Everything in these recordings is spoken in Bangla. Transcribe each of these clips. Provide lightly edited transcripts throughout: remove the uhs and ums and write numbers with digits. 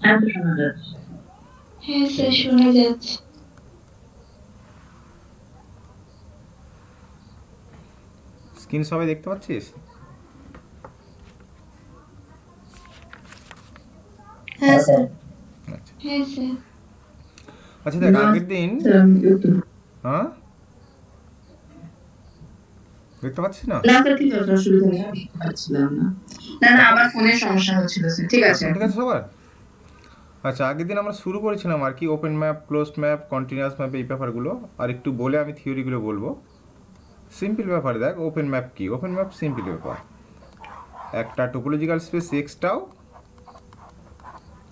এখন শোনা যাচ্ছে। হ্যাঁ স্যার, ঠিক আছে, শোনা যাচ্ছে। স্ক্রিন সবাই দেখতে পাচ্ছিস? হ্যাঁ স্যার। আচ্ছা হ্যাঁ স্যার। আচ্ছা, দেখ না আগের দিন, স্যার, আমি ইউটিউব হ্যাঁ দেখতে পাচ্ছিস না? না স্যার, ঠিক আছে, অসুবিধা নেই, আমি দেখতে পাচ্ছিলাম না। না না, এখন আমার ফোনের সমস্যা হচ্ছিল স্যার, ঠিক আছে এখন ঠিক এখন। আছে সবার? আচ্ছা, আগের দিন আমরা শুরু করেছিলাম আর কি open map, closed map, continuous map, এই ব্যাপারগুলো। আর একটু বলে আমি থিওরিগুলো বলবো। সিম্পল ব্যাপার, দেখ ওপেন ম্যাপ কি। ওপেন ম্যাপ সিম্পল ব্যাপার, একটা টোপোলজিক্যাল স্পেস এক্সটাও,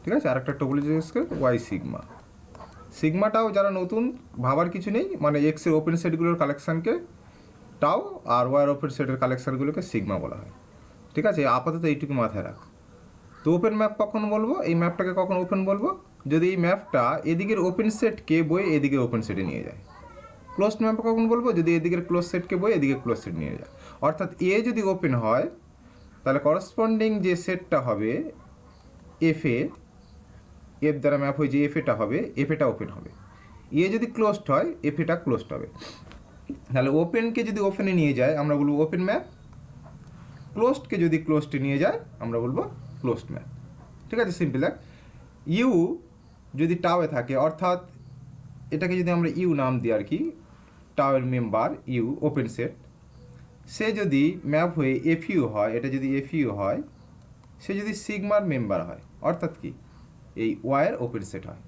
ঠিক আছে, আর একটা টোপোলজিক্যাল স্পেস ওয়াই সিগমা। সিগমাটাও যারা নতুন, ভাবার কিছু নেই, মানে এক্সের ওপেন সেটগুলোর কালেকশানকে টাও, আর ওয়ার ওপেন সেটের কালেকশানগুলোকে সিগমা বলা হয়। ঠিক আছে, আপাতত এইটুকু মাথায় রাখ। তো ওপেন ম্যাপ কখন বলবো, এই ম্যাপটাকে কখন ওপেন বলবো, যদি এই ম্যাপটা এদিকের ওপেন সেটকে বয়ে এদিকের ওপেন সেটে নিয়ে যায়। ক্লোজড ম্যাপ কখন বলবো, যদি এদিকের ক্লোজ সেটকে বয়ে এদিকে ক্লোজ সেট নিয়ে যায়। অর্থাৎ এ যদি ওপেন হয়, তাহলে করসপন্ডিং যে সেটটা হবে এফ এ, এফ দ্বারা ম্যাপ হয়ে যে এফ এটা হবে, এফ এটা ওপেন হবে। এ যদি ক্লোজড হয়, এফ এটা ক্লোজড হবে। তাহলে ওপেনকে যদি ওপেনে নিয়ে যায় আমরা বলবো ওপেন ম্যাপ, ক্লোজডকে যদি ক্লোজডে নিয়ে যায় আমরা বলবো ক্লোজড ম্যাপ। ঠিক আছে, সিম্পল। দেখ, ইউ যদি টাওয়ে থাকে, অর্থাৎ এটাকে যদি আমরা ইউ নাম দিই আর কি, টাওয়ের মেম্বার ইউ ওপেন সেট, সে যদি ম্যাপ হয়ে এফ ইউ হয়, এটা যদি এফ ইউ হয়, সে যদি সিগমার মেম্বার হয়, অর্থাৎ কি এই ওয়াইয়ের ওপেন সেট হয়।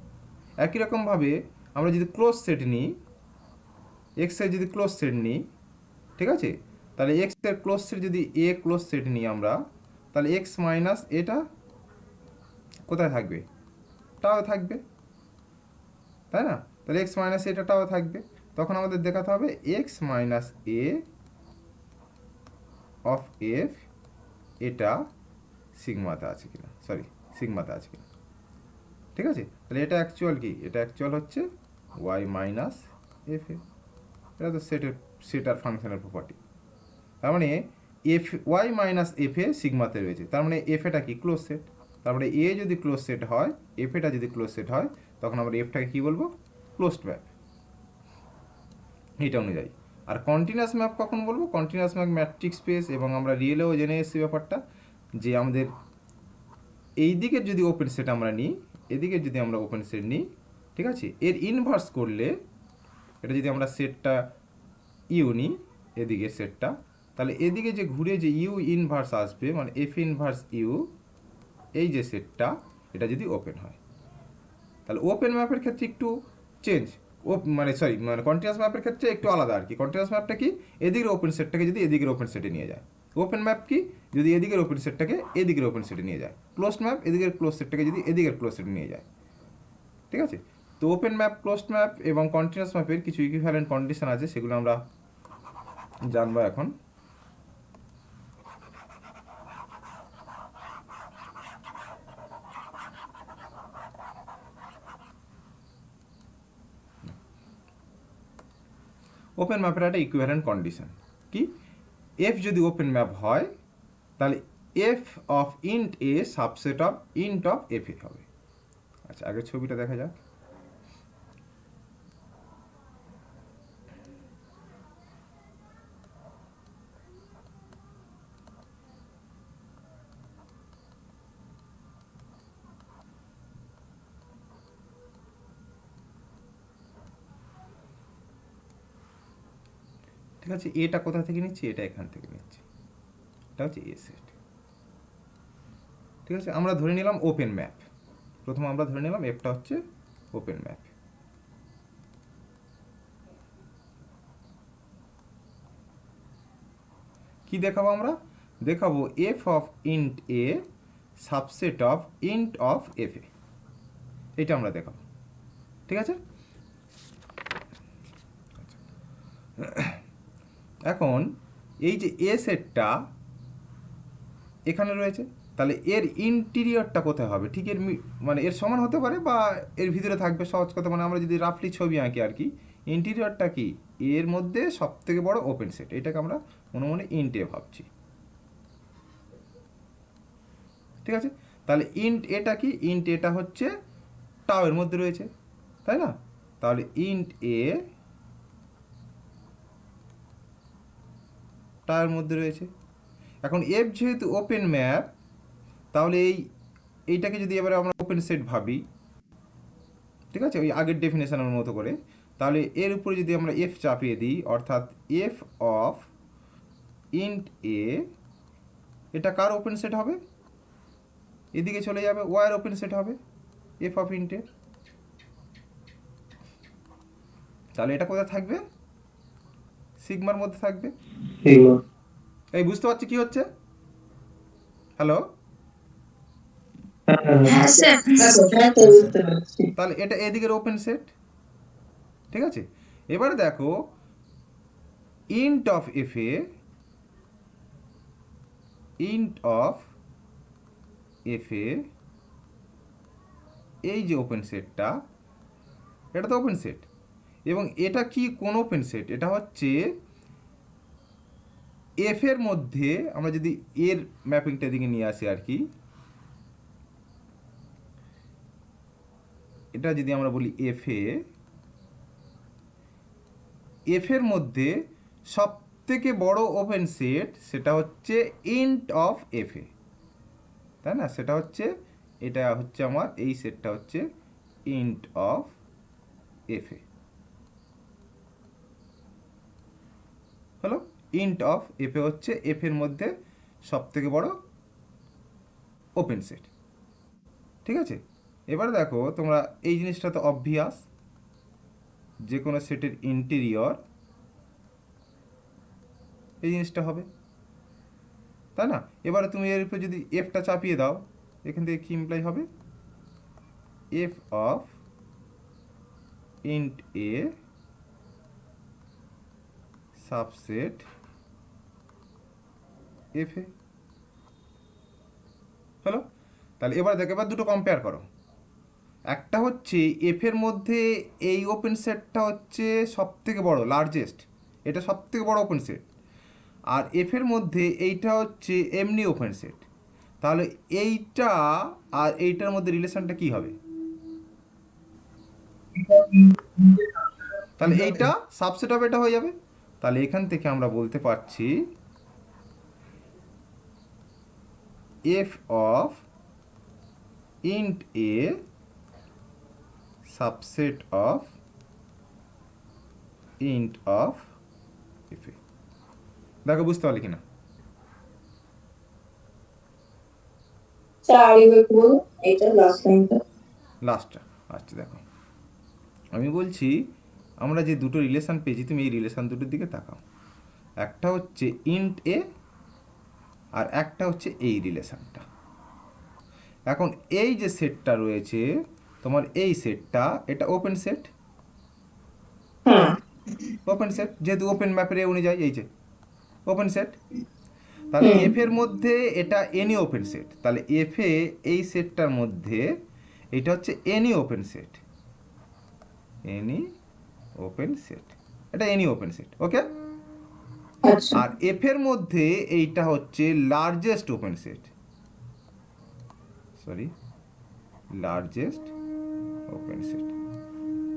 একই রকমভাবে আমরা যদি ক্লোজ সেট নিই, এক্সের যদি ক্লোজ সেট নিই, ঠিক আছে, তাহলে এক্সের ক্লোজ সেট যদি এ ক্লোজ সেট নিই আমরা, তাহলে এক্স মাইনাস এটা কোথায় থাকবে, টাও থাকবে, তাই না? তাহলে এক্স মাইনাস এটা টাও থাকবে। তখন আমাদের দেখাতে হবে x minus A of F এটা সিগমাতে আছে কিনা, সরি সিগমাতে আছে কিনা। ঠিক আছে, তাহলে এটা অ্যাকচুয়াল কি, এটা অ্যাকচুয়াল হচ্ছে ওয়াই মাইনাস এফ এ। এটা তো সেট আর ফাংশনের প্রপার্টি। তার মানে f y minus f A সিগমাতে রয়েছে, তার মানে এফ এটা কি ক্লোজ সেট। তার মানে এ যদি ক্লোজ সেট হয়, এফ এটা যদি ক্লোজ সেট হয়, তখন আমরা এফটাকে কী বলবো, ক্লোজড ম্যাপ, এইটা অনুযায়ী। আর কন্টিনিউয়াস ম্যাপ কখন বলবো, কন্টিনিউয়াস ম্যাপ ম্যাট্রিক্স স্পেস, এবং আমরা রিয়েলেও জেনে এসেছি ব্যাপারটা, যে আমাদের এই দিকের যদি ওপেন সেট আমরা নিই, এদিকের যদি আমরা ওপেন সেট নিই, ঠিক আছে, এর ইনভার্স করলে, এটা যদি আমরা সেটটা ইউ নিই, এদিকের সেটটা, তাহলে এদিকে যে ঘুরে যে ইউ ইনভার্স আসবে, মানে এফ ইনভার্স ইউ, এই যে সেটটা, এটা যদি ওপেন হয়, তাহলে ওপেন ম্যাপের ক্ষেত্রে একটু চেঞ্জ, ও মানে সরি মানে কন্টিনিউয়াস ম্যাপের ক্ষেত্রে একটু আলাদা আর কি। কন্টিনিউয়াস ম্যাপটা কি, এদিকের ওপেন সেটটাকে যদি এদিকের ওপেন সেটে নিয়ে যায়। ওপেন ম্যাপ কি, যদি এদিকের ওপেন সেটটাকে এদিকের ওপেন সেটে নিয়ে যায়। ক্লোজড ম্যাপ এদিকের ক্লোজ সেটটাকে যদি এদিকের ক্লোজ সেটে নিয়ে যায়। ঠিক আছে, তো ওপেন ম্যাপ, ক্লোজড ম্যাপ এবং কন্টিনিউয়াস ম্যাপের কিছু ইকুইভ্যালেন্ট কন্ডিশন আছে, সেগুলো আমরা জানবো এখন। ওপেন ম্যাপের একটা ইকুইভ্যালেন্ট কন্ডিশন কি, এফ যদি ওপেন ম্যাপ হয়, তাহলে F of int A subset of int of f এ হবে। আচ্ছা, আগের ছবিটা দেখা যাক। ঠিক আছে, এটা কোথা থেকে নিচ্ছি, এটা এখান থেকে নিচ্ছি, এটা হচ্ছে এ সেট। ঠিক আছে, আমরা ধরে নিলাম ওপেন ম্যাপ। প্রথম আমরা ধরে নিলাম এফটা হচ্ছে ওপেন ম্যাপ। কি দেখাবো আমরা, দেখাবো F of int A subset of int of f এ, এটা আমরা দেখাবো। ঠিক আছে, এখন এই যে এ সেটটা এখানে রয়েছে, তাহলে এর ইন্টিরিয়রটা কোথায় হবে, ঠিক এর মানে এর সমান হতে পারে বা এর ভিতরে থাকবে। সহজ কথা, মানে আমরা যদি রাফলি ছবি আঁকি আর কি, ইন্টিরিয়রটা কি, এর মধ্যে সব থেকে বড় ওপেন সেট, এটাকে আমরা মনে মনে ইন্টে ভাবছি। ঠিক আছে, তাহলে ইন্ট এটা কি, ইন্ট এটা হচ্ছে টাও এর মধ্যে রয়েছে, তাই না? তাহলে ইন্ট এ টাওয়ের মধ্যে রয়েছে। এখন এফ যেহেতু ওপেন ম্যাপ, তাহলে এইটাকে যদি এবারে আমরা ওপেন সেট ভাবি, ঠিক আছে, ওই আগের ডেফিনেশনের মতো করে, তাহলে এর উপরে যদি আমরা এফ চাপিয়ে দিই, অর্থাৎ এফ অফ ইন্ট এ, এটা কার ওপেন সেট হবে? এদিকে চলে যাবে, ওয়ার ওপেন সেট হবে এফ অফ ইন্ট এ। তাহলে এটা কোথায় থাকবে? সিগমার মধ্যে থাকবে। এই বুঝতে পারছি কি হচ্ছে? হ্যালো, হ্যাঁ স্যার। তাহলে এটা এদিকের ওপেন সেট, ঠিক আছে। এবারে দেখো int of f A, int of f এ, এই যে ওপেন সেটটা, এটা তো ওপেন সেট, এবং এটা কি কোন ওপেন সেট? এটা হচ্ছে এফ এর মধ্যে, আমরা যদি এর ম্যাপিংটা দিকে নিয়ে আসি আর কি, এটা যদি আমরা বলি এফ এর মধ্যে সব থেকে বড় ওপেন সেট সেটা হচ্ছে ইন্ট অফ এফ এ, তাই না? সেটা হচ্ছে, এটা হচ্ছে আমার এই সেটটা হচ্ছে ইন্ট অফ এফ এ। হলো, ইন্ট অফ এফ এ হচ্ছে এফ এর মধ্যে সব থেকে বড় ওপেন সেট, ঠিক আছে। এবার দেখো তোমরা এই জিনিসটা তো অবভিয়াস, যে কোনো সেটের ইন্টেরিয়র এই জিনিসটা হবে, তাই না? এবারে তুমি এর উপর যদি এফটা চাপিয়ে দাও, এখান থেকে কি ইমপ্লাই হবে? F of int A subset F এ। হলো, তাহলে এবার দেখো, এবার দুটো কম্পেয়ার করো। একটা হচ্ছে এফ এর মধ্যে এই ওপেন সেটটা হচ্ছে সব থেকে বড়, লার্জেস্ট, এটা সব থেকে বড় ওপেন সেট, আর এফ এর মধ্যে এইটা হচ্ছে এমনি ওপেন সেট। তাহলে এইটা আর এইটার মধ্যে রিলেশনটা কি হবে? তাহলে এইটা সাবসেট অফ এটা হয়ে যাবে। তাহলে এখান থেকে আমরা বলতে পারছি F of int A subset of int of f এ। দেখো বুঝতে পারলি কিনা? লাস্টটা, আচ্ছা দেখো, আমি বলছি আমরা যে দুটো রিলেশন পেয়েছি, তুমি এই রিলেশন দুটোর দিকে তাকাও। একটা হচ্ছে ইন্ট এ, আর একটা হচ্ছে এই রিলেশনটা। এখন এই যে সেটটা রয়েছে তোমার, এই সেটটা, এটা ওপেন সেট, ওপেন সেট যেহেতু ওপেন ম্যাপের অনুযায়ী, এই যে ওপেন সেট। তাহলে এফ এর মধ্যে এটা এনি ওপেন সেট, তাহলে এফ এ এই সেটটার মধ্যে এটা হচ্ছে any open set, any open set, এটা এনি ওপেন সেট, ওকে। আর এফ এর মধ্যে এইটা হচ্ছে largest open set, sorry, largest open set.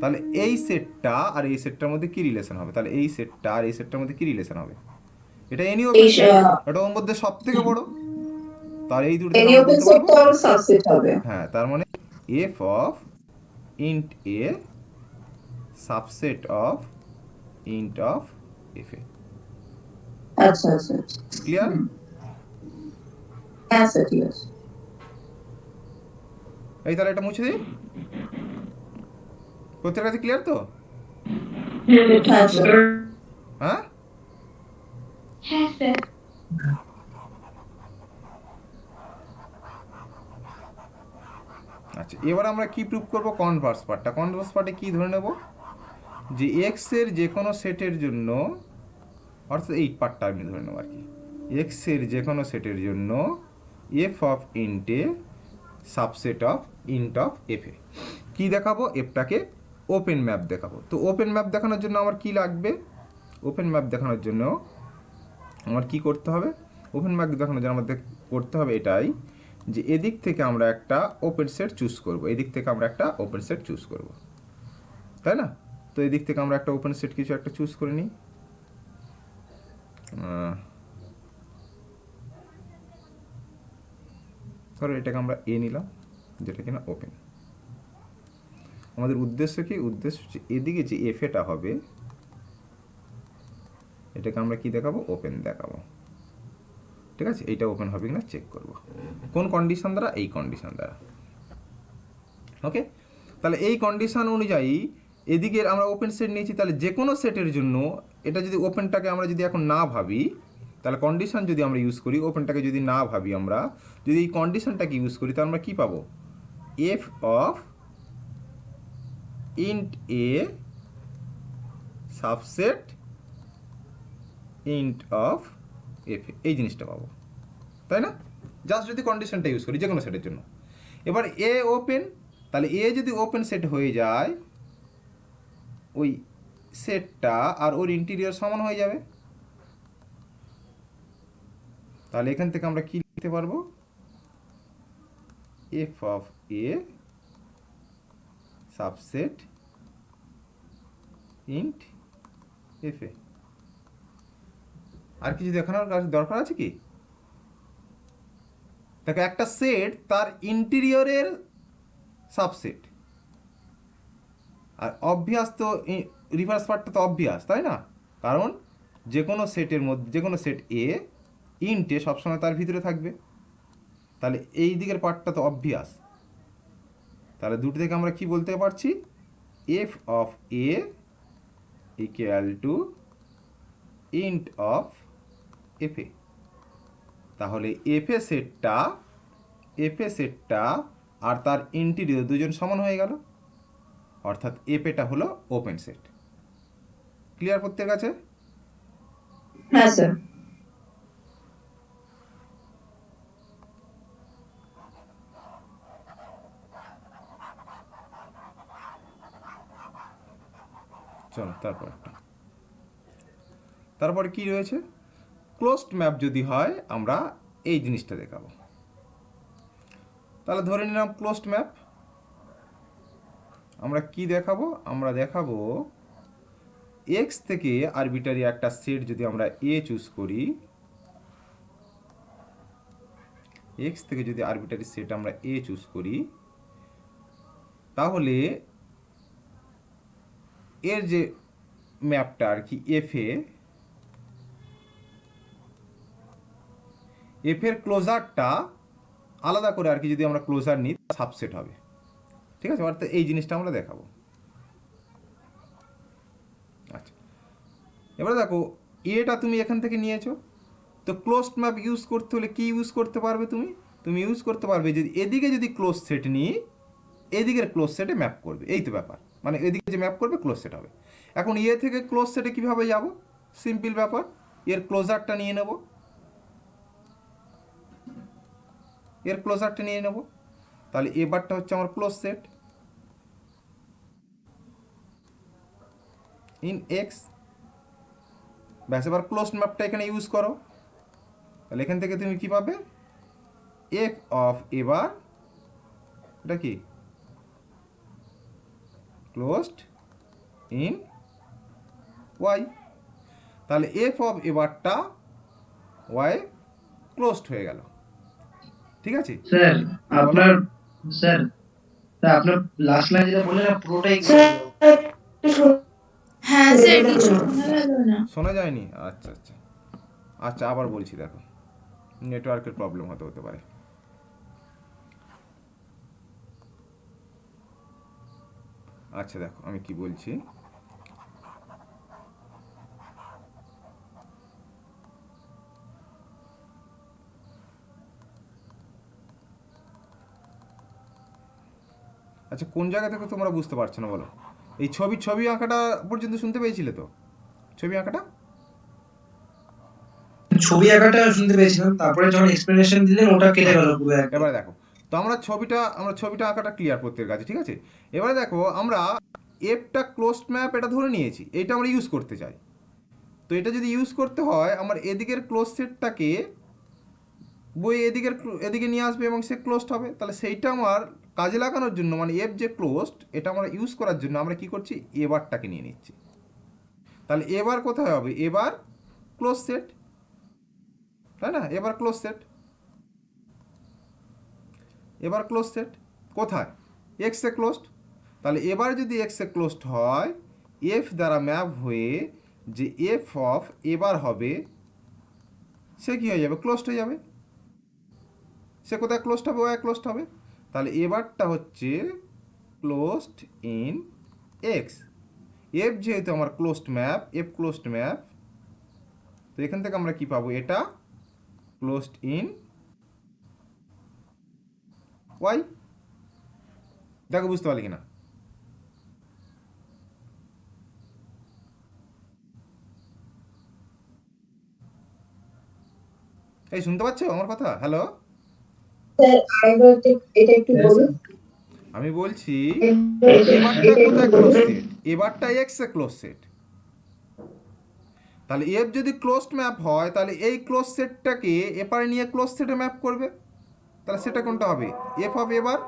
তাহলে এই সেটটা আর এই সেটটার মধ্যে কি রিলেশন হবে? তাহলে এই সেটটা আর এই সেটটার মধ্যে কি রিলেশন হবে? এটা এনি ওপেন সেট, এটা ওর মধ্যে সব থেকে বড়, তার এই দুটো থেকে আমরা বলতে পারবো সাবসেট হবে। হ্যাঁ, তার মানে F of int A subset of int of f এ। আচ্ছা আচ্ছা, ক্লিয়ার? হ্যাঁ স্যার, ঠিক আছে। এই তাহলে এটা মুছে দিই, প্রত্যেকের কাছে ক্লিয়ার তো? হ্যাঁ স্যার। হ্যাঁ, হ্যাঁ স্যার। আচ্ছা, এবার আমরা কি প্রুভ করব? কনভার্স পার্টটা। কনভার্স পার্টে কি ধরে নেব? যে এক্স এর যে কোনো সেটের জন্য, অর্থাৎ এই পার্টটা আমি ধরে নেব আর কি, এক্স এর যে কোনো সেটের জন্য f of int A subset of int of f A. কী দেখাবো? এফটাকে ওপেন ম্যাপ দেখাবো। তো ওপেন ম্যাপ দেখানোর জন্য আমার কি লাগবে? ওপেন ম্যাপ দেখানোর জন্য আমার কি করতে হবে? ওপেন ম্যাপ দেখানোর জন্য আমাদের করতে হবে এটাই, যে এদিক থেকে আমরা একটা ওপেন সেট চুজ করব, এদিক থেকে আমরা একটা ওপেন সেট চুজ করব, তাই না? তো এদিক থেকে আমরা একটা ওপেন সেট কিছু একটা চুজ করে নিই। ধরো এটাকে আমরা এ নিলাম, যেটা কিনা ওপেন। আমাদের উদ্দেশ্য কি? উদ্দেশ্য হচ্ছে এদিকে যে এফ এটা হবে, এটাকে আমরা কি দেখাবো? ওপেন দেখাবো। ঠিক আছে, এইটা ওপেন হবে কিনা চেক করব। কোন কন্ডিশন দ্বারা? এই কন্ডিশন দ্বারা। ওকে, তাহলে এই কন্ডিশন অনুযায়ী এদিকে আমরা ওপেন সেট নিয়েছি, তাহলে যে কোনো সেটের জন্য এটা যদি ওপেনটাকে আমরা যদি এখন না ভাবি, তাহলে কন্ডিশন যদি আমরা ইউজ করি, ওপেনটাকে যদি না ভাবি, আমরা যদি এই কন্ডিশনটাকে ইউজ করি, তাহলে আমরা কী পাবো? F of int A subset int of F, এই জিনিসটা পাবো, তাই না? জাস্ট যদি কন্ডিশনটা ইউজ করি যে কোনো সেটের জন্য। এবার এ ওপেন, তাহলে এ যদি ওপেন সেট হয়ে যায়, ওই সেটটা আর ওর ইন্টিরিয়র সমান হয়ে যাবে। তাহলে এখান থেকে আমরা কি লিখতে পারবো? F of A subset int f A. আর কিছু দেখানোর দরকার আছে কি? দেখো, একটা সেট তার ইন্টিরিয়রের সাবসেট, আর অবভিয়াস তো রিভার্স পার্টটা তো অবভিয়াস, তাই না? কারণ যে কোনো সেটের মধ্যে, যে কোনো সেট এ ইন্টে সবসময় তার ভিতরে থাকবে, তাহলে এই দিকের পার্টটা তো অবভিয়াস। তাহলে দুটো থেকে আমরা কি বলতে পারছি? F of A equal to int of f এ। তাহলে এফ এ সেটটা আর তার ইন্টিরিয়র দুজন সমান হয়ে গেল, অর্থাৎ এফ এটা হলো ওপেন সেট। ক্লিয়ার প্রত্যেকের কাছে? হ্যাঁ স্যার। চলো তারপরে কি রয়েছে? ক্লোজড ম্যাপ যদি হয় আমরা এই জিনিসটা দেখাবো। তাহলে ধরে নিলাম ক্লোজড ম্যাপ। আমরা কি দেখাবো? আমরা দেখাবো এক্স থেকে আরবিটারি একটা সেট যদি আমরা এ চুজ করি, এক্স থেকে যদি আরবিটারি সেট আমরা এ চুজ করি, তাহলে এর যে ম্যাপটা আর কি এফ এর ক্লোজারটা আলাদা করে আর কি যদি আমরা ক্লোজার নিই, সাবসেট হবে। ঠিক আছে, অর্থাৎ এই জিনিসটা আমরা দেখাবো। আচ্ছা, এবারে দেখো এটা তুমি এখান থেকে নিয়েছো, তো ক্লোজড ম্যাপ ইউজ করতে হলে কি ইউজ করতে পারবে? তুমি ইউজ করতে পারবে যদি এদিকে যদি ক্লোজ সেট নিই, এদিকের ক্লোজ সেটে ম্যাপ করবে, এই তো ব্যাপার। মানে এদিকে যে ম্যাপ করবে ক্লোজ সেট হবে। এখন এ থেকে ক্লোজ সেটে কীভাবে যাব? সিম্পল ব্যাপার, এর ক্লোজারটা নিয়ে নেব, তাহলে এবারটা হচ্ছে আমার ক্লোজ সেট ইন এক্স। ব্যাস, এবার ক্লোজ ম্যাপটা এখানে ইউজ করো, তাহলে এখান থেকে তুমি কি পাবে? এফ অফ এবার এটা কি ক্লোজড ইন ওয়াই। তাহলে এফ অফ এবারটা ওয়াই ক্লোজড হয়ে গেল। ঠিক আছে স্যার, আপনার লাস্ট লাইন যেটা বললেন না পুরোটাই হ্যাঁ স্যার, কিছু শোনা গেল না। শোনা যায়নি? আচ্ছা আবার বলছি, দেখো নেটওয়ার্কের প্রবলেম হতে পারে। আচ্ছা দেখো আমি কি বলছি, আচ্ছা কোন জায়গা থেকে তোমরা বুঝতে পারছো না বলো? এই ছবি আঁকাটা পর্যন্ত শুনতে পেয়েছিলে তো? ছবি আঁকাটা শুনতে পেয়েছিলাম, তারপরে যখন এক্সপ্লেনেশন দিলেন ওটা কেটে গেল পুরো একদম। এবারে দেখো, তো আমরা ছবিটা আঁকাটা ক্লিয়ার প্রত্যেকের কাছে, ঠিক আছে? এবারে দেখো আমরা এফটা ক্লোজড ম্যাপ এটা ধরে নিয়েছি, এটা আমরা ইউজ করতে চাই। তো এটা যদি ইউজ করতে হয়, আমার এদিকের ক্লোজ সেটটাকে বই এদিকে নিয়ে আসবে এবং সে ক্লোজড হবে। তাহলে সেইটা আমার কাজে লাগানোর জন্য মানে এফ যে ক্লোজড এটা আমরা ইউজ করার জন্য আমরা কি করছি এবারটাকে নিয়ে নিচ্ছি। তাহলে এবার কোথায় হবে এবার ক্লোজ সেট, তাই না? এবার ক্লোজ সেট, এবার ক্লোজ সেট কোথায় এক্স এ ক্লোজড। তাহলে এবার যদি এক্স এ ক্লোজড হয় এফ দ্বারা ম্যাপ হয়ে যে এফ অফ এবার হবে সে কী হয়ে যাবে ক্লোজড হয়ে যাবে। সে কোথায় ক্লোজড হবে ওয়াই ক্লোজড হবে। তাহলে এবারটা হচ্ছে ক্লোজড ইন এক্স। এফ যেহেতু আমার closed map F closed map, তো এখান থেকে আমরা কি পাবো এটা ক্লোজড ইন ওয়াই। দেখো বুঝতে পারলি কিনা? এই শুনতে পাচ্ছ আমার কথা? হ্যালো, এটা একটু বলুন। আমি বলছি এবারটা কোথায় ক্লোজ সেট, এবারটা এক্স এ ক্লোজ সেট। তাহলে এফ যদি ক্লোজড ম্যাপ হয় তাহলে এই ক্লোজ সেটটাকে এপারে নিয়ে ক্লোজ সেটে ম্যাপ করবে। তাহলে সেটা কোনটা হবে এফ হবে এবার,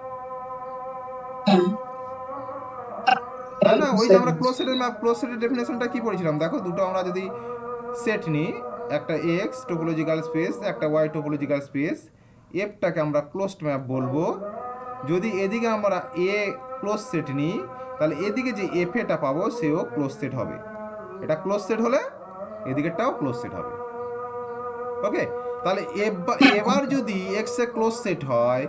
তাই না? ওই যে আমরা ক্লোজ সেটের ম্যাপ ক্লোজ সেটের ডেফিনেশনটা কি পড়েছিলাম দেখো, দুটো আমরা যদি সেট নিই, একটা এক্স টোপোলজিক্যাল স্পেস একটা ওয়াই টোপোলজিক্যাল স্পেস, এফটাকে আমরা ক্লোজড ম্যাপ বলবো। যদি এদিকে আমরা এ ক্লোজ সেট নিই তাহলে এদিকে যে এফ এটা পাবো সেও ক্লোজ সেট হবে। এটা ক্লোজ সেট হলে এদিকেরটাও ক্লোজ সেট হবে। ওকে, তাহলে এবার যদি এক্স এ ক্লোজ সেট হয়,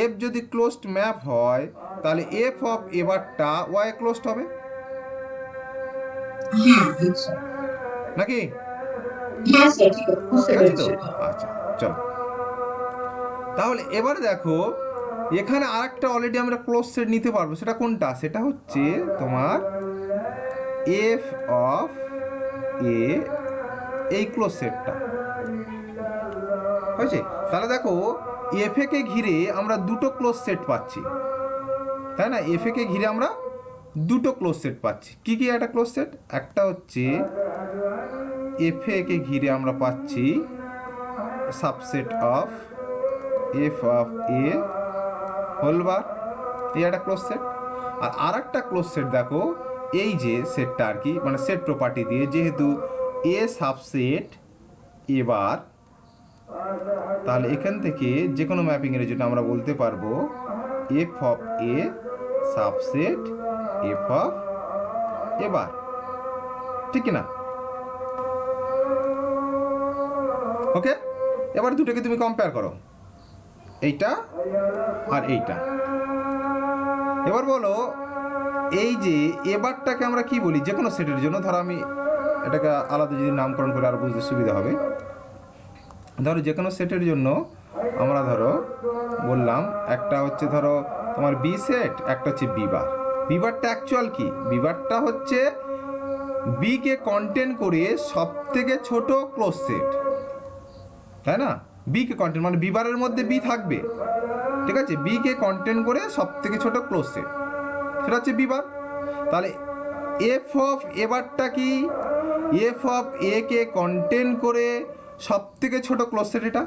এফ যদি ক্লোজড ম্যাপ হয় তাহলে এফ অফ এবারটা ওয়াই ক্লোজড হবে নাকি? ঠিক আছে তো? আচ্ছা চলো, তাহলে এবার দেখো এখানে আরেকটা অলরেডি আমরা ক্লোজ সেট নিতে পারবো। সেটা কোনটা? সেটা হচ্ছে তোমার এফ অফ এ, এই ক্লোজ সেটটা হয়েছে। তাহলে দেখো এফ কে ঘিরে আমরা দুটো ক্লোজ সেট পাচ্ছি, তাই না? এফ কে ঘিরে আমরা দুটো ক্লোজ সেট পাচ্ছি। কি কি একটা ক্লোজ সেট? একটা হচ্ছে এফ কে ঘিরে আমরা পাচ্ছি subset of F of A whole bar, এই একটা ক্লোজ সেট। আর আরেকটা ক্লোজ সেট দেখো এই যে সেটটা আর কি মানে সেট প্রপার্টি দিয়ে, যেহেতু এ সাবসেট এবার, তাহলে এখান থেকে যে কোনো ম্যাপিংয়ের জন্য আমরা বলতে পারবো f of A subset F of এবার, ঠিক না? ওকে, এবার দুটোকে তুমি কম্পেয়ার করো, এইটা আর এইটা। এবার বলো এই যে এবারটাকে আমরা কি বলি যে কোনো সেটের জন্য, ধরো আমি এটাকে আলাদা যদি নামকরণ করে আরো বুঝতে সুবিধা হবে। ধরো যে কোনো সেটের জন্য আমরা ধরো বললাম একটা হচ্ছে ধরো তোমার বি সেট, একটা হচ্ছে বি বার। বি বারটা অ্যাকচুয়াল কি? বি বারটা হচ্ছে বি কে কন্টেন করে সব থেকে ছোট ক্লোজ সেট, তাই না? বি কে কন্টেন মানে বি বারের মধ্যে বি থাকবে, ঠিক আছে? বি কে কন্টেন করে সব থেকে ছোট ক্লোজ সেট, সেটা হচ্ছে বি বার। তাহলে এফ অফ এবারটা কি? F of A K contain করে সব থেকে ছোট ক্লোজ সেট এটা,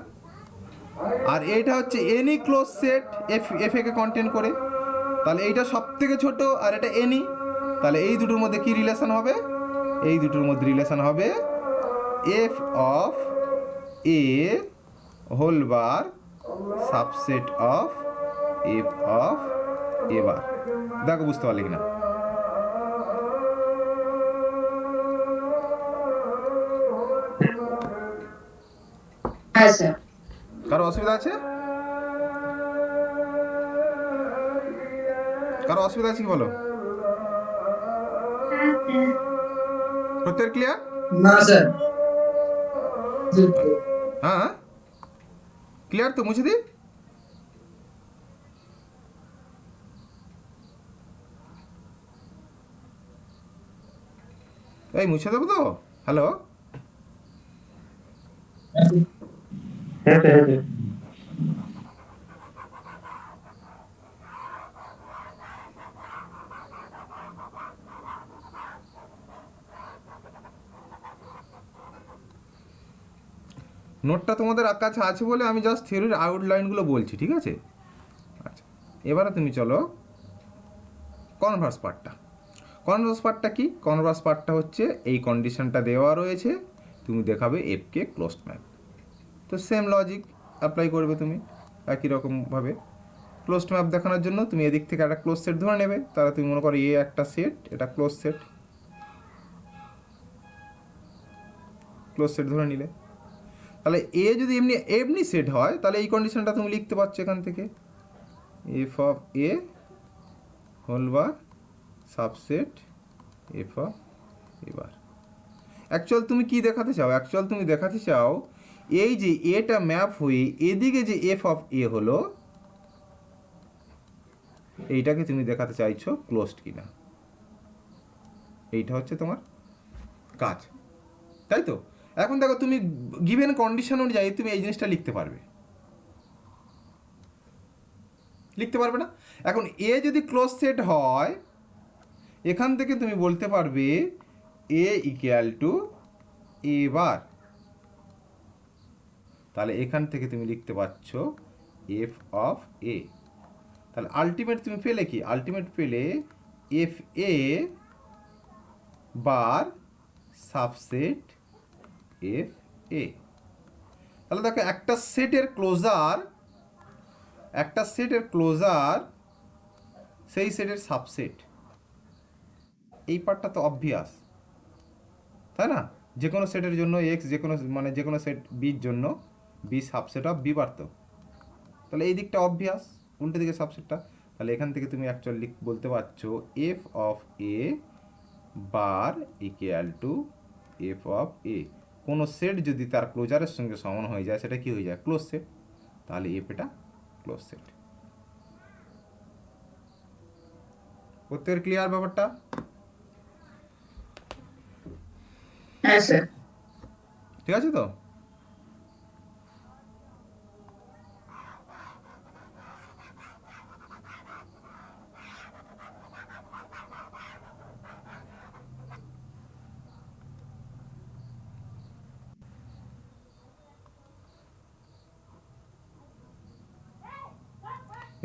আর এইটা হচ্ছে এনি ক্লোজ সেট এফ এ কে কন্টেন করে, তাহলে এইটা সব থেকে ছোট আর এটা এনি। তাহলে এই দুটোর মধ্যে কি রিলেশন হবে? এই দুটোর মধ্যে রিলেশন হবে f of A whole bar subset of F of A bar. দেখো বুঝতে পারলে কিনা? হ্যাঁ স্যার। কারো অসুবিধা আছে? কারো অসুবিধা আছে কি বলো? প্রত্যেক ক্লিয়ার? না স্যার। হ্যাঁ ক্লিয়ার তো? মুছে দি। এই মুছে দেবো তো? হ্যালো, নোটটা তোমাদের কাছে আছে বলে আমি জাস্ট থিওরির আউটলাইনগুলো বলছি, ঠিক আছে? আচ্ছা, এবারে তুমি চলো কনভার্স পার্টটা। কনভার্স পার্টটা কি? কনভার্স পার্টটা হচ্ছে এই কন্ডিশনটা দেওয়া রয়েছে, তুমি দেখাবে এফকে ক্লোজড ম্যাপ। তো সেম লজিক অ্যাপ্লাই করবে তুমি একই রকমভাবে। ক্লোজড ম্যাপ দেখানোর জন্য তুমি এদিক থেকে একটা ক্লোজ সেট ধরে নেবে, তাহলে তুমি মনে করো এ একটা সেট, এটা ক্লোজ সেট, ক্লোজ সেট ধরে নিলে। তাহলে এ যদি এমনি এমনি সেট হয় তাহলে এই কন্ডিশনটা তুমি লিখতে পারছো এখান থেকে, F of A whole bar subset F of A bar. Actual তুমি কি দেখাতে চাও? অ্যাকচুয়াল তুমি দেখাতে চাও এই যে এটা ম্যাপ হয়ে এদিকে যে এফ অফ এ হলো, এইটাকে তুমি দেখাতে চাইছো ক্লোজড কিনা। এইটা হচ্ছে তোমার কাজ, তাই তো? এখন দেখো তুমি গিভেন কন্ডিশন অনুযায়ী তুমি এই জিনিসটা লিখতে পারবে, লিখতে পারবে না? এখন এ যদি ক্লোজ সেট হয়, এখান থেকে তুমি বলতে পারবে এ ইকুয়াল টু এ বার। তাহলে এখান থেকে তুমি লিখতে পারছ এফ অফ এ। তাহলে আলটিমেট তুমি পেলে কি? আলটিমেট পেলে এফ এ বার সাবসেট এফ এ। তাহলে দেখো একটা সেটের ক্লোজার, একটা সেটের ক্লোজার সেই সেটের সাবসেট। এই পার্টটা তো অবভিয়াস, তাই না? যে কোনো সেটের জন্য এক্স, যে কোনো মানে যে কোনো সেট বির জন্য বি সাবসেট অফ বি পারত। তাহলে এই দিকটা অবভিয়াস, উল্টো দিকে সাবসেটটা। তাহলে এখান থেকে তুমি অ্যাকচুয়ালি বলতে পারছো f of A bar equal to f of A. কোনো সেট যদি তার ক্লোজারের সঙ্গে সমান হয়ে যায় সেটা কি হয়ে যায়? Close set. তাহলে এফ এটা ক্লোজ সেট। প্রত্যেকের ক্লিয়ার ব্যাপারটা? হ্যাঁ স্যার। ঠিক আছে তো?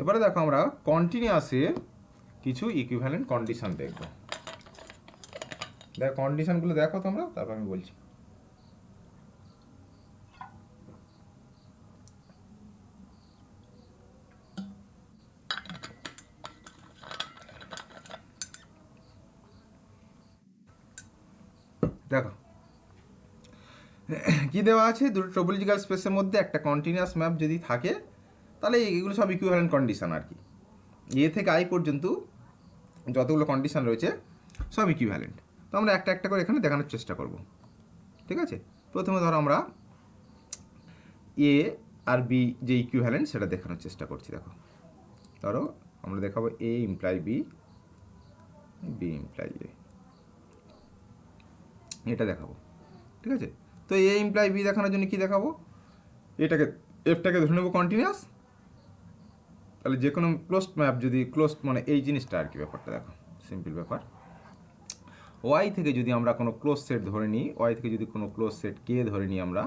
এবারে দেখো আমরা কন্টিনিউয়াসে কিছু ইকুইভ্যালেন্ট কন্ডিশন দেখব। দেখো কন্ডিশনগুলো দেখো তোমরা, তারপর আমি বলছি। দেখো কি দেওয়া আছে, দুটো ট্রোপোলজিক্যাল স্পেসের মধ্যে একটা কন্টিনিউয়াস ম্যাপ যদি থাকে তাহলে এগুলো সব ইকুইভ্যালেন্ট কন্ডিশন আর কি। এ থেকে আই পর্যন্ত যতগুলো কন্ডিশন রয়েছে সব ইকুইভ্যালেন্ট। তো আমরা একটা একটা করে এখানে দেখানোর চেষ্টা করব, ঠিক আছে? প্রথমে ধরো আমরা এ আর বি যে ইকুইভ্যালেন্ট সেটা দেখানোর চেষ্টা করছি। দেখো ধরো আমরা দেখাবো এ ইমপ্লাই বি, বি ইমপ্লাই এ, এটা দেখাবো, ঠিক আছে? তো এ ইমপ্লাই বি দেখানোর জন্য কি দেখাবো? এটাকে এফটাকে ধরে নেবো কন্টিনিউয়াস। তাহলে যে কোনো ক্লোজড ম্যাপ যদি ক্লোজড মানে এই জিনিসটা আর কি, ব্যাপারটা দেখো সিম্পল ব্যাপার। ওয়াই থেকে যদি আমরা কোনো ক্লোজ সেট ধরে নিই, ওয়াই থেকে যদি কোনো ক্লোজ সেট কে ধরে নিই আমরা,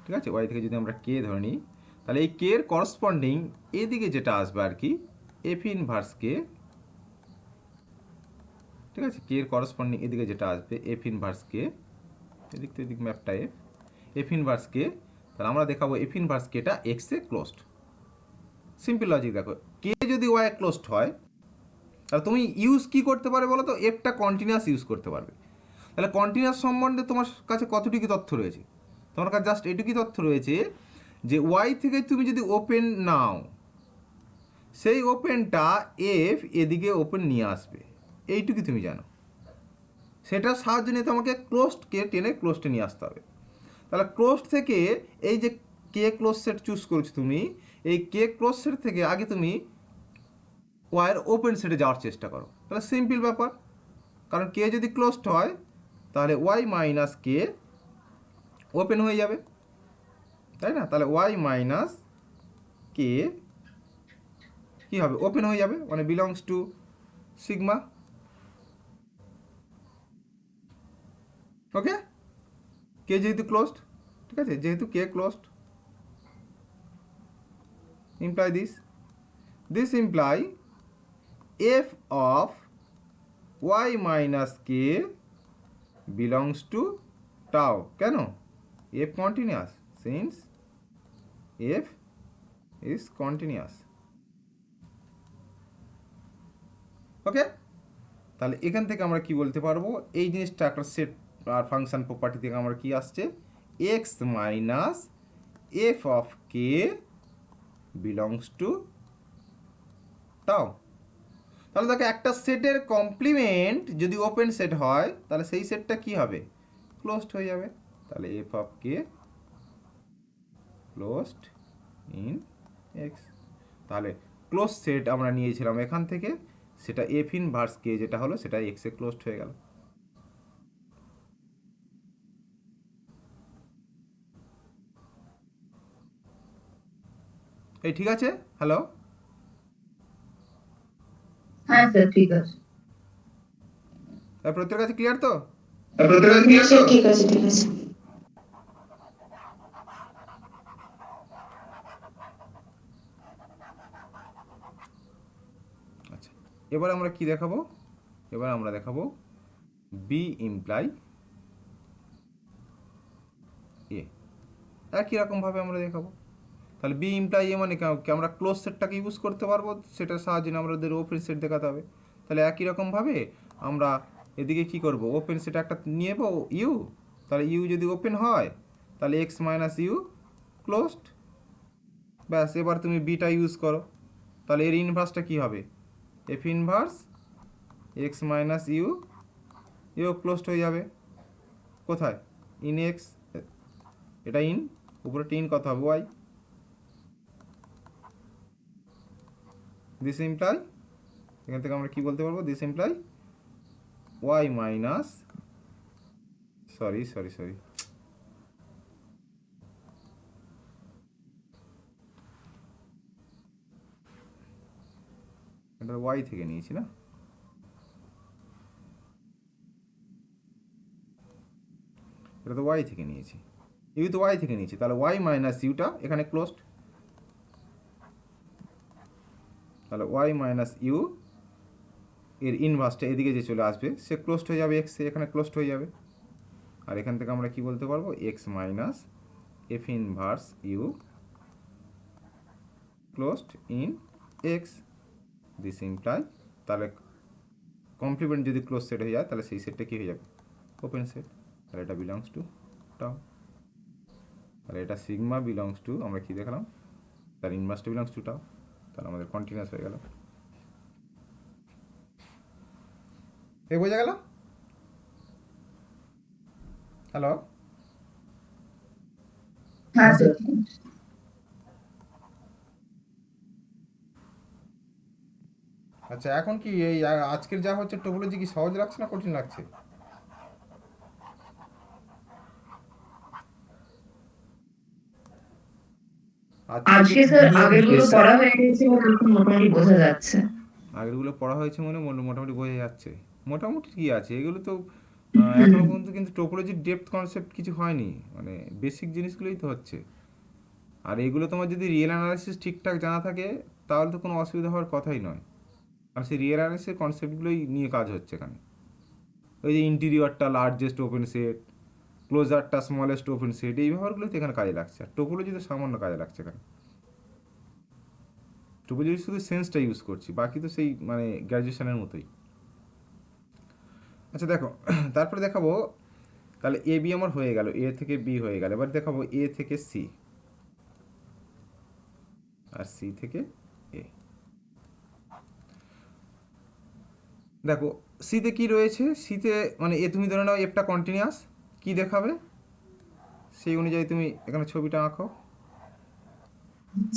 ঠিক আছে? ওয়াই থেকে যদি আমরা কে ধরে নিই তাহলে এই কে এর করসপন্ডিং এদিকে যেটা আসবে আর কি এফ ইনভার্স কে, ঠিক আছে? কে এর করসপন্ডিং এদিকে যেটা আসবে এফ ইনভার্স কে, এদিক তো এদিক ম্যাপটা এফ, এফ ইনভার্স কে। তাহলে আমরা দেখাবো এফ ইনভার্স কেটা এক্সে ক্লোজড। সিম্পল লজিক দেখো, কে যদি ওয়াই ক্লোজড হয় তাহলে তুমি ইউজ কি করতে পারবে বলো তো? এফটা কন্টিনিউয়াস ইউজ করতে পারবে। তাহলে কন্টিনিউয়াস সম্বন্ধে তোমার কাছে কতটুকু তথ্য রয়েছে? তোমার কাছে জাস্ট এটুকুই তথ্য রয়েছে যে ওয়াই থেকে তুমি যদি ওপেন নাও, সেই ওপেনটা এফ এদিকে ওপেন নিয়ে আসবে, এইটুকুই তুমি জানো। সেটার সাহায্য নিয়ে তোমাকে ক্লোজডকে টেনে ক্লোজডে নিয়ে আসতে হবে। তাহলে ক্লোজড থেকে এই যে কে ক্লোজ সেট চুজ করেছো তুমি, এই কে ক্লোজ সেট থেকে আগে তুমি ওয়াইয়ের ওপেন সেটে যাওয়ার চেষ্টা করো। তাহলে সিম্পল ব্যাপার, কারণ কে যদি ক্লোজড হয় তাহলে ওয়াই মাইনাস কে ওপেন হয়ে যাবে, তাই না? তাহলে ওয়াই মাইনাস কে কী হবে? ওপেন হয়ে যাবে, মানে belongs to sigma. Okay, K যেহেতু ক্লোজড, ঠিক আছে, যেহেতু K closed, imply this imply f of y minus K belongs to tau. কেন? F continuous, since f is continuous. Okay, তাহলে এখান থেকে আমরা কি বলতে পারবো, এই জিনিসটা একটা সেট আর ফাংশন প্রপার্টি থেকে আমরা কি আসছে, x minus F of K belongs to টাও। তাহলে দেখো একটা সেটের কমপ্লিমেন্ট যদি ওপেন সেট হয় তাহলে সেই সেটটা কি হবে, ক্লোজড হয়ে যাবে। তাহলে F of K closed in x. তাহলে ক্লোজ সেট আমরা নিয়েছিলাম এখান থেকে, সেটা এফ ইনভার্স কে যেটা হলো সেটা এক্সে ক্লোজড হয়ে গেল। এই ঠিক আছে? হ্যালো, হ্যাঁ স্যার ঠিক আছে। প্রত্যেকের কাছে ক্লিয়ার তো? ঠিক আছে ঠিক আছে। আচ্ছা, এবার আমরা কি দেখাবো, এবার আমরা দেখাবো বি ইমপ্লাই এ। একই রকমভাবে আমরা দেখাবো। তাহলে বি ইমপ্লাই এ মানে কি আমরা ক্লোজ সেটটাকে ইউজ করতে পারবো, সেটার সাহায্যে আমাদের ওপেন সেট দেখাতে হবে। তাহলে একই রকমভাবে আমরা এদিকে কি করব, ওপেন সেট একটা নিয়ে নেবো ইউ। তাহলে ইউ যদি ওপেন হয় তাহলে এক্স মাইনাস ইউ ক্লোজড। ব্যাস, এবার তুমি বিটা ইউজ করো, তাহলে এর ইনভার্সটা কি হবে, F inverse X minus U, U closed হয়ে যাবে। কোথায়, ইন এক্স, এটা ইন, উপরে টিন কথা হবে ওয়াই। দিস ইমপ্লাই, এখান থেকে আমরা কি বলতে পারবো, this imply Y minus, sorry এটা ওয়াই থেকে নিয়েছি না, এটা তো ওয়াই থেকে নিয়েছি, ইউ তো ওয়াই থেকে নিয়েছি, তাহলে ওয়াই মাইনাস ইউটা এখানে ক্লোজড। তাহলে ওয়াই মাইনাস ইউ এর ইনভার্সটা এদিকে যে চলে আসবে সে ক্লোজড হয়ে যাবে, এক্স এখানে ক্লোজড হয়ে যাবে। আর এখান থেকে আমরা কি বলতে পারবো, x minus F inverse you closed in x. This imply, তাহলে কমপ্লিমেন্ট যদি ক্লোজ সেট হয়ে যায় তাহলে সেই সেটটা কি হয়ে যাবে, ওপেন সেট। তাহলে এটা বিলংস টু টাও। তাহলে এটা সিগমা বিলংস টু, আমরা কি দেখলাম, তার ইনভার্সটা বিলংস টু টাও। তাহলে আমাদের কন্টিনিউয়াস হয়ে গেল। এ বোঝা গেল? হ্যালো, হ্যাঁ স্যার। আচ্ছা এখন কি এই আজকের যা হচ্ছে টোপোলজি কি সহজ লাগছে না কঠিন লাগছে? আজকে স্যার আগেরগুলো পড়া হয়ে গেছে বলে এখন মোটামুটি বোঝা যাচ্ছে। আগেরগুলো পড়া হয়েছে মানে মোটামুটি বোঝা যাচ্ছে। মোটামুটি কি আছে এগুলো তো এখনো পর্যন্ত কিন্তু টোপোলজির ডেপথ কনসেপ্ট কিছু হয়নি, মানে বেসিক জিনিসগুলোই তো হচ্ছে। আর এগুলো তোমার যদি রিয়েল অ্যানালাইসিস ঠিকঠাক জানা থাকে তাহলে তো কোনো অসুবিধা হওয়ার কথাই নয়। আর সেই রিয়েল অ্যানালাইসিসের কনসেপ্টগুলোই নিয়ে কাজ হচ্ছে এখানে। ওই যে ইন্টিরিয়রটা লার্জেস্ট ওপেন সেট, ক্লোজারটা স্মলেস্ট ওপেন সেট, এই ব্যাপারগুলো তো এখানে কাজে লাগছে। আর টোপোলজি তো সামান্য কাজে লাগছে এখানে। টোপোলজি শুধু সেন্সটা ইউজ করছি, বাকি তো সেই মানে গ্র্যাজুয়েশনের মতোই। আচ্ছা দেখো, তারপরে দেখাবো, তাহলে এ বি আমার হয়ে গেল, এ থেকে বি হয়ে গেল। এবার দেখাবো এ থেকে সি, আর সি থেকে এ। দেখো সিতে কি রয়েছে, সিতে মানে এ তুমি ধরে নাও এফটা কন্টিনিউয়াস, কি দেখাবে সেই অনুযায়ী তুমি এখানে ছবিটা আঁকো।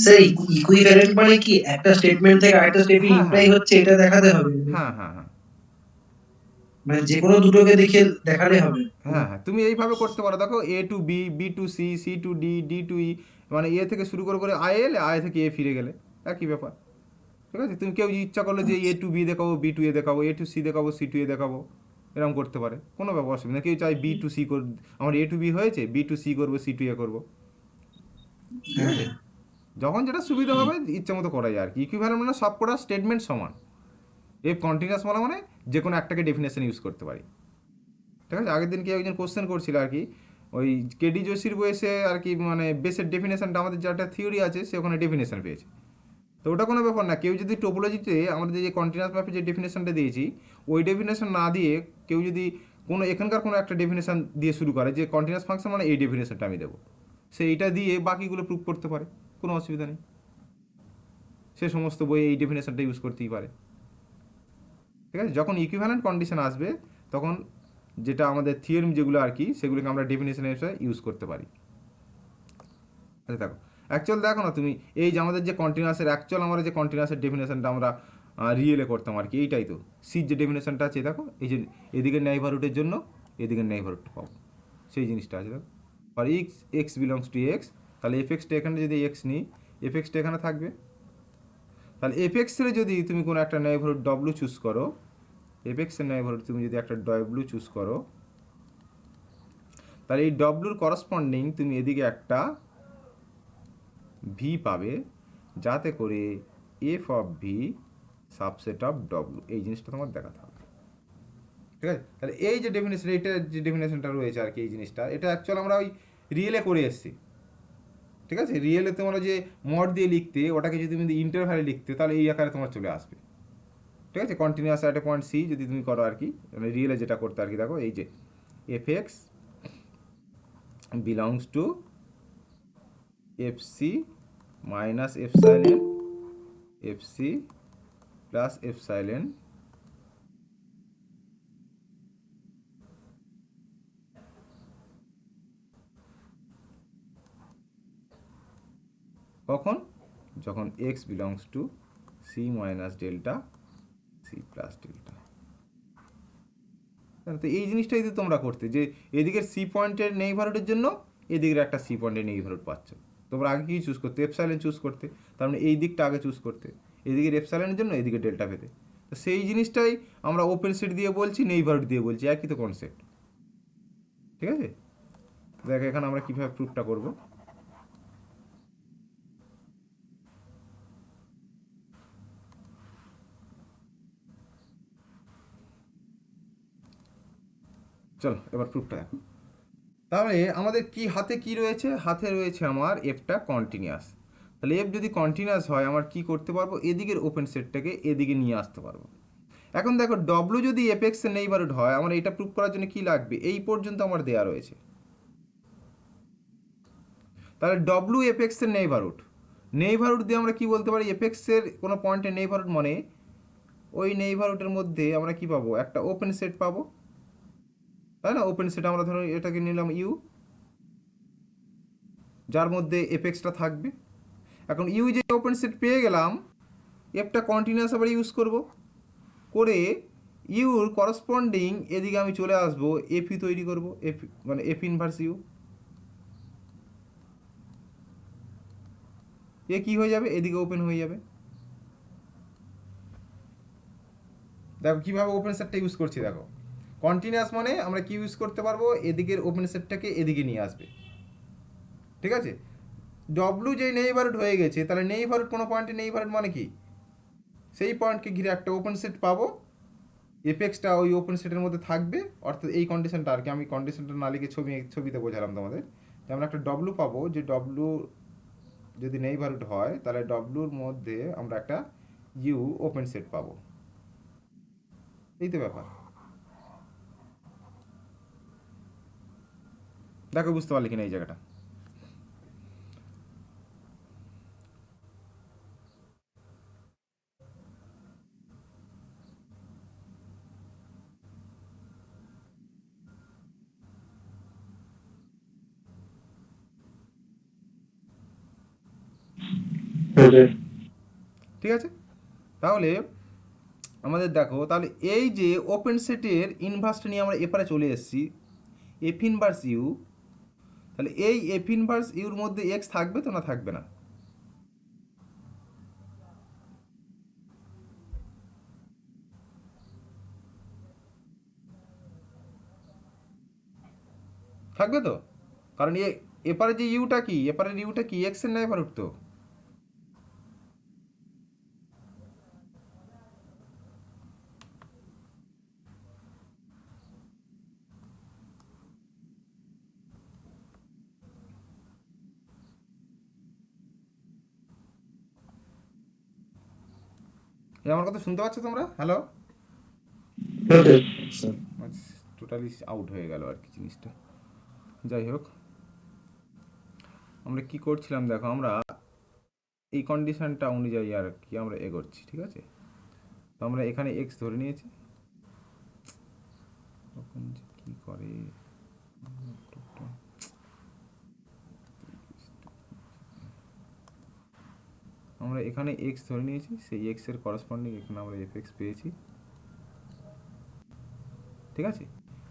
সেই ইকুইভ্যালেন্ট মানে কি একটা স্টেটমেন্ট থেকে আরেকটা স্টেটমেন্ট হ্যাঁ, ইমপ্লাই হচ্ছে এটা দেখাতে হবে, হ্যাঁ হ্যাঁ হ্যাঁ মানে যে কোনো দুটোকে দেখে দেখালে হবে। হ্যাঁ হ্যাঁ, তুমি এইভাবে করতে পারো। দেখো A to B, B to C, C to D, D to E, মানে এ থেকে শুরু করে আই এলে আই থেকে এ ফিরে গেলে একই ব্যাপার। ঠিক আছে, তুমি কেউ ইচ্ছা করলো যে এ টু বি দেখাবো, বি টু এ দেখাবো, এ টু সি দেখাবো, সি টু এ দেখাবো, এরকম করতে পারে, কোনো ব্যাপার অসুবিধা নেই। কেউ চাই বি টু সি আমার এ টু বি হয়েছে, বি টু সি করবো, সি টু এ করবো, ঠিক হ্যাঁ আছে? যখন যেটা সুবিধা হবে ইচ্ছে মতো করা যায় আর কি। ইকুইভ্যালেন্ট মানে সব কটা স্টেটমেন্ট সমান। এফ কন্টিনিউয়াস মানে যে কোনো একটাকে ডেফিনেশন ইউজ করতে পারি, ঠিক আছে? আগের দিন কি একজন কোশ্চেন করছিল আর কি, ওই কেডি জোশীর বইসে আর কি, মানে বেসের ডেফিনেশনটা আমাদের যেটা থিওরি আছে সে ওখানে ডেফিনেশন পেয়েছে। তো ওটা কোনো ব্যাপার না। কেউ যদি টোপোলজিতে আমাদের যে কন্টিনিউয়াস ম্যাপে যে ডেফিনেশনটা দিয়েছি ওই ডেফিনেশন না দিয়ে কেউ যদি কোনো এখানকার কোনো একটা ডেফিনেশন দিয়ে শুরু করে যে কন্টিনিউয়াস ফাংশন মানে এই ডেফিনেশনটা আমি দেবো, সে এইটা দিয়ে বাকিগুলো প্রুভ করতে পারে, কোনো অসুবিধা নেই। সে সমস্ত বইয়ে এই ডেফিনেশনটা ইউজ করতেই পারে, ঠিক আছে? যখন ইকুইভ্যালেন্ট কন্ডিশন আসবে তখন যেটা আমাদের থিওরিম যেগুলো আর কি সেগুলোকে আমরা ডেফিনেশন হিসেবে ইউজ করতে পারি। আচ্ছা দেখো, অ্যাকচুয়াল দেখো না তুমি, এই যে আমাদের যে কন্টিনিউয়াসের অ্যাকচুয়াল আমরা যে কন্টিনিউয়াসের ডেফিনেশনটা আমরা রিয়েলে করতাম আর কি, এইটাই তো সির যে ডেফিনেশনটা আছে দেখো, এই যে এদিকের নেইবারহুডের জন্য এদিকের নেইবারহুডটা পাবো, সেই জিনিসটা আছে দেখো। আর এক্স বিলংস টু এক্স, তাহলে এফ এক্সটা এখানে যদি এক্স নিই, এফ এক্সটা এখানে থাকবে। তাহলে এফ এক্সের যদি তুমি কোনো একটা নেইবারহুড ডব্লু চুজ করো, এফ এক্সের নেইবারহুড তুমি যদি একটা ডব্লু চুজ করো, তাহলে এই ডব্লুর করসপন্ডিং তুমি এদিকে একটা ভি পাবে, যাতে করে F of V subset of W, এই জিনিসটা তোমার দেখাতে হবে, ঠিক আছে? তাহলে এই যে ডেফিনেশন, এইটা যে ডেফিনেশনটা রয়েছে আর কি, এই জিনিসটা এটা অ্যাকচুয়াল আমরা ওই রিয়েলে করে এসেছি, ঠিক আছে? রিয়েলে তোমরা যে মড দিয়ে লিখতে, ওটাকে যদি তুমি ইন্টারভ্যালে লিখতে তাহলে এই আকারে তোমার চলে আসবে, ঠিক আছে? Continuous at a point C যদি তুমি করো আর কি, মানে রিয়েলে যেটা করতে আর কি, দেখো এই যে F X belongs to F C minus epsilon F C plus epsilon কখন, যখন x belongs to C minus delta C plus delta. তো এই জিনিসটাই তো তোমরা করতে, যে এদিকের সি পয়েন্টের নেইবারহুডের জন্য এদিকের একটা সি পয়েন্টের নেইবারহুড পাচ্ছ, তোমরা আগে কি চুজ করতে, এপসাইলেন চুজ করতে, তার মানে এই দিকটা আগে চুজ করতে, এদিকের এপসাইলেনের জন্য এদিকে ডেল্টা পেতে। তো সেই জিনিসটাই আমরা ওপেন সেট দিয়ে বলছি, নেইবারহুড দিয়ে বলছি, একই তো কনসেপ্ট, ঠিক আছে? দেখ এখানে আমরা কীভাবে প্রুফটা করবো। চলো এবার প্রুফটা দেখো। তাহলে আমাদের কি হাতে কি রয়েছে, হাতে রয়েছে আমার এফটা কন্টিনিউয়াস। তাহলে এফ যদি কন্টিনিউয়াস হয় আমার কি করতে পারবো, এদিকের ওপেন সেটটাকে এদিকে নিয়ে আসতে পারবো। এখন দেখো ডব্লু যদি এফ এক্সের নেইবারহুড হয়, আমার এটা প্রুফ করার জন্য কি লাগবে, এই পর্যন্ত আমার দেয়া রয়েছে। তাহলে ডব্লু এফ এক্সের নেইবারহুড, নেইবারহুড দিয়ে আমরা কি বলতে পারি, এফ এক্সের কোনো পয়েন্টের নেইবারহুড মানে ওই নেইবারহুডের মধ্যে আমরা কি পাবো, একটা ওপেন সেট পাবো, তাই না? ওপেন সেট আমরা ধরো এটাকে নিলাম ইউ, যার মধ্যে এফেক্সটা থাকবে। এখন ইউ যে ওপেন সেট পেয়ে গেলাম, এফটা কন্টিনিউয়াস আবার ইউজ করব, করে ইউর করসপন্ডিং এদিকে আমি চলে আসবো, এফি তৈরি করব, এফ মানে এফ ইনভার্স ইউ, এ কি হয়ে যাবে, এদিকে ওপেন হয়ে যাবে। দেখো কীভাবে ওপেন সেটটা ইউজ করছি, দেখো কন্টিনিউয়াস মানে আমরা কি ইউজ করতে পারবো, এদিকের ওপেন সেটটাকে এদিকে নিয়ে আসবে, ঠিক আছে? ডব্লু যেই নেইবারহুড হয়ে গেছে, তাহলে নেইবারহুড কোনো পয়েন্টে নেইবারহুড মানে কি, সেই পয়েন্টকে ঘিরে একটা ওপেন সেট পাবো, এফেক্সটা ওই ওপেন সেটের মধ্যে থাকবে, অর্থাৎ এই কন্ডিশনটা আর কি, আমি কন্ডিশনটা না লিখে ছবিতে বোঝালাম তোমাদের। তো আমরা একটা ডব্লু পাবো, যে ডব্লু যদি নেইবারহুড হয় তাহলে ডব্লুর মধ্যে আমরা একটা ইউ ওপেন সেট পাবো, এই তো ব্যাপার। দেখো বুঝতে পারলি কিনা এই জায়গাটা। ঠিক আছে, তাহলে আমাদের দেখো, তাহলে এই যে ওপেন সেটের ইনভার্সটা নিয়ে আমরা এপারে চলে এসেছি, এফ ইনভার্স ইউ, তাহলে এই এফ ইনভার্স ইউর মধ্যে এক্স থাকবে তো না থাকবে না, থাকবে তো, কারণ এপারে যে ইউটা কি, এপারের ইউটা কি এক্স এর নেইবারহুড তো। আমার কথা শুনতে পাচ্ছ তোমরা? হ্যালো, টোটালি আউট হয়ে গেল আর কি জিনিসটা। যাই হোক, আমরা কি করছিলাম দেখো, আমরা এই কন্ডিশনটা অনুযায়ী আর কি আমরা এগোচ্ছি, ঠিক আছে। তো আমরা এখানে এক্স ধরে নিয়েছি, তখন যে কি করে আমরা এখানে এক্স ধরে নিয়েছি, সেই এক্স এর করসপন্ডিং এখানে আমরা এফ এক্স পেয়েছি, ঠিক আছে।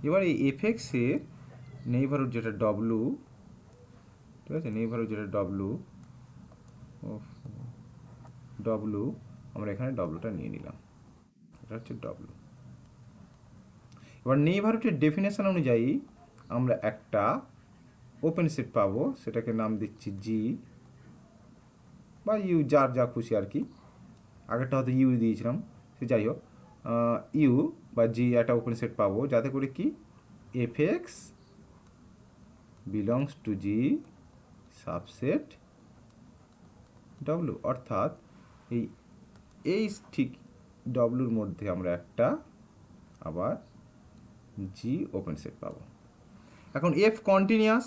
এবার এই এফ এক্স এর নেইবারহুড যেটা ডব্লু, ঠিক আছে, নেইবারহুড যেটা ডব্লু, ডব্লু আমরা এখানে ডব্লুটা নিয়ে নিলাম, এটা হচ্ছে ডব্লু। এবার নেইবারহুডের ডেফিনেশন অনুযায়ী আমরা একটা ওপেন সেট পাবো, সেটাকে নাম দিচ্ছি জি বা ইউ, যার যা খুশি আর কি। আগেরটা হয়তো ইউ দিয়েছিলাম, সে যাই হোক, ইউ বা জি একটা ওপেন সেট পাবো, যাতে করে কি এফ এক্স বিলংস টু জি সাবসেট ডব্লু, অর্থাৎ এই ঠিক ডব্লুর মধ্যে আমরা একটা আবার জি ওপেন সেট পাবো। এখন এফ কন্টিনিউয়াস,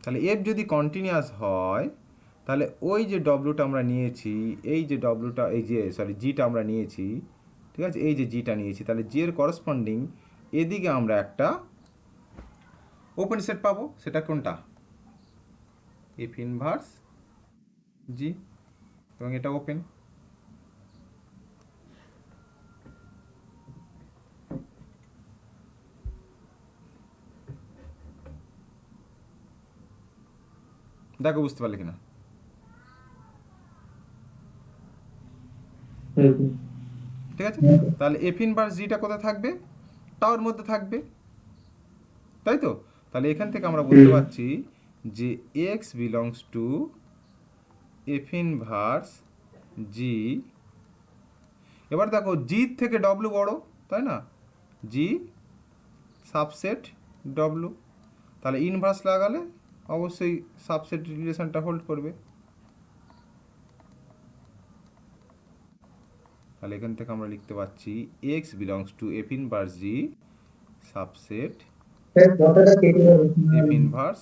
তাহলে এফ যদি কন্টিনিউয়াস হয়, তাহলে ওই যে ডব্লুটা আমরা নিয়েছি, এই যে ডব্লুটা, এই যে সরি জিটা আমরা নিয়েছি, ঠিক আছে, এই যে জিটা নিয়েছি, তাহলে জি এর করসপন্ডিং এদিকে আমরা একটা ওপেন সেট পাবো, সেটা কোনটা, এফ ইনভার্স জি, এবং এটা ওপেন। দেখো বুঝতে পারলে কিনা? ঠিক আছে, তাহলে এফ ইনভার্স জিটা কোথায় থাকবে, টাওয়ার মধ্যে থাকবে, তাই তো। তাহলে এখান থেকে আমরা বলতে পারছি যে x belongs to f inverse G. এবার দেখো জি থেকে ডব্লু বড়, তাই না, জি সাবসেট ডব্লু, তাহলে ইনভার্স লাগালে অবশ্যই সাবসেট রিলেশনটা হোল্ড করবে। তাহলে এখান থেকে আমরা লিখতে পাচ্ছি x belongs to f inverse G subset f inverse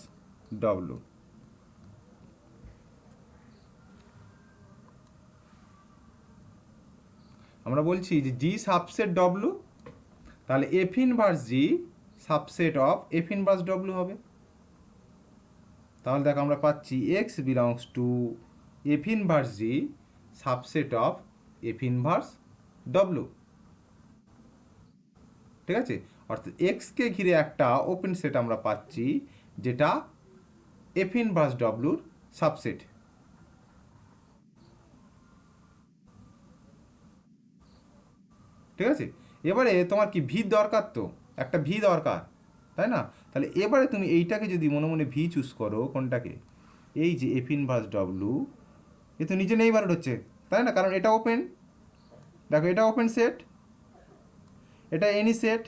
W. আমরা বলছি যে জি সাবসেট ডব্লু, তাহলে F inverse G subset of F inverse W হবে। তাহলে দেখো আমরা পাচ্ছি x belongs to f inverse G subset of F inverse W, ঠিক আছে। অর্থাৎ এক্সকে ঘিরে একটা ওপেন সেট আমরা পাচ্ছি, যেটা এফ ইনভার্স ডব্লুর সাবসেট, ঠিক আছে। এবারে তোমার কি ভি দরকার, তো একটা ভি দরকার, তাই না। তাহলে এবারে তুমি এইটাকে যদি মনে মনে ভি চুজ করো, কোনটাকে, এই যে এফ ইনভার্স ডব্লু, এ তো নিচে নেইবারহুড হচ্ছে, তাই না, কারণ এটা ওপেন, দেখো এটা ওপেন সেট, এটা এনি সেট,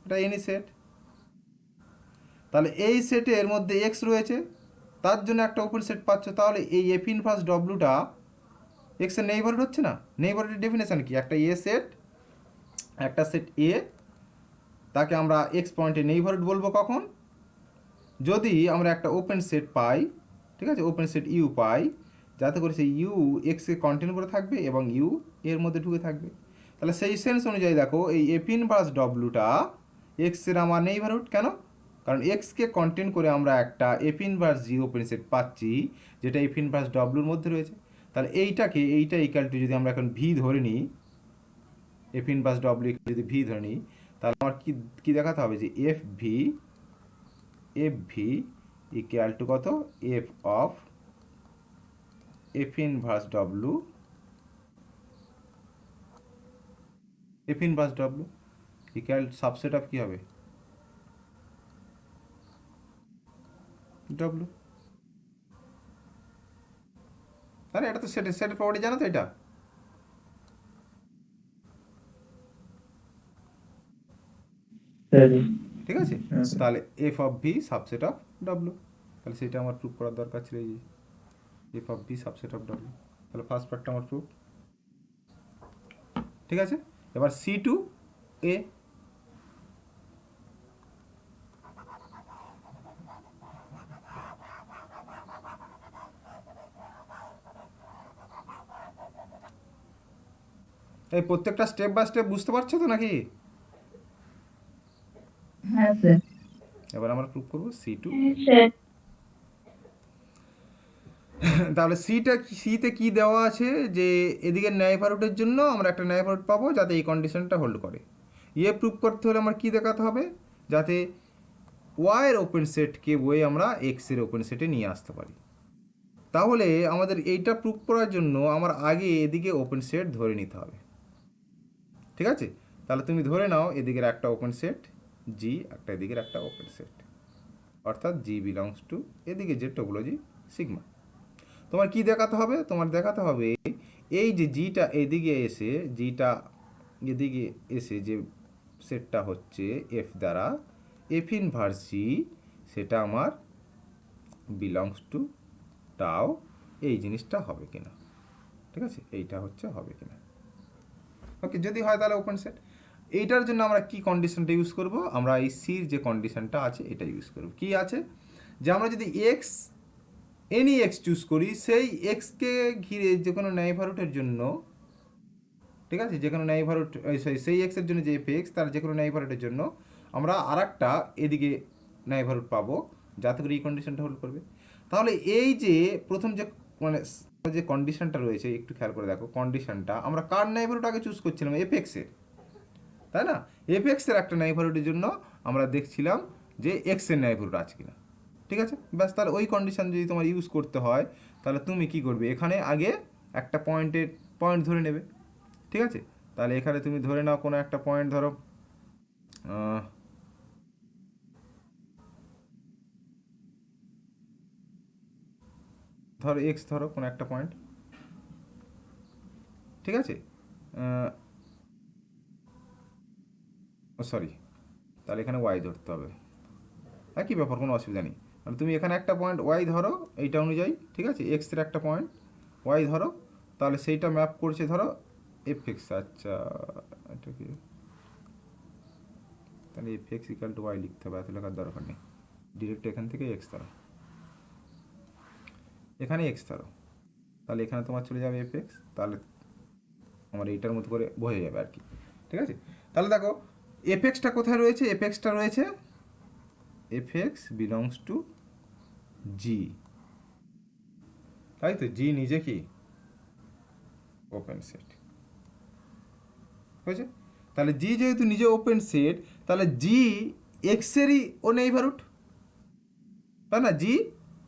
এটা এনি সেট, তাহলে এই সেটে এর মধ্যে এক্স রয়েছে, তার জন্য একটা ওপেন সেট পাচ্ছ। তাহলে এই এফ ইনভার্স ডব্লুটা এক্স এর নেইবারহুড হচ্ছে না। নেইবারহুডের ডেফিনেশন কি, একটা এ সেট, একটা সেট এ, তাকে আমরা এক্স পয়েন্টে নেইবারহুড বলবো কখন, যদি আমরা একটা ওপেন সেট পাই, ঠিক আছে, ওপেন সেট ইউ পাই, যাতে করে সেই ইউ এক্সকে কন্টেন করে থাকবে এবং ইউ এর মধ্যে ঢুকে থাকবে। তাহলে সেই সেন্স অনুযায়ী দেখো এই এফ ইনভার্স ডব্লুটা এক্সের আমার নেইবারহুড কেন, কারণ এক্সকে কন্টেন করে আমরা একটা এফ ইনভার্স জি ওপেন সেট পাচ্ছি, যেটা এফ ইনভার্স ডব্লুর মধ্যে রয়েছে। তাহলে এইটা ইকাল টু, যদি আমরা এখন ভি ধরে নিই, এফ ইনভার্স ডব্লিউ যদি ভি ধরে নিই, তাহলে আমার কি দেখাতে হবে যে এফ ভি ইকুয়াল টু কত, F of F inverse W, F inverse W equal subset of কি হবে, ডব্লু। তাহলে এটা তো সেটের প্রপার্টি, জানো তো এটা? ঠিক আছে, হ্যাঁ স্যার। তাহলে F of V subset of W, তাহলে সেটা আমার প্রুফ করার দরকার ছিল, এই যে F of V subset of W. তাহলে ফার্স্ট পার্টটা আমার প্রুফ। ঠিক আছে, এবার সি টু এ। এই প্রত্যেকটা স্টেপ বাই স্টেপ বুঝতে পারছো তো নাকি? হ্যাঁ স্যার। এবার আমরা প্রুফ করবো সি টু। স্যার তাহলে সিতে কি দেওয়া আছে, যে এদিকে নেইবারহুডের জন্য আমরা একটা নেইবারহুড পাবো যাতে এই কন্ডিশনটা হোল্ড করে। ইয়ে প্রুফ করতে হলে আমার কি দেখাতে হবে, যাতে ওয়াইয়ের ওপেন সেটকে বয়ে আমরা এক্সের ওপেন সেটে নিয়ে আসতে পারি। তাহলে আমাদের এইটা প্রুফ করার জন্য আমার আগে এদিকে ওপেন সেট ধরে নিতে হবে। ঠিক আছে, তাহলে তুমি ধরে নাও এদিকের একটা ওপেন সেট জি, একটা এদিকের একটা ওপেন সেট, অর্থাৎ জি বিলংস টু এদিকে যে টোপোলজি সিগমা। তোমার কি দেখাতে হবে, তোমার দেখাতে হবে এই যে জিটা এদিকে এসে, জিটা এদিকে এসে যে সেটটা হচ্ছে এফ দ্বারা, এফ ইনভার্স জি, সেটা আমার বিলংস টু টাও, এই জিনিসটা হবে কিনা। ঠিক আছে, এইটা হচ্ছে হবে কিনা। ওকে, যদি হয় তাহলে ওপেন সেট। এইটার জন্য আমরা কি কন্ডিশনটা ইউজ করব, আমরা এই সির যে কন্ডিশনটা আছে এটা ইউজ করব। কি আছে, যে আমরা যদি এক্স এনি এক্স চুজ করি, সেই এক্সকে ঘিরে যে কোনো নেইবারহুডের জন্য, ঠিক আছে, যে কোনো নেইবারহুড, সেই এক্সের জন্য যে এফ এক্স, তার যে কোনো নেইবারহুডের জন্য আমরা আর একটা এদিকে নেইবারহুড পাবো যাতে করে এই কন্ডিশনটা হোল্ড করবে। তাহলে এই যে প্রথম যে মানে যে কন্ডিশনটা রয়েছে, একটু খেয়াল করে দেখো, কন্ডিশনটা আমরা কার নেইবারহুড আগে চুজ করছিলাম, এফ এক্সের, তাই না? এফ এক্সের একটা নেইবারহুডের জন্য আমরা দেখছিলাম যে এক্সের নেইবারহুড আছে কিনা। ঠিক আছে, ব্যাস, তাহলে ওই কন্ডিশন যদি তোমার ইউজ করতে হয়, তাহলে তুমি কি করবে, এখানে আগে একটা পয়েন্ট ধরে নেবে। ঠিক আছে, তাহলে এখানে তুমি ধরে নাও কোনো একটা পয়েন্ট, ধরো ধরো এক্স, ধরো কোনো একটা পয়েন্ট। ঠিক আছে, সরি, তাহলে এখানে ওয়াই ধরতে হবে। একই ব্যাপার, কোনো অসুবিধা নেই। মানে তুমি এখানে একটা পয়েন্ট ওয়াই ধরো এইটা অনুযায়ী, ঠিক আছে, এক্সের একটা পয়েন্ট ওয়াই ধরো, তাহলে সেইটা ম্যাপ করছে ধরো এফ এক্স। আচ্ছা, এটা কি, তাহলে F X equal to Y লিখতে হবে, এত লেখার দরকার নেই, ডিরেক্ট এখান থেকে এক্স ধরো, এখানে এক্স ধরো, তাহলে এখানে তোমার চলে যাবে এফ এক্স, তাহলে আমার এইটার মতো করে বোঝা যাবে আর কি। ঠিক আছে, তাহলে দেখো এফ এক্সটা কোথায় রয়েছে, এফ এক্সটা রয়েছে, এফ এক্স বিলংস টু জি, তাই তো, জি নিজে কি ওপেন সেট হয়েছে। তাহলে জি যেহেতু নিজে ওপেন সেট, তাহলে জি এক্সেরই ও নেইবারহুড, তাই না? জি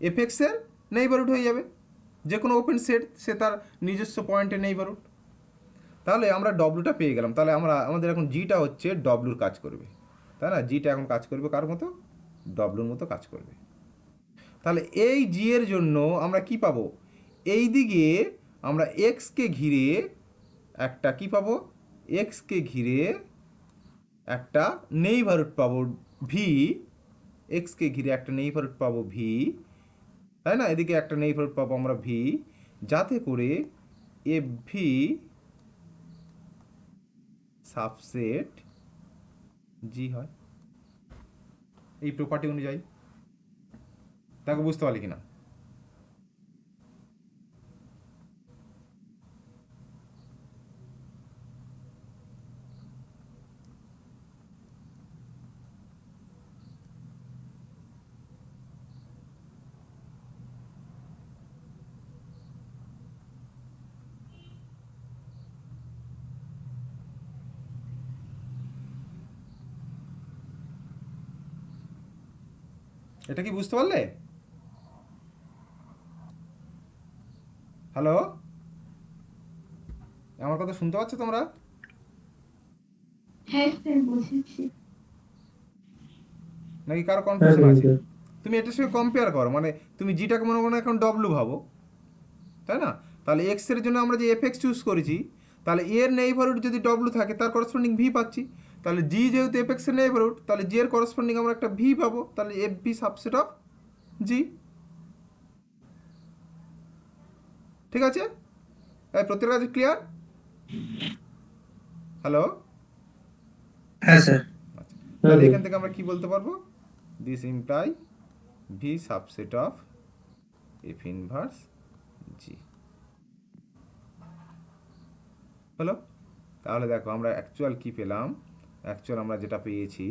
এফ এক্সের নেইবারহুড হয়ে যাবে, যে কোনো ওপেন সেট সে তার নিজস্ব পয়েন্টে নেইবারহুড। তাহলে আমরা ডব্লুটা পেয়ে গেলাম, তাহলে আমাদের এখন জিটা হচ্ছে ডব্লুর কাজ করবে, তাই না? জিটা এখন কাজ করবে কার মতো, ডব্লুর মতো কাজ করবে। তাহলে এই জি এর জন্য আমরা কি পাবো, এই দিকে আমরা এক্সকে ঘিরে একটা কি পাবো, এক্সকে ঘিরে একটা নেইবারহুড পাবো ভি, এক্সকে ঘিরে একটা নেইবারহুড পাবো ভি, তাই না? এদিকে একটা নেইবারহুড পাবো আমরা ভি, যাতে করে এফ ভি সাবসেট জি হয় এই প্রপার্টি অনুযায়ী। তাকে বুঝতে পারলি কিনা? এটা কি বুঝতে পারলে? হ্যালো, আমার কথা শুনতে পাচ্ছ তোমরা? হ্যাঁ স্যার বুঝেছি। নাকি কারো কনফিউশন আছে? তুমি এটার সঙ্গে কম্পেয়ার করো, মানে তুমি জিটাকে মনে মনে এখন ডব্লু ভাবো, তাই না? তাহলে এক্সের জন্য আমরা যে এফ এক্স চুজ করেছি, তাহলে এর নেইবারহুড যদি ডব্লু থাকে তার করসপন্ডিং ভি পাচ্ছি। তাহলে জি যেহেতু এফ এক্সের নেইবারহুড, তাহলে জি এর করসপন্ডিং আমরা একটা ভি পাবো, তাহলে এফ ভি সাবসেট অফ জি। ঠিক আছে, এই প্রত্যেকের কাছে ক্লিয়ার? হ্যালো, হ্যাঁ স্যার। তাহলে এখান থেকে আমরা কি বলতে পারবো? This imply V subset of F inverse G. হলো? তাহলে দেখো আমরা অ্যাকচুয়াল কি পেলাম, অ্যাকচুয়াল আমরা যেটা পেয়েছি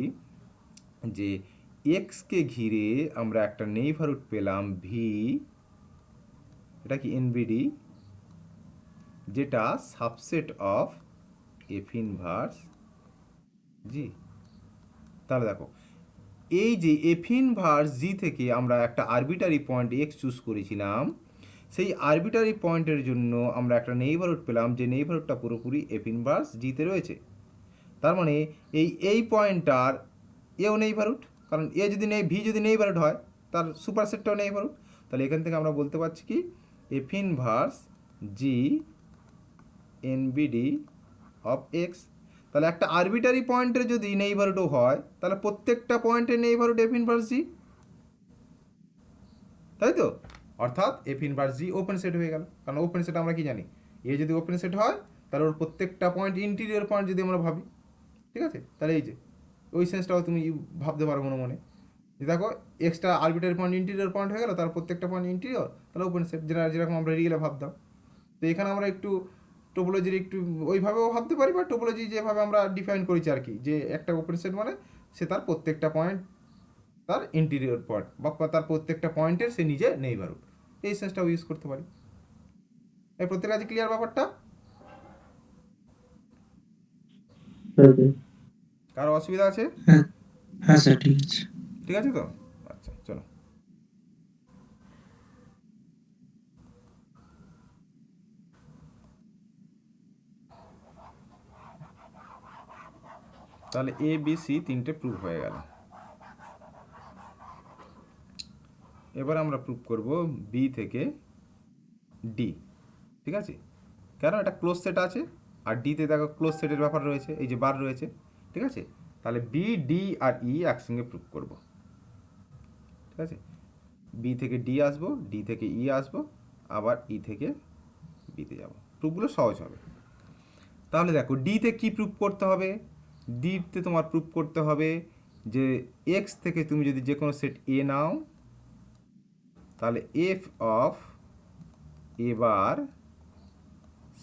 যে এক্সকে ঘিরে আমরা একটা নেইবারহুড পেলাম ভি, এটা কি এনবিডি, যেটা সাবসেট অফ এফ ইনভার্স জি। তাহলে দেখো এই যে এফ ইনভার্স জি থেকে আমরা একটা আরবিটারি পয়েন্ট এক্স চুজ করেছিলাম, সেই আরবিটারি পয়েন্টের জন্য আমরা একটা নেইবারহুড পেলাম, যে নেইবারহুডটা পুরোপুরি এফ ইনভার্স জিতে রয়েছে। তার মানে এই পয়েন্টটার এও নেইবারহুড, কারণ এ যদি নেই ভি যদি নেইবারহুড হয় তার সুপারসেটটাও নেইবারহুড। তাহলে এখান থেকে আমরা বলতে পারছি কি F inverse G NBD of x. তাহলে একটা আরবিটারি পয়েন্টের যদি নেইবারহুডও হয়, তাহলে প্রত্যেকটা পয়েন্টের নেইবারহুড এফ ইনভার্স জি, তাই তো? অর্থাৎ এফ ইনভার্স জি ওপেন সেট হয়ে গেল, কারণ ওপেন সেট আমরা কি জানি, এ যদি ওপেন সেট হয় তাহলে ওর প্রত্যেকটা পয়েন্ট ইন্টিরিয়র পয়েন্ট যদি আমরা ভাবি, ঠিক আছে, তাহলে এই যে ওই সেন্সটাও তুমি ভাবতে পারো মনে মনে যে দেখো extra arbitrary point interior point হয়ে গেল, তার প্রত্যেকটা পয়েন্ট ইন্টিরিয়র, তাহলে ওপেন সেট, যেরকম আমরা রিয়েলে ভাবতাম। তো এখানে আমরা একটু টোপোলজির একটু ওইভাবেও ভাবতে পারি, বা টোপোলজি যেভাবে আমরা ডিফাইন করেছি আর কি, যে একটা ওপেন সেট মানে সে তার প্রত্যেকটা পয়েন্ট তার ইন্টিরিয়র পয়েন্ট, বা তার প্রত্যেকটা পয়েন্টের সে নিজে নেইবারহুড, এই সেন্সটাও ইউজ করতে পারি। এই প্রত্যেক কাছে ক্লিয়ার ব্যাপারটা? কারো অসুবিধা আছে? হ্যাঁ হ্যাঁ স্যার, ঠিক আছে। ঠিক আছে তো? আচ্ছা চলো। তাহলে এ বি সি তিনটে প্রুভ হয়ে গেল। এবার আমরা প্রুভ করব বি থেকে ডি, ঠিক আছে? কেন, এটা ক্লোজ সেট আছে, আর ডিতে দেখো ক্লোজ সেটের ব্যাপার রয়েছে, এই যে বার রয়েছে, ঠিক আছে? তাহলে বি ডি আর ই একসঙ্গে প্রুভ করব, ঠিক আছে? বি থেকে ডি আসবো, ডি থেকে ই আসবো, আবার ই থেকে বিতে যাব, প্রুফগুলো সহজ হবে। তাহলে দেখো ডিতে কি প্রুভ করতে হবে, ডিতে তোমার প্রুভ করতে হবে যে এক্স থেকে তুমি যদি যে কোনো সেট এ নাও, তাহলে F of A bar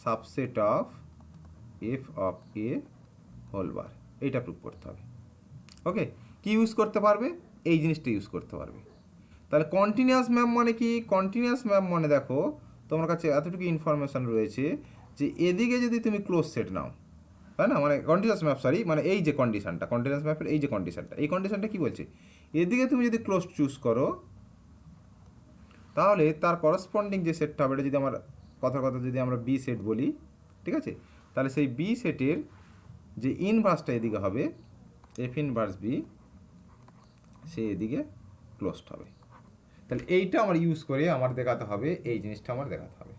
subset of F of A whole bar, এইটা প্রুভ করতে হবে। ওকে, কি ইউজ করতে পারবে? এই জিনিসটা ইউজ করতে পারবে। তাহলে কন্টিনিউয়াস ম্যাপ মানে কি? কন্টিনিউয়াস ম্যাপ মানে দেখো তোমার কাছে এতটুকু ইনফরমেশান রয়েছে যে এদিকে যদি তুমি ক্লোজ সেট নাও, তাই না, মানে কন্টিনিউয়াস ম্যাপ, সরি, মানে এই যে কন্ডিশনটা, কন্টিনিউয়াস ম্যাপের এই যে কন্ডিশনটা, এই কন্ডিশনটা কি বলছে, এদিকে তুমি যদি ক্লোজ চুজ করো, তাহলে তার করসপন্ডিং যে সেটটা হবে, এটা যদি আমার কথার কথা যদি আমরা বি সেট বলি, ঠিক আছে, তাহলে সেই বি সেটের যে ইনভার্সটা এদিকে হবে এফ ইনভার্স বি, সে এদিকে ক্লোজড হবে। তাহলে এইটা আমার ইউজ করে আমার দেখাতে হবে, এই জিনিসটা আমার দেখাতে হবে।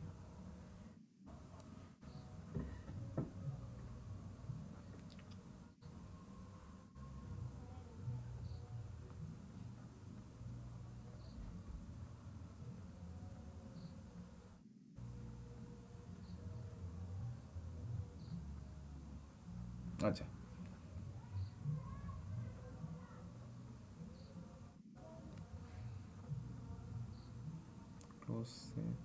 আচ্ছা, ক্লোজ সেট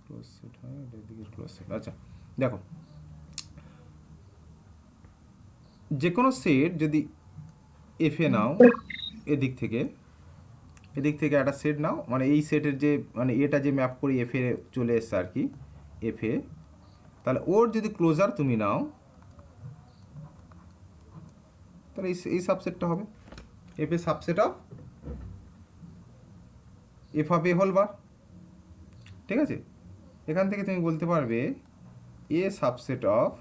ক্লোজ সেট হয় এদিকে ক্লোজ সেট। আচ্ছা দেখো, যে কোনো সেট যদি এফে নাও, এদিক থেকে একটা সেট নাও, মানে এই সেটের যে মানে এটা যে ম্যাপ করে এফে চলে এসছে আর কি, এফে, তাহলে ওর যদি ক্লোজার তুমি নাও, তাহলে এই সাবসেটটা হবে f A subset of F of A whole bar, ঠিক আছে? এখান থেকে তুমি বলতে পারবে A subset of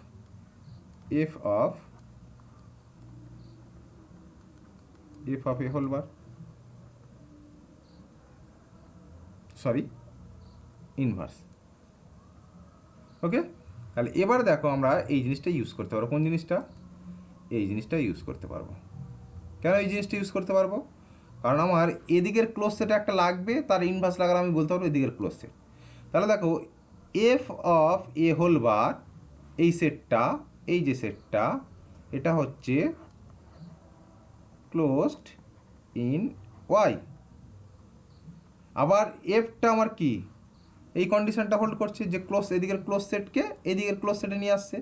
F of F of A whole bar, sorry inverse. Okay, তাহলে এবার দেখো আমরা এই জিনিসটা ইউজ করতে পারবো। কোন জিনিসটা? এই জিনিসটা ইউজ করতে পারবো। কেন এই জিনিসটা ইউজ করতে পারবো? কারণ আমার এদিকের ক্লোজ সেট একটা লাগবে, তার ইনভার্স লাগালে আমি বলতে পারবো এদিকের ক্লোজ সেট। তাহলে দেখো F of A whole bar, এই সেটটা, এই যে সেটটা, এটা হচ্ছে ক্লোজড ইন ওয়াই। আবার এফটা আমার কি, এই কন্ডিশনটা হোল্ড করছে যে ক্লোজ, এদিকের ক্লোজ সেটকে এদিকের ক্লোজ সেটে নিয়ে আসছে।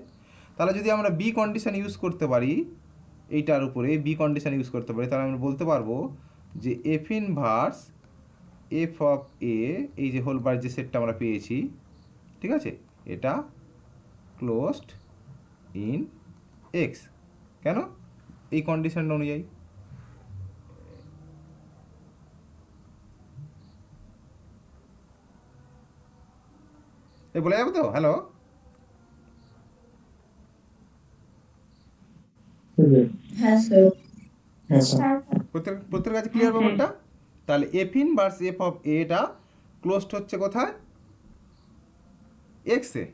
তাহলে যদি আমরা বি কন্ডিশন ইউজ করতে পারি, এইটার উপরে বি কন্ডিশন ইউজ করতে পারি, তাহলে আমরা বলতে পারবো যে এফ ইনভার্স এফ অফ এ, এই যে হোল বার যে সেটটা আমরা পেয়েছি, ঠিক আছে, এটা ক্লোজড ইন এক্স। কেন? এই কন্ডিশনটা অনুযায়ী। এ বলে যাবে তো? হ্যালো, হ্যাঁ স্যার। হ্যাঁ স্যার। প্রত্যেকের কাছে ক্লিয়ার ব্যাপারটা? তাহলে এফ ইনভার্স এফ অফ এটা ক্লোজড হচ্ছে কোথায়? এক্সে,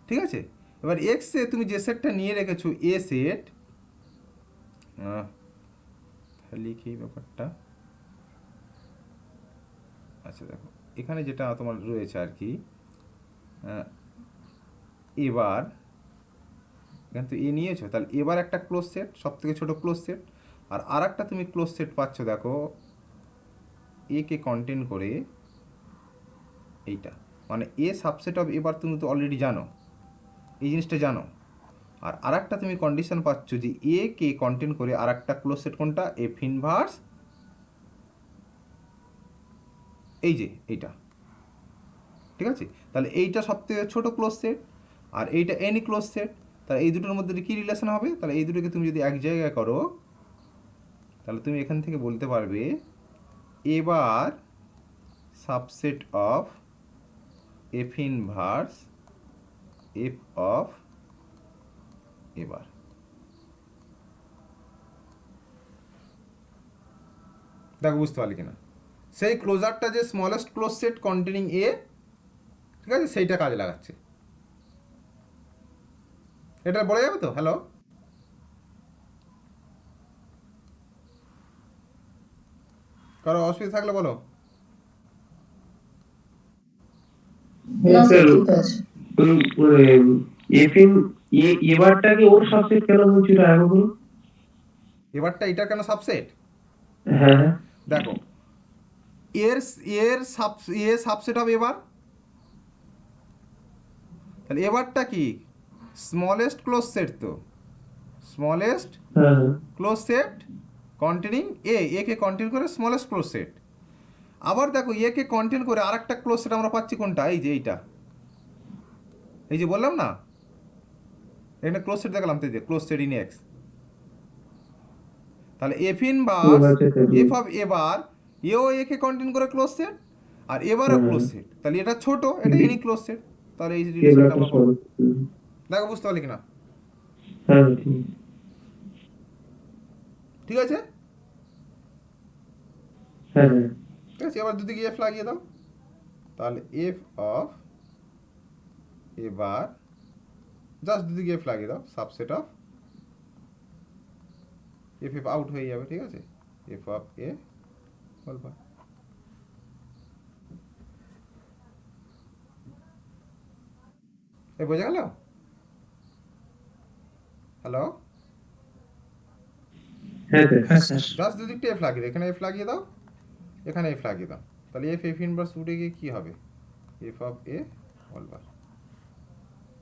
ঠিক আছে। এবার এক্সে তুমি যে সেটটা নিয়ে রেখেছো এ সেট, লিখি ব্যাপারটা। আচ্ছা দেখো, এখানে যেটা তোমার রয়েছে আর কি, এবার এখানে তো এ নিয়েছো, তাহলে এবার একটা ক্লোজ সেট, সব থেকে ছোটো ক্লোজ সেট, আর একটা তুমি ক্লোজ সেট পাচ্ছ দেখো এ কে কন্টেন করে এইটা, মানে এ সাবসেট অফ এবার তুমি তো অলরেডি জানো, এই জিনিসটা জানো। আর একটা তুমি কন্ডিশন পাচ্ছ যে এ কে কন্টেন করে আর একটা ক্লোজ সেট, কোনটা? এফ ইনভার্স এই যে এইটা, ঠিক আছে। তাহলে এইটা সব থেকে ছোটো ক্লোজ সেট, আর এইটা এনি ক্লোজ সেট। তাহলে এই দুটোর মধ্যে কী রিলেশন হবে? তাহলে এই দুটোকে তুমি যদি এক জায়গায় করো, তাহলে তুমি এখান থেকে বলতে পারবে এবার subset of F inverse F of এবার। দেখো বুঝতে পারলি কিনা? সেই ক্লোজারটা যে স্মলেস্ট ক্লোজ সেট কন্টেনিং এ, ঠিক আছে, সেইটা কাজে লাগাচ্ছে। এটা বলা যাবে তো? হ্যালো, কারো অসুবিধা থাকলে বলো। না স্যার, স্যার, ঠিক আছে। এফএন এবারটাকে ওর সাবসেট কেন বলছিল আগে বলুন? এবারটা এটা কেন সাবসেট? হ্যাঁ দেখো এর এর সাবসেট হবে এবার, তাহলে এবারটা কি? স্মলেস্ট ক্লোজ সেট, তো স্মলেস্ট হ্যাঁ ক্লোজ সেট কন্টেনিং এ কে কন্টেন করে স্মলেস্ট ক্লোজ সেট। আবার দেখো এ কে কন্টেন করে আর একটা ক্লোজ সেট আমরা পাচ্ছি, কোনটা? এই যে এইটা, এই যে বললাম না, এখানে ক্লোজ সেট দেখালাম তো, এই যে ক্লোজ সেট ইন এক্স। তাহলে এফ ইনভার্স এফ অফ এবার এও এ কে কন্টেন করে ক্লোজ সেট, আর এবারও ক্লোজ সেট। তাহলে এটা ছোট, এটা এনি ক্লোজ সেট। তাহলে এই রিলেশনটা আমরা পাবো। দেখো বুঝতে পারলি কিনা? হ্যাঁ ঠিক আছে, হ্যাঁ ঠিক আছে। এবার দুদিকে এফ লাগিয়ে দাও, তাহলে এফ অফ এবার জাস্ট দুদিকে এফ লাগিয়ে দাও, subset of F F out হয়ে যাবে, ঠিক আছে। এফ অফ এ বলবা, এ বোঝা গেল? হ্যালো, হ্যাঁ হ্যাঁ স্যার। জাস্ট দুদিকটা এফ লাগিয়ে দাও, এখানে এফ লাগিয়ে দাও, এখানে এফ লাগিয়ে দাও, তাহলে এফ এফ ইনভার্স উঠে গিয়ে কী হবে? এফ অফ এ বলবা,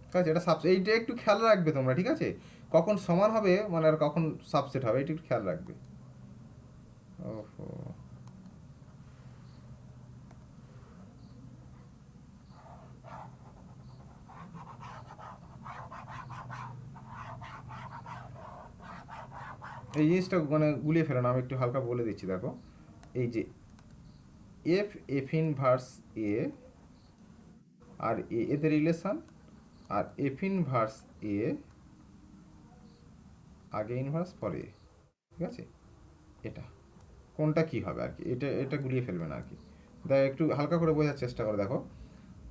ঠিক আছে। এটা এইটা একটু খেয়াল রাখবে তোমরা, ঠিক আছে, কখন সমান হবে মানে আর কখন সাবসেট হবে, এটা একটু খেয়াল রাখবে। ওহো, এই জিনিসটা মানে গুলিয়ে ফেলো না, আমি একটু হালকা বলে দিচ্ছি। দেখো এই যে এফ এফ ইনভার্স এ আর এতে রিলেশন, আর এফ ইনভার্স এ আগে ইনভার্স পরে, ঠিক আছে, এটা কোনটা কি হবে আর কি, এটা এটা গুলিয়ে ফেলবে না আর কি। দেখো একটু হালকা করে বোঝার চেষ্টা করো। দেখো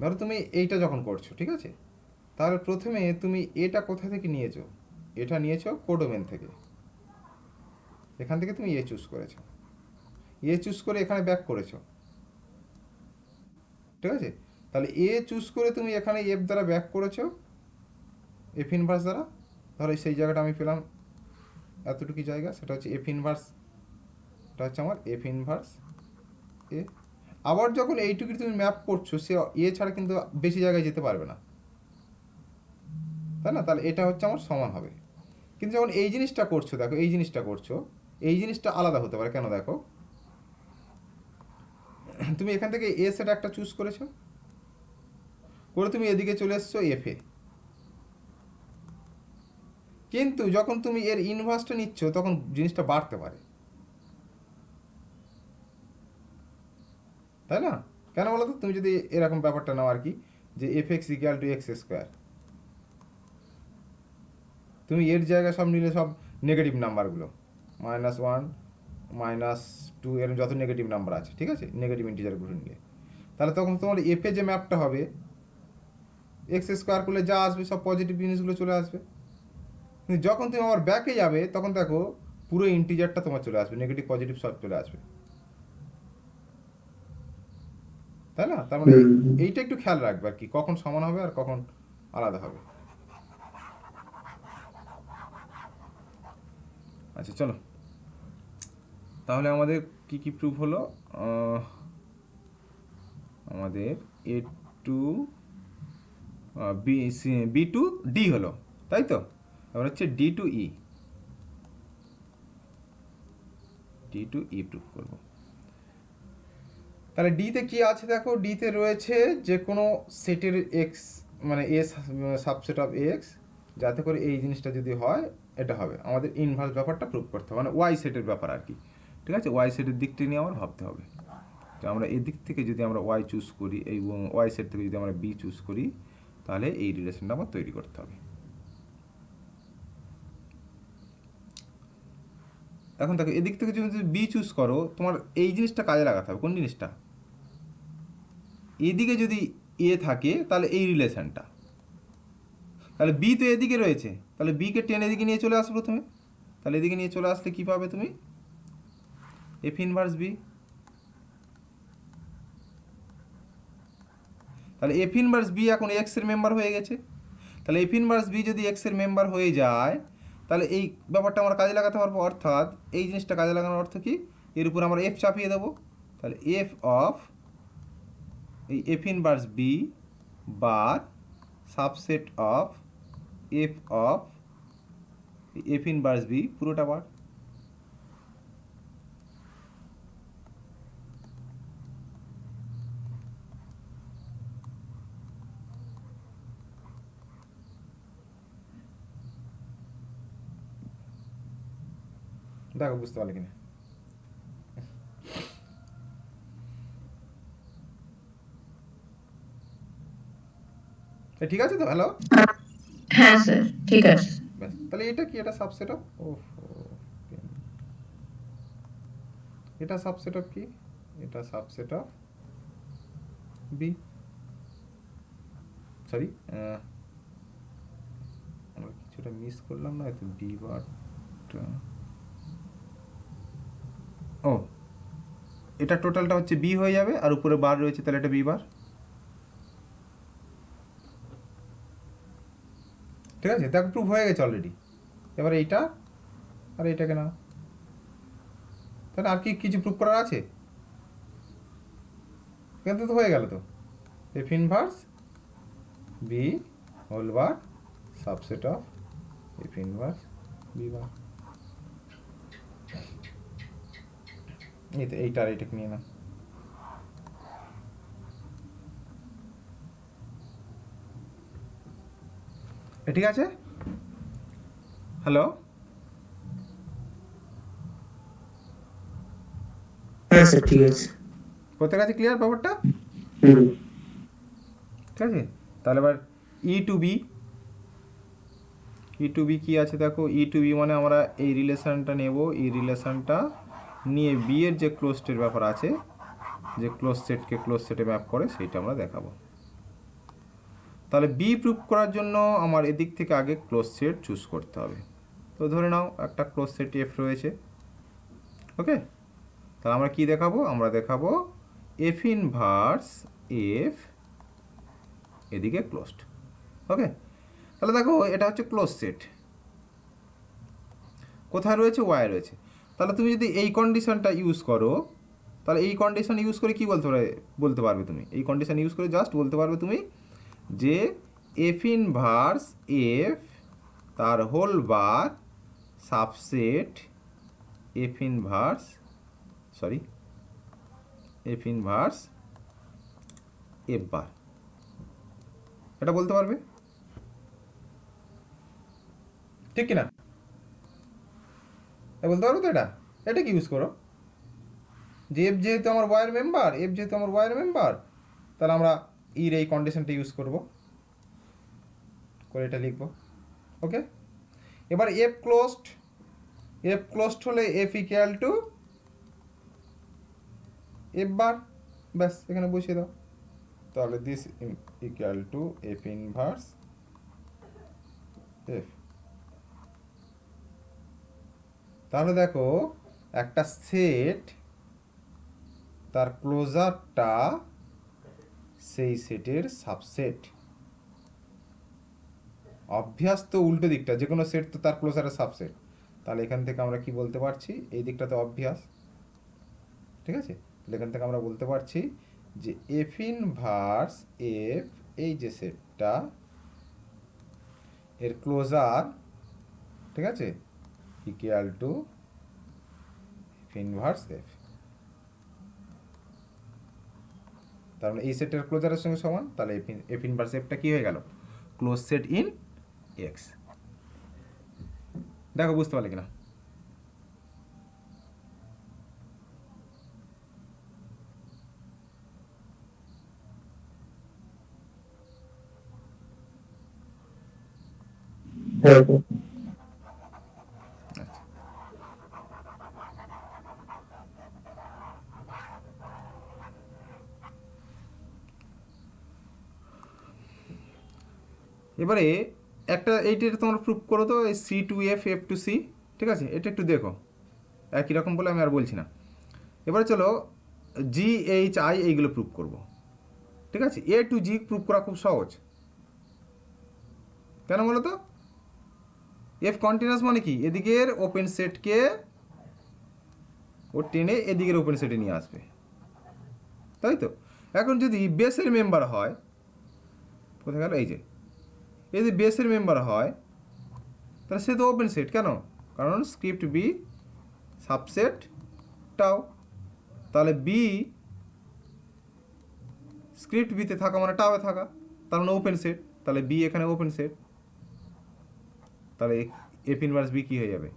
ধরো তুমি এইটা যখন করছো, ঠিক আছে, তাহলে প্রথমে তুমি এটা কোথা থেকে নিয়েছো, এটা নিয়েছো কোডোমেন থেকে, এখান থেকে তুমি এ চুজ করেছো, এ চুজ করে এখানে ব্যাক করেছো, ঠিক আছে। তাহলে এ চুজ করে তুমি এখানে এফ দ্বারা ব্যাক করেছো, এফ ইনভার্স দ্বারা। ধরো সেই জায়গাটা আমি পেলাম এতটুকু জায়গা, সেটা হচ্ছে এফ ইনভার্স, এটা হচ্ছে আমার এফ ইনভার্স এ। আবার যখন এইটুকু তুমি ম্যাপ করছো, সে এ ছাড়া কিন্তু বেশি জায়গায় যেতে পারবে না, তাই না? তাহলে এটা হচ্ছে আমার সমান হবে। কিন্তু যখন এই জিনিসটা করছো, দেখো এই জিনিসটা করছো, এই জিনিসটা আলাদা হতে পারে। কেন? দেখো তুমি এখান থেকে এ সেট একটা চুজ করেছো, করে তুমি এদিকে চলে এসছো এফে, কিন্তু যখন তুমি এর ইনভার্সটা নিচ্ছ তখন জিনিসটা বাড়তে পারে, তাই না? কেন বলো তো? তুমি যদি এরকম ব্যাপারটা নাও আর কি, যে F x equal to x square, তুমি এর জায়গায় সব নিলে সব নেগেটিভ নাম্বারগুলো, -1 -2 এরকম যত নেগেটিভ নাম্বার আছে, ঠিক আছে, নেগেটিভ ইন্টিজারগুলো নিলে, তাহলে তখন তোমার এফে যে ম্যাপটা হবে, এক্স স্কোয়ার করলে যা আসবে সব পজিটিভ জিনিসগুলো চলে আসবে। কিন্তু যখন তুমি আবার ব্যাকে যাবে তখন দেখো পুরো ইন্টিজারটা তোমার চলে আসবে, নেগেটিভ পজিটিভ সব চলে আসবে, তাই না? তার মানে এইটা একটু খেয়াল রাখবে আর কি, কখন সমান হবে আর কখন আলাদা হবে। আচ্ছা চলো, তাহলে আমাদের কি কি প্রুফ হলো? আমাদের এ টু বি টু ডি হলো, তাই তো? এবার হচ্ছে D to E, D to E proof করবো। তাহলে ডিতে কি আছে দেখো, ডিতে রয়েছে যে কোনো সেটের এক্স, মানে এ সাবসেট অফ এক্স, যাতে করে এই জিনিসটা যদি হয় এটা হবে। আমাদের ইনভার্স ব্যাপারটা প্রুভ করতে হবে, মানে ওয়াই সেটের ব্যাপার আর কি, ঠিক আছে। ওয়াই সেটের দিকটি নিয়ে আমার ভাবতে হবে, তো আমরা এদিক থেকে যদি আমরা ওয়াই চুজ করি, এই ওয়াই সেট থেকে যদি আমরা বি চুজ করি, তাহলে এই রিলেশনটা আমার তৈরি করতে হবে। এখন দেখো এদিক থেকে যদি বি চুজ করো, তোমার এই জিনিসটা কাজে লাগাতে হবে। কোন জিনিসটা? এদিকে যদি এ থাকে তাহলে এই রিলেশনটা, তাহলে বি তো এদিকে রয়েছে, তাহলে বিকে টেন এদিকে নিয়ে চলে আসো প্রথমে। তাহলে এদিকে নিয়ে চলে আসলে কী পাবে তুমি? F inverse B. তাহলে এফ ইনভার্স বি এখন এক্স এর মেম্বার হয়ে গেছে। তাহলে এফ ইনভার্স বি যদি এক্স এর মেম্বার হয়ে যায়, তাহলে এই ব্যাপারটা আমরা কাজে লাগাতে পারবো। অর্থাৎ এই জিনিসটা কাজে লাগানোর অর্থ কি? এর উপর আমরা এফ চাপিয়ে দেবো। তাহলে এফ অফ এই F inverse B bar subset of F of F inverse B পুরোটা বার। দেখো বুঝতে পারলে কিনা? ঠিক আছে তো? হ্যালো, হ্যাঁ স্যার, ঠিক আছে। ব্যাস, তাহলে এটা কি? এটা সাবসেট অফ, এটা সাবসেট অফ কি? এটা সাবসেট অফ বি। সরি, আমরা কিছুটা মিস করলাম না হয়তো, বি বারটা, ও এটা টোটালটা হচ্ছে বি হয়ে যাবে, আর উপরে বার রয়েছে, তাহলে এটা বি বার। ঠিক আছে, দেখো প্রুফ হয়ে গেছে অলরেডি। এবার এইটা আর এইটাকে নাও, তাহলে আর কি কিছু প্রুফ করার আছে? কিন্তু তো হয়ে গেল তো, F inverse B whole bar subset of F inverse B bar. এই তো, এইটা আর এইটাকে নিয়ে নাও। ঠিক আছে, হ্যালো, হ্যাঁ স্যার, ঠিক আছে। কোথায় কাছে ক্লিয়ার ব্যাপারটা? ঠিক আছে, তাহলে এবার ই টু বি, ই টু বি কী আছে দেখো, ই টু বি মানে আমরা এই রিলেশানটা নেব, এই রিলেশানটা নিয়ে বি এর যে ক্লোজ সেটের ব্যাপার আছে, যে ক্লোজ সেটকে ক্লোজ সেটে ম্যাপ করে, সেইটা আমরা দেখাবো। তাহলে বি প্রুভ করার জন্য আমার এদিক থেকে আগে ক্লোজ সেট চুজ করতে হবে। তো ধরে নাও একটা ক্লোজ সেট এফ রয়েছে, ওকে। তাহলে আমরা কি দেখাবো, আমরা দেখাবো এফ ইনভার্স এফ এদিকে ক্লোজড, ওকে। তাহলে দেখো এটা হচ্ছে ক্লোজ সেট, কোথায় রয়েছে, ওয়াই রয়েছে। তাহলে তুমি যদি এই কন্ডিশনটা ইউজ করো, তাহলে এই কন্ডিশন ইউজ করে কি বলতে পারবে তুমি, এই কন্ডিশন ইউজ করে জাস্ট বলতে পারবে তুমি যে এফ ইনভার্স এফ তার whole bar subset f inverse f bar, এটা বলতে পারবে, ঠিক কিনা? বলতে পারবো তো এটা কি ইউজ করো যে এফ যেহেতু আমার ওয়াইয়ের মেম্বার, তাহলে আমরা ইর এই কন্ডিশনটা ইউজ করব করে এটা লিখব, ওকে। এবার এফ ক্লোজড হলে এফ ইকুয়াল টু এফ বার, ব্যাস এখানে বসিয়ে দাও। তাহলে this equal to f inverse F. তাহলে দেখো একটা সেট তার ক্লোজারটা সেই সেটের সাবসেট, অভ্যাস তো উল্টো দিকটা, যে কোনো সেট তো তার ক্লোজারের সাবসেট। তাহলে এখান থেকে আমরা কি বলতে পারছি, এই দিকটা তো অভ্যাস, ঠিক আছে। তাহলে এখান থেকে আমরা বলতে পারছি যে এফ ইনভার্স এফ, এই যে সেটটা এর ক্লোজার, ঠিক আছে, equal to f inverse f. তার মানে এই সেটের ক্লোজারের সঙ্গে সমান, তাহলে এফ ইনভার্স এফটা কি হয়ে গেল, ক্লোজ সেট ইন এক্স। দেখো বুঝতে পারলে কিনা? এবারে একটা এইটা তোমরা প্রুভ করো তো, এই C to F F to C, ঠিক আছে, এটা একটু দেখো, একই রকম বলে আমি আর বলছি না। এবারে চলো জি এইচ আই এইগুলো প্রুভ করব, ঠিক আছে। এ টু জি প্রুভ করা খুব সহজ, কেন বলো তো, এফ কন্টিনিউয়াস মানে কি, এদিকের ওপেন সেটকে ও টেনে এদিকের ওপেন সেটে নিয়ে আসবে, তাই তো। এখন যদি বেসের মেম্বার হয়, কোথায় গেল, এই যে যদি বেসের মেম্বার হয়, তাহলে সে তো ওপেন সেট, কেন, কারণ স্ক্রিপ্ট বি সাবসেট টাও। তাহলে বি স্ক্রিপ্ট বিতে থাকা মানে টাওয়ে থাকা, তার মানে ওপেন সেট, তাহলে বি এখানে ওপেন সেট। তাহলে এফ ইনভার্স বি কী হয়ে যাবে,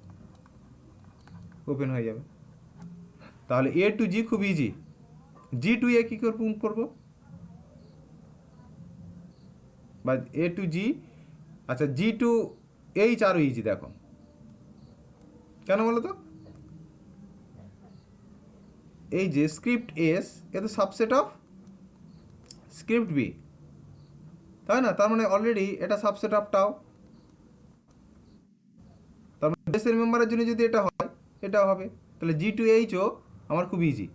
ওপেন হয়ে যাবে। তাহলে এ টু জি খুব ইজি, জি টু এ কী করে প্রুভ করবো, বা এ টু জি, আচ্ছা জি টু এইচ আরও ইজি, দেখো কেন বলো তো, এই যে স্ক্রিপ্ট এস এ তো সাবসেট অফ স্ক্রিপ্ট বি, তাই না, তার মানে অলরেডি এটা সাবসেট অফ টাও। তার মানে বেসের মেম্বারের জন্য যদি এটা হয়, এটাও হবে, তাহলে জি টু এইচও আমার খুব ইজি,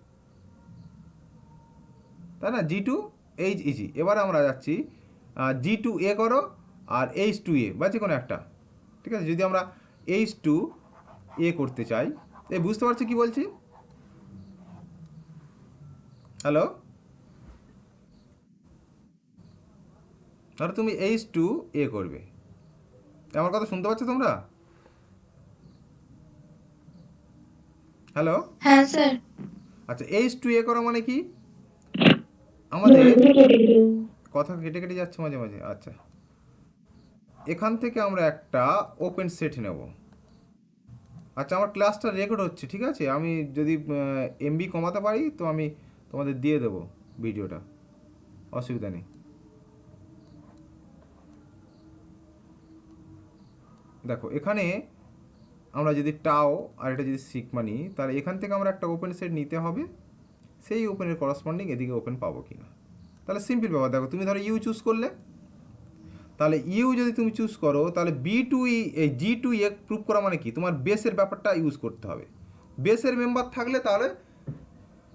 তাই না, জি টু এইচ ইজি। এবারে আমরা যাচ্ছি জি টু এ করো আর এইচ টু এ, বা যে কোনো একটা, ঠিক আছে। যদি আমরা এইচ টু এ করতে চাই, এই বুঝতে পারছো কি বলছি, হ্যালো, তাহলে তুমি এইচ টু এ করবে, আমার কথা শুনতে পাচ্ছ তোমরা, হ্যালো, হ্যাঁ স্যার। আচ্ছা এইচ টু এ করা মানে কি, আমাদের কথা কেটে কেটে যাচ্ছে মাঝে মাঝে, আচ্ছা এখান থেকে আমরা একটা ওপেন সেট নেব। আচ্ছা আমার ক্লাসটা রেকর্ড হচ্ছে, ঠিক আছে, আমি যদি এমবি কমাতে পারি তো আমি তোমাদের দিয়ে দেবো ভিডিওটা, অসুবিধা নেই। দেখো এখানে আমরা যদি টাও আর এটা যদি সিগমা নিই, তাহলে এখান থেকে আমরা একটা ওপেন সেট নিতে হবে, সেই ওপেনের করসপন্ডিং এদিকে ওপেন পাবো কি না। তাহলে সিম্পল ব্যাপার, দেখো তুমি ধরো ইউ চুজ করলে, তাহলে ইউ যদি তুমি চুজ করো তাহলে বি টু ই এই জি টু এ প্রুভ করা মানে কি, তোমার বেসের ব্যাপারটা ইউজ করতে হবে। বেসের মেম্বার থাকলে তাহলে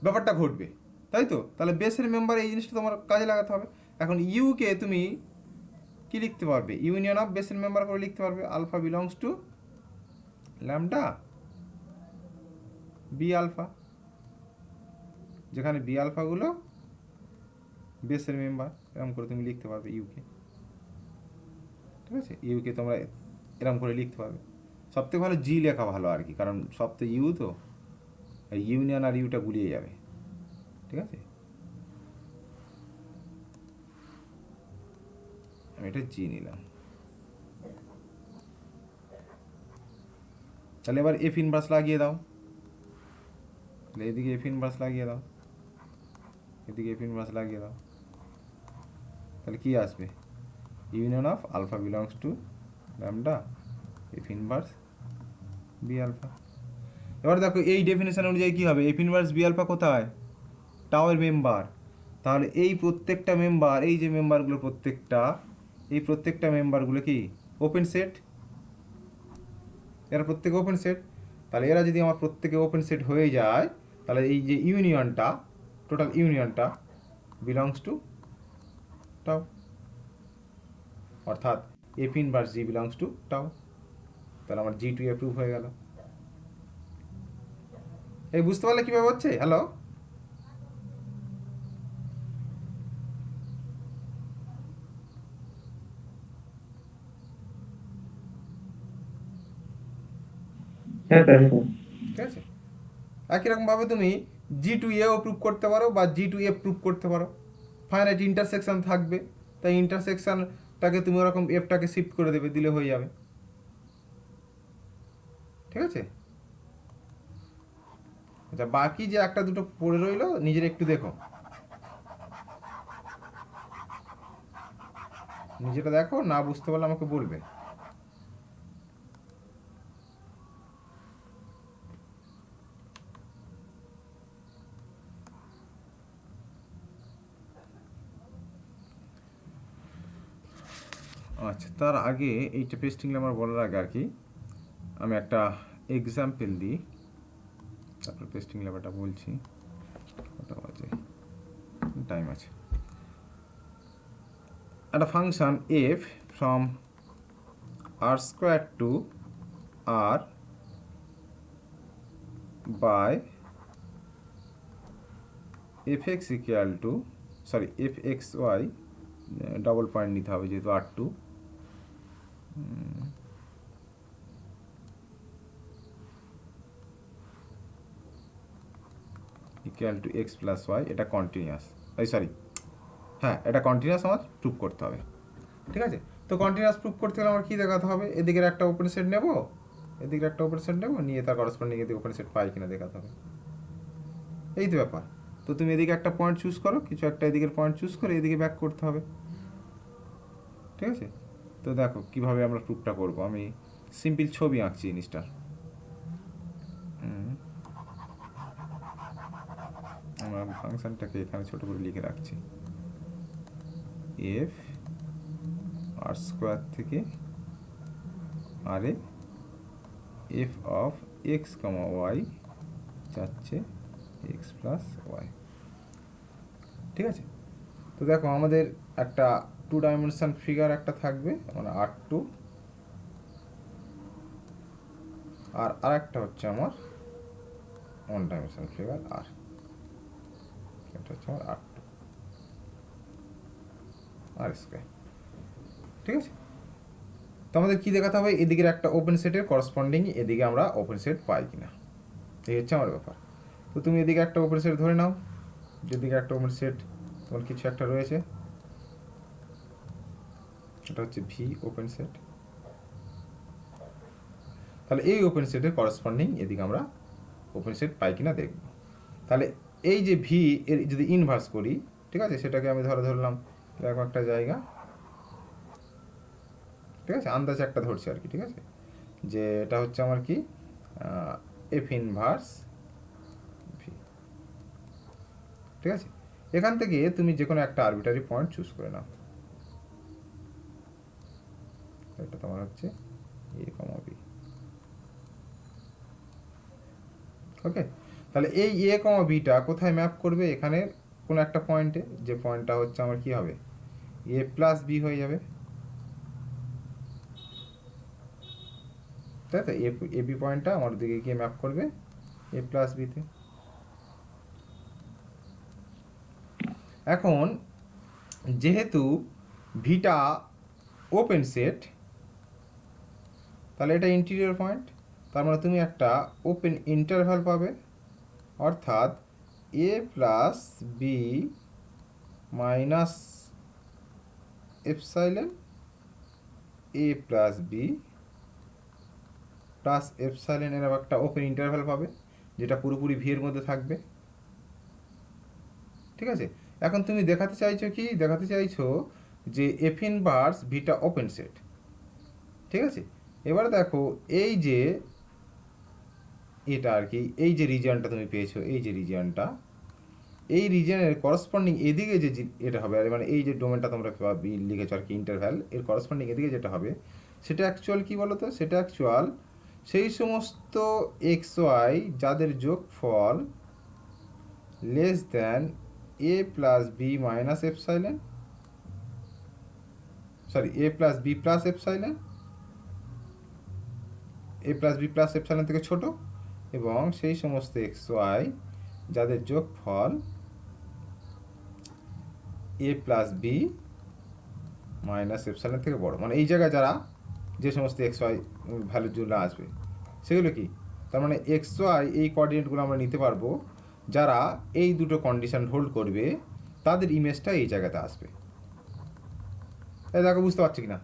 ব্যাপারটা ঘটবে, তাই তো? তাহলে বেসের মেম্বার এই জিনিসটা তোমার কাজে লাগাতে হবে। এখন ইউকে তুমি কি লিখতে পারবে, ইউনিয়ন অফ বেসের মেম্বার করে লিখতে পারবে, alpha belongs to lambda B alpha, যেখানে বি আলফাগুলো বেসের মেম্বার, এরকম করে তুমি লিখতে পারবে ইউকে। ঠিক আছে, ইউকে তোমরা এরকম করে লিখতে পারবে। সবথেকে ভালো জি লেখা ভালো আর কি, কারণ সব তো ইউ, তো ইউনিয়ন আর ইউটা গুলিয়ে যাবে। ঠিক আছে, আমি এটা জি নিলাম। তাহলে এবার এফ ইনভার্স লাগিয়ে দাও, তাহলে এদিকে এফ ইনভার্স লাগিয়ে দাও, এদিকে এফ ইনভার্স লাগিয়ে দাও, তাহলে কি আসবে, union of alpha belongs to lambda F inverse B alpha. এবার দেখো এই ডেফিনেশন অনুযায়ী কী হবে, এফ ইনভার্স বি আলফা কোথায়, টাওয়ের মেম্বার। তাহলে এই প্রত্যেকটা মেম্বার, এই যে মেম্বারগুলো প্রত্যেকটা, এই প্রত্যেকটা মেম্বারগুলো কি ওপেন সেট, এরা প্রত্যেকে ওপেন সেট। তাহলে এরা যদি আমার প্রত্যেকে ওপেন সেট হয়ে যায়, তাহলে এই যে ইউনিয়নটা, টোটাল ইউনিয়নটা বিলংস টু টাও, অর্থাৎ F inverse G belongs to টাও। তাহলে আমার জি টু অ্যাপ্রুভ হয়ে গেল। এই বুঝতে পারলে কীভাবে হচ্ছে? হ্যালো, হ্যাঁ স্যার। ঠিক আছে, একই রকমভাবে তুমি জি টু এও প্রুভ করতে পারো বা জি টু এফ প্রুভ করতে পারো। ফাইনাইট ইন্টারসেকশন থাকবে, তাই ইন্টারসেকশনটাকে তুমি ওরকম এফটাকে শিফট করে দেবে, দিলে হয়ে যাবে। ঠিক আছে, আচ্ছা বাকি যে একটা দুটো পড়ে রইলো নিজের একটু দেখো, নিজেটা দেখো, না বুঝতে পারলে আমাকে বলবে। আচ্ছা, তার আগে এইটা পেস্টিং আমার বলার আগে আর কি আমি একটা এক্সাম্পল দিই, তারপর পেস্টিং লেবারটা বলছি। কটা বাজে, টাইম আছে। একটা function f from R square to R by f x equal to, sorry f x y, double point নিতে হবে যেহেতু R two, equal to x plus y, এটা কন্টিনিউয়াস, এই সরি হ্যাঁ এটা কন্টিনিউয়াস আমার প্রুভ করতে হবে। ঠিক আছে, তো কন্টিনিউয়াস প্রুভ করতে গেলে আমার কী দেখাতে হবে, এদিকের একটা ওপেন সেট নেব, এদিকের একটা ওপেন সেট নেব, নিয়ে তার করসপন্ডিং এদিকে ওপেন সেট পাই কিনা দেখাতে হবে। এই তো ব্যাপার। তো তুমি এদিকে একটা পয়েন্ট চুজ করো, কিছু একটা এদিকের পয়েন্ট চুজ করে এদিকে ব্যাক করতে হবে। ঠিক আছে, তো দেখো কীভাবে আমরা প্রুফটা করবো। আমি সিম্পল ছবি আঁকছি জিনিসটার। আমরা ফাংশনটাকে এখানে ছোট করে লিখে রাখছি, এফ আর স্কোয়ার থেকে আরে F of X comma Y যাচ্ছে এক্স প্লাস ওয়াই। ঠিক আছে, তো দেখো আমাদের একটা টু ডাইমেনশন ফিগার একটা থাকবে, মানে আর টু, আর আরেকটা হচ্ছে আমার ওয়ান ডাইমেনশন ফিগার আর, এটা হচ্ছে আমার আর টু আর স্কোয়ার। ঠিক আছে, তো আমাদের কী দেখাতে হবে, এদিকের একটা ওপেন সেটের করসপন্ডিং এদিকে আমরা ওপেন সেট পাই কিনা, এই হচ্ছে আমার ব্যাপার। তো তুমি এদিকে একটা ওপেন সেট ধরে নাও, যেদিকে একটা ওপেন সেট তোমার কিছু একটা রয়েছে, এটা হচ্ছে ভি ওপেন সেট। তাহলে এই ওপেন সেটের করসপন্ডিং এদিকে আমরা ওপেন সেট পাই কিনা দেখব। তাহলে এই যে ভি এর যদি ইনভার্স করি, ঠিক আছে, সেটাকে আমি ধরলাম এরকম একটা জায়গা, ঠিক আছে, আন্দাজে একটা ধরছি আর কি। ঠিক আছে, যে এটা হচ্ছে আমার কি এফ ইনভার্স ভি। ঠিক আছে, এখান থেকে তুমি যে কোনো একটা আরবিটারি পয়েন্ট চুজ করে নাও। এটা তোমার হচ্ছে এ কমা বি। ওকে, তাহলে এই এ কমা বিটা কোথায় ম্যাপ করবে? এখানে কোনো একটা পয়েন্টে, যে পয়েন্টটা হচ্ছে আমার কি হবে, এ প্লাস বি হয়ে যাবে, তাই তো? এ বি পয়েন্টটা আমার দিকে গিয়ে ম্যাপ করবে এ প্লাস বিতে। এখন যেহেতু ভিটা ওপেন সেট, তাহলে এটা ইন্টিরিয়র পয়েন্ট, তার মানে তুমি একটা ওপেন ইন্টারভ্যাল পাবে, অর্থাৎ এ plus b minus epsilon a plus b plus epsilon এর একটা ওপেন ইন্টারভ্যাল পাবে, যেটা পুরোপুরি ভি এর মধ্যে থাকবে। ঠিক আছে, এখন তুমি দেখাতে চাইছো কি? দেখাতে চাইছো যে এফ ইনভার্স ভিটা ওপেন সেট। ঠিক আছে, এবার দেখো এই যে এটা আর কি, এই যে রিজিয়নটা তুমি পেয়েছো, এই যে রিজিয়নটা, এই রিজিয়নের করসপন্ডিং এদিকে যে এটা হবে, মানে এই যে ডোমেনটা তোমরা লিখেছো আর কি ইন্টারভ্যাল, এর করসপন্ডিং এদিকে যেটা হবে সেটা অ্যাকচুয়াল কি বলো তো? সেটা অ্যাকচুয়াল সেই সমস্ত এক্স ওয়াই যাদের যোগফল less than a plus b minus epsilon, sorry a plus b plus epsilon, a plus b plus epsilon থেকে ছোট, এবং সেই সমস্ত এক্স ওয়াই যাদের যোগফল a plus b minus epsilon থেকে বড়, মানে এই জায়গায় যারা যে সমস্ত এক্স ওয়াই ভ্যালুর জন্য আসবে সেগুলো কি? তার মানে এক্স ওয়াই এই কোঅর্ডিনেটগুলো আমরা নিতে পারবো যারা এই দুটো কন্ডিশন হোল্ড করবে, তাদের ইমেজটা এই জায়গাতে আসবে। এই দেখো, বুঝতে পারছি কি না?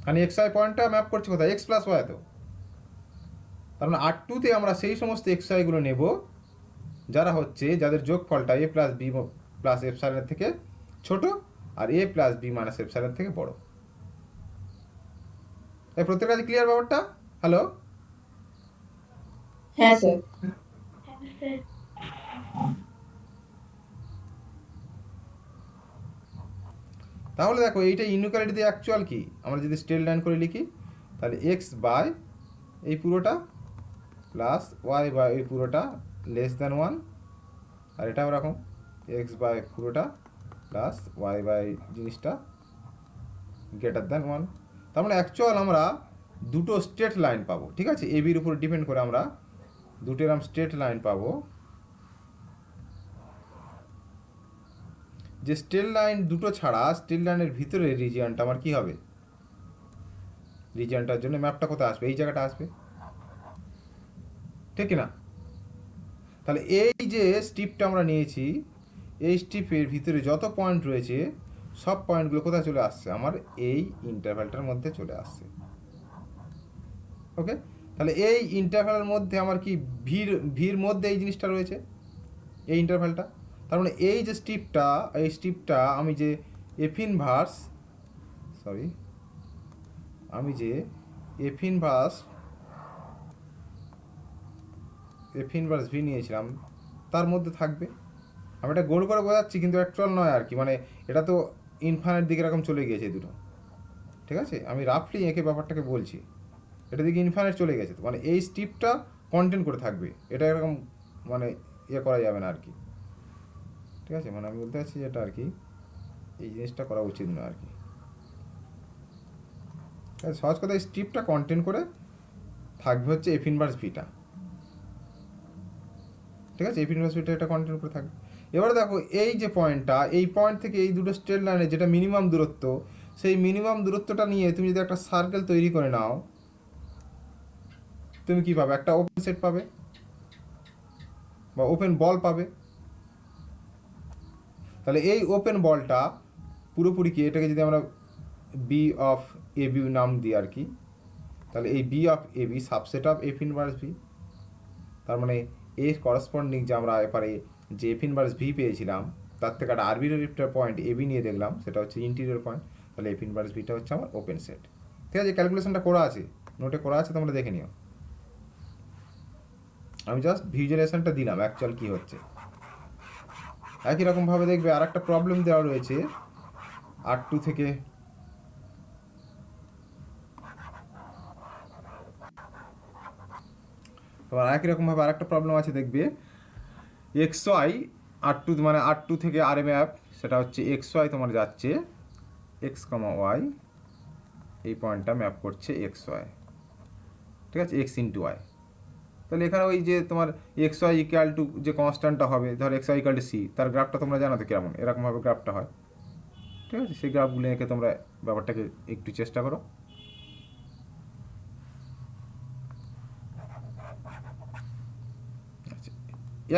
কারণ এক্স ওয়াই পয়েন্টটা ম্যাপ করছে কোথায়? X plus Y. তো তার মানে আর টুতে আমরা সেই সমস্ত এক্স ওয়াইগুলো নেব যারা হচ্ছে, যাদের যোগফলটা এ প্লাস বি প্লাস এপসাইলনের থেকে ছোট আর এ প্লাস বি মাইনাস এপসাইলন থেকে বড়। এই প্রত্যেক কাছে ক্লিয়ার ব্যাপারটা? হ্যালো? হ্যাঁ স্যার। তাহলে দেখো এইটা ইনইকুয়ালিটি দিয়ে অ্যাকচুয়াল কি? আমরা যদি স্ট্রেট লাইন করে লিখি, তাহলে এক্স বাই এই পুরোটা প্লাস ওয়াই বাই এই পুরোটা লেস দ্যান ওয়ান, আর এটাও এরকম এক্স বাই পুরোটা প্লাস ওয়াই বাই জিনিসটা গ্রেটার দ্যান ওয়ান। তার মানে অ্যাকচুয়াল আমরা দুটো স্ট্রেট লাইন পাবো। ঠিক আছে, এ বির উপর ডিপেন্ড করে আমরা দুটো এরকম স্ট্রেট লাইন পাবো, যে স্ট্রেট লাইন দুটো ছাড়া স্ট্রেট লাইনের ভিতরে রিজিয়নটা আমার কি হবে? রিজিয়নটার জন্য ম্যাপটা কোথায় আসবে? এই জায়গাটা আসবে, ঠিক না? তাহলে এই যে স্ট্রিপটা আমরা নিয়েছি, এই স্ট্রিপের ভিতরে যত পয়েন্ট রয়েছে সব পয়েন্টগুলো কোথায় চলে আসছে? আমার এই ইন্টারভ্যালটার মধ্যে চলে আসছে। ওকে, তাহলে এই ইন্টারভ্যালের মধ্যে আমার কি ভির মধ্যে এই জিনিসটা রয়েছে, এই ইন্টারভ্যালটা। তার মানে এই যে স্ট্রিপটা, এই স্ট্রিপটা আমি যে এফ ইনভার্স ভি নিয়েছিলাম তার মধ্যে থাকবে। আমি এটা গোল করে বোঝাচ্ছি, কিন্তু অ্যাকচুয়াল নয় আর কি, মানে এটা তো ইনফাইনাইট দিকে এরকম চলে গিয়েছে দুটো। ঠিক আছে, আমি রাফলি এঁকে ব্যাপারটাকে বলছি, এটা দিকে ইনফাইনাইট চলে গেছে, মানে এই স্ট্রিপটা কন্টেন্ট করে থাকবে, এটা এরকম মানে ইয়ে করা যাবে না আর কি। ঠিক আছে, মানে আমি বলতে চাচ্ছি যেটা আর কি, এই জিনিসটা করা উচিত নয় আর কি। সহজ কথা, এই স্ট্রিপটা কন্টেন্ট করে থাকবে হচ্ছে এফ ইনভার্স ভিটা। ঠিক আছে, এফ ইনভার্স ভিটা এটা কন্টেন্ট করে থাকবে। এবারে দেখো এই যে পয়েন্টটা, এই পয়েন্ট থেকে এই দুটো স্ট্রেট লাইনে যেটা মিনিমাম দূরত্ব, সেই মিনিমাম দূরত্বটা নিয়ে তুমি যদি একটা সার্কেল তৈরি করে নাও, তুমি কি পাবে? একটা ওপেন সেট পাবে বা ওপেন বল পাবে। তাহলে এই ওপেন বলটা পুরোপুরি কি, এটাকে যদি আমরা বি অফ এ বি নাম দিই আর কি, তাহলে এই B of A B subset of F inverse V. তার মানে এর করসপন্ডিং যে আমরা এবারে যে এফ ইনভার্স ভি পেয়েছিলাম, তার থেকে একটা আরবিটারি পয়েন্ট এ বি নিয়ে দেখলাম, সেটা হচ্ছে ইন্টিরিয়র পয়েন্ট। তাহলে এফ ইনভার্স ভিটা হচ্ছে আমার ওপেন সেট। ঠিক আছে, ক্যালকুলেশনটা করা আছে, নোটে করা আছে, তোমরা দেখে নিও। আমি জাস্ট ভিজুয়ালাইজেশনটা দিলাম অ্যাকচুয়াল কী হচ্ছে। একই রকমভাবে দেখবে আর একটা প্রবলেম দেওয়া রয়েছে R2 থেকে তোমার একই রকমভাবে আর একটা প্রবলেম আছে, দেখবে XY R2 মানে R2 থেকে আর ম্যাপ, সেটা হচ্ছে XY তোমার যাচ্ছে X, Y, এই পয়েন্টটা ম্যাপ করছে XY, ঠিক আছে, X ইন্টু Y। তাহলে এখানে ওই যে তোমার XY ইকুয়াল টু যে কনস্ট্যান্টটা হবে, ধর XY ইকুয়াল টু C, তার গ্রাফটা তোমরা জানো তো কেমন, এরকমভাবে গ্রাফটা হয়, ঠিক আছে। সেই গ্রাফগুলো এঁকে তোমরা ব্যাপারটাকে একটু চেষ্টা করো। আচ্ছা,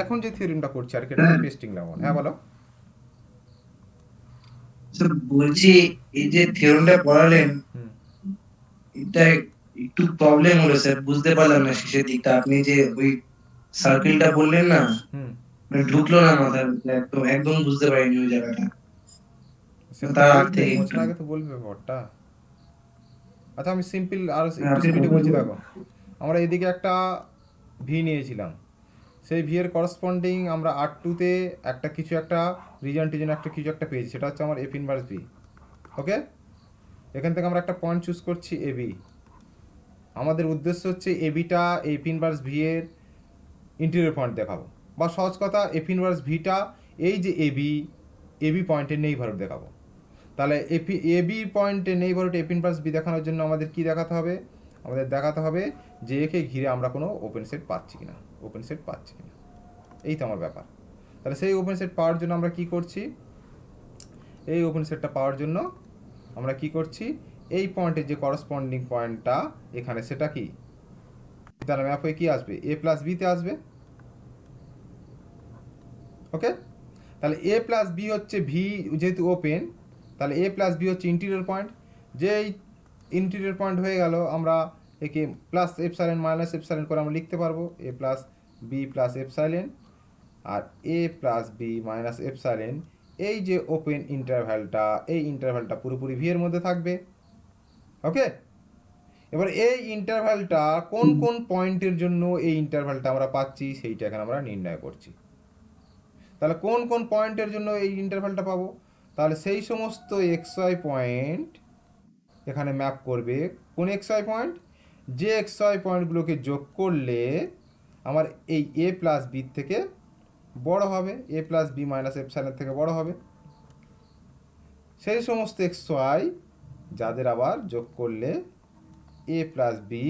এখন যে থিওরিমটা করছি আর কি, এটা টেস্টিং লেভেল। হ্যাঁ বলো। স্যার বলছি এই যে থিওরেমটা পড়ালেন হুম। এটা একটু প্রবলেম হলো স্যার, বুঝতে পারলাম না শেষের দিকটা। আপনি যে ওই সার্কেলটা বললেন না, হুম, মানে ঢুকলো না মাথার মধ্যে, একদম একদম বুঝতে পারিনি ওই জায়গাটা। সেটা তো তার বলবে, অর্থে বোঝার আগে তো বলবে ব্যাপারটা। আচ্ছা, আমি সিম্পল আর একটু আপনি স্পিডে বলছি, দেখো আমরা এদিকে একটা ভি নিয়েছিলাম, সেই ভি এর করসপন্ডিং আমরা R2-তে একটা কিছু একটা রিজন টিজন একটা কিছু একটা পেয়েছি, সেটা হচ্ছে আমার এফ ইনভার্স ভি। ওকে, এখান থেকে আমরা একটা পয়েন্ট চুজ করছি এবি। আমাদের উদ্দেশ্য হচ্ছে এবিটা এফ ইনভার্স ভি এর ইন্টেরিয়র পয়েন্ট দেখাবো, বা সহজ কথা এফ ইনভার্স ভিটা এই যে এবি পয়েন্টের নেইবারহুড দেখাবো। তাহলে এবি পয়েন্টের নেইবারহুড এফ ইনভার্স ভি দেখানোর জন্য আমাদের কি দেখাতে হবে? আমাদের দেখাতে হবে যে একে ঘিরে আমরা কোনো ওপেন সেট পাচ্ছি কিনা, ওপেন সেট পাচ্ছি কিনা, এই তো আমার ব্যাপার। তাহলে সেই ওপেন সেট পাওয়ার জন্য আমরা কি করছি? এই ওপেন সেটটা পাওয়ার জন্য আমরা কি করছি? এই পয়েন্টের যে করসপন্ডিং পয়েন্টটা এখানে, সেটা কি, তাহলে ম্যাপ হয়ে কি আসবে? এ প্লাস বিতে আসবে। ওকে, তাহলে এ প্লাস বি হচ্ছে ভি যেহেতু ওপেন, তাহলে এ প্লাস বি হচ্ছে ইন্টিরিয়র পয়েন্ট। যেই ইন্টিরিয়র পয়েন্ট হয়ে গেল, আমরা একে প্লাস এপসাইলেন মাইনাস এপসাইলেন করে আমরা লিখতে পারবো এ প্লাস বি প্লাস এপসাইলেন, আর এ প্লাস বি মাইনাস এপসাইলেন, এই যে ওপেন ইন্টারভ্যালটা, এই ইন্টারভ্যালটা পুরোপুরি ভি এর মধ্যে থাকবে। ওকে, এবার এই ইন্টারভ্যালটা কোন কোন পয়েন্টের জন্য এই ইন্টারভ্যালটা আমরা পাচ্ছি সেইটা এখানে আমরা নির্ণয় করছি। তাহলে কোন কোন পয়েন্টের জন্য এই ইন্টারভ্যালটা পাবো? তাহলে সেই সমস্ত XY পয়েন্ট এখানে ম্যাপ করবে। কোন XY পয়েন্ট? যে XY পয়েন্টগুলোকে যোগ করলে আমার এই এ প্লাস বি থেকে বড় হবে, এ প্লাস বি মাইনাস এপসাইলের থেকে বড় হবে, সেই সমস্ত XY যাদের আবার যোগ করলে এ প্লাস বি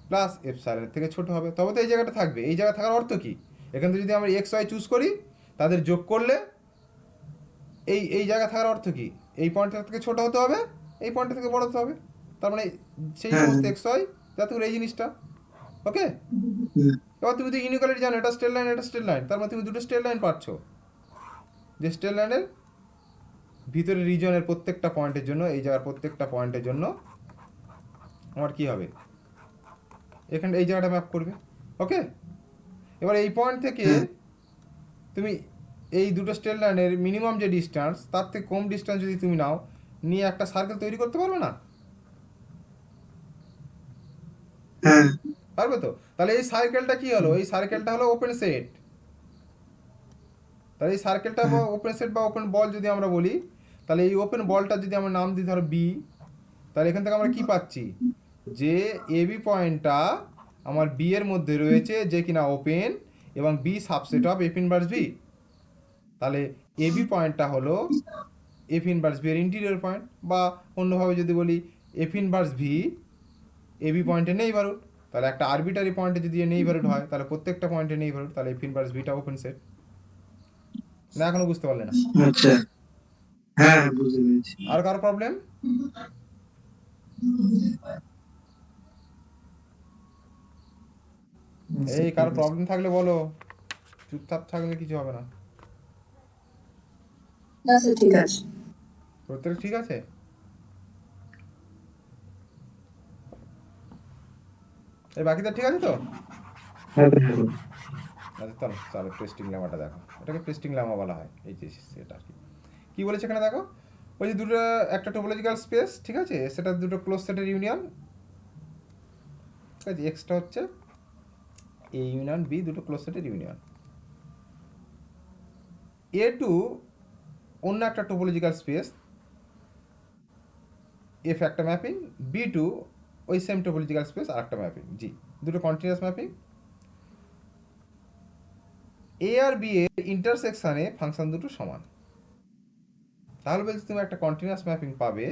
প্লাস এপসাইলের থেকে ছোট হবে, তবে তো এই জায়গাটা থাকবে। এই জায়গা থাকার অর্থ কি? এখান থেকে যদি আমরা XY চুজ করি, তাদের যোগ করলে এই জায়গা থাকার অর্থ কি? এই পয়েন্টটা থেকে ছোট হতে হবে, এই পয়েন্টটা থেকে বড় হতে হবে। তার মানে সেই সমস্ত XY যাতে করে এই জিনিসটা। ওকে, এবার তুমি যদি ইউনিকোয়ালিটি জানো, এটা স্ট্রেট লাইন, এটা স্ট্রেট লাইন, তার মানে তুমি দুটো স্ট্রেট লাইন পাচ্ছ, যে স্ট্রেট লাইনের ভিতরে রিজনের প্রত্যেকটা পয়েন্টের জন্য, এই জায়গার প্রত্যেকটা পয়েন্টের জন্য আমার কি হবে? এখানে এই জায়গাটা ম্যাপ করবে। ওকে, এবার এই পয়েন্ট থেকে তুমি এই দুটো স্ট্রেট লাইনের মিনিমাম যে ডিস্টেন্স, তার থেকে কম ডিস্টেন্স যদি তুমি নাও, নিয়ে একটা সার্কেল তৈরি করতে পারবে না? পারবে তো? তাহলে এই সার্কেলটা কি হলো? এই সার্কেলটা হলো ওপেন সেট। তাহলে এই সার্কেলটা বা ওপেন সেট বা ওপেন বল যদি আমরা বলি, তাহলে এই ওপেন বলটা যদি আমরা নাম দিই ধরো বি, তাহলে এখান থেকে আমরা কি পাচ্ছি? যে এবি পয়েন্টটা আমার বি এর মধ্যে রয়েছে, যে কিনা ওপেন, এবং B subset of F inverse B. তাহলে এবি পয়েন্টটা হলো এফ ইনভার্স ভি এর ইন্টিরিয়র পয়েন্ট, বা অন্যভাবে যদি বলি এফ ইনভার্স ভি এবি পয়েন্টে নেইবারহুড। তাহলে একটা আরবিটারি পয়েন্টে যদি নেইবারহুড হয়, তাহলে প্রত্যেকটা পয়েন্টে নেইবারহুড, তাহলে এফ ইনভার্স ভিটা ওপেন সেট। না এখনো বুঝতে পারলে না? আচ্ছা, হ্যাঁ বুঝতে পেরেছি। আর কারো প্রবলেম? এই কারো প্রবলেম থাকলে বলো, চুপচাপ থাকলে কিছু হবে না। না স্যার, ঠিক আছে। প্রত্যেক ঠিক আছে? এই বাকিটা ঠিক আছে তো? আচ্ছা চলো চলো টেস্টিং ল্যামাটা দেখো। এটাকে টেস্টিং ল্যামা বলা হয়, এই যে সেটা আর কি। কী বলেছে এখানে দেখো, ওই যে দুটো একটা টোপোলজিক্যাল স্পেস, ঠিক আছে, সেটা দুটো ক্লোজ সেটের ইউনিয়ন, ঠিক আছে, এক্সটা হচ্ছে এ ইউনিয়ন বি, দুটো ক্লোজ সেটের ইউনিয়ন। এ টু অন্য একটা টোপোলজিক্যাল স্পেস, এফ একটা ম্যাপিং, বি টু ওই সেম টোপোলজিক্যাল স্পেস আর একটা ম্যাপিং, জি, দুটো কন্টিনিউয়াস ম্যাপিং। এ আর বি এর ইন্টারসেকশানে ফাংশন দুটো সমান। তাহলে বলছি তুমি একটা কন্টিনিউয়াস ম্যাপিং পাবে,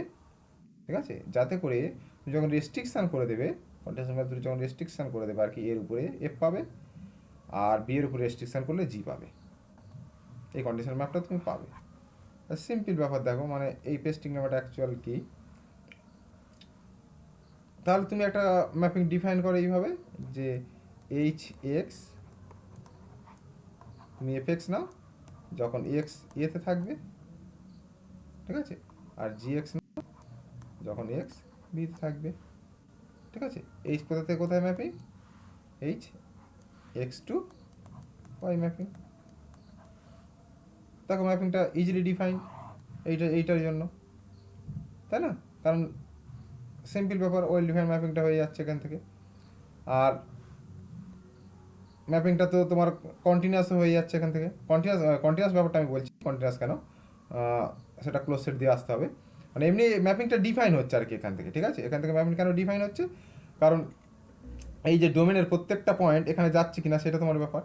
ঠিক আছে, যাতে করে তুমি যখন রেস্ট্রিকশান করে দেবে, কন্টিনিউয়াস ম্যাপ দুটো যখন রেস্ট্রিকশান করে দেবে আর কি, এর উপরে এফ পাবে আর বি এর উপরে রেস্ট্রিকশান করলে জি পাবে। এই কন্ডিশন ম্যাপটা তুমি পাবে। সিম্পল ব্যাপার দেখো, মানে এই পেস্টিং ম্যাপটা অ্যাকচুয়াল কি। তাহলে তুমি একটা ম্যাপিং ডিফাইন করো এইভাবে যে এইচ এক্স, তুমি এফ এক্স নাও যখন এক্স এতে থাকবে, ঠিক আছে, আর জি এক্স নাও যখন এক্স বিতে থাকবে, ঠিক আছে। এইচ কোথা থেকে কোথায় mapping, H X to Y mapping. দেখো ম্যাপিংটা ইজিলি ডিফাইন এইটার জন্য, তাই না? কারণ সিম্পল ব্যাপার, ওয়েল ডিফাইন ম্যাপিংটা হয়ে যাচ্ছে এখান থেকে। আর ম্যাপিংটা তো তোমার কন্টিনিউয়াস হয়ে যাচ্ছে এখান থেকে। কন্টিনিউয়াস ব্যাপারটা আমি বলছি, কন্টিনিউয়াস কেন, সেটা ক্লোজ সেট দিয়ে আসতে হবে। মানে এমনি ম্যাপিংটা ডিফাইন হচ্ছে আর কি এখান থেকে, ঠিক আছে। এখান থেকে ম্যাপিং কেন ডিফাইন হচ্ছে, কারণ এই যে ডোমেনের প্রত্যেকটা পয়েন্ট এখানে যাচ্ছে কিনা সেটা তোমার ব্যাপার,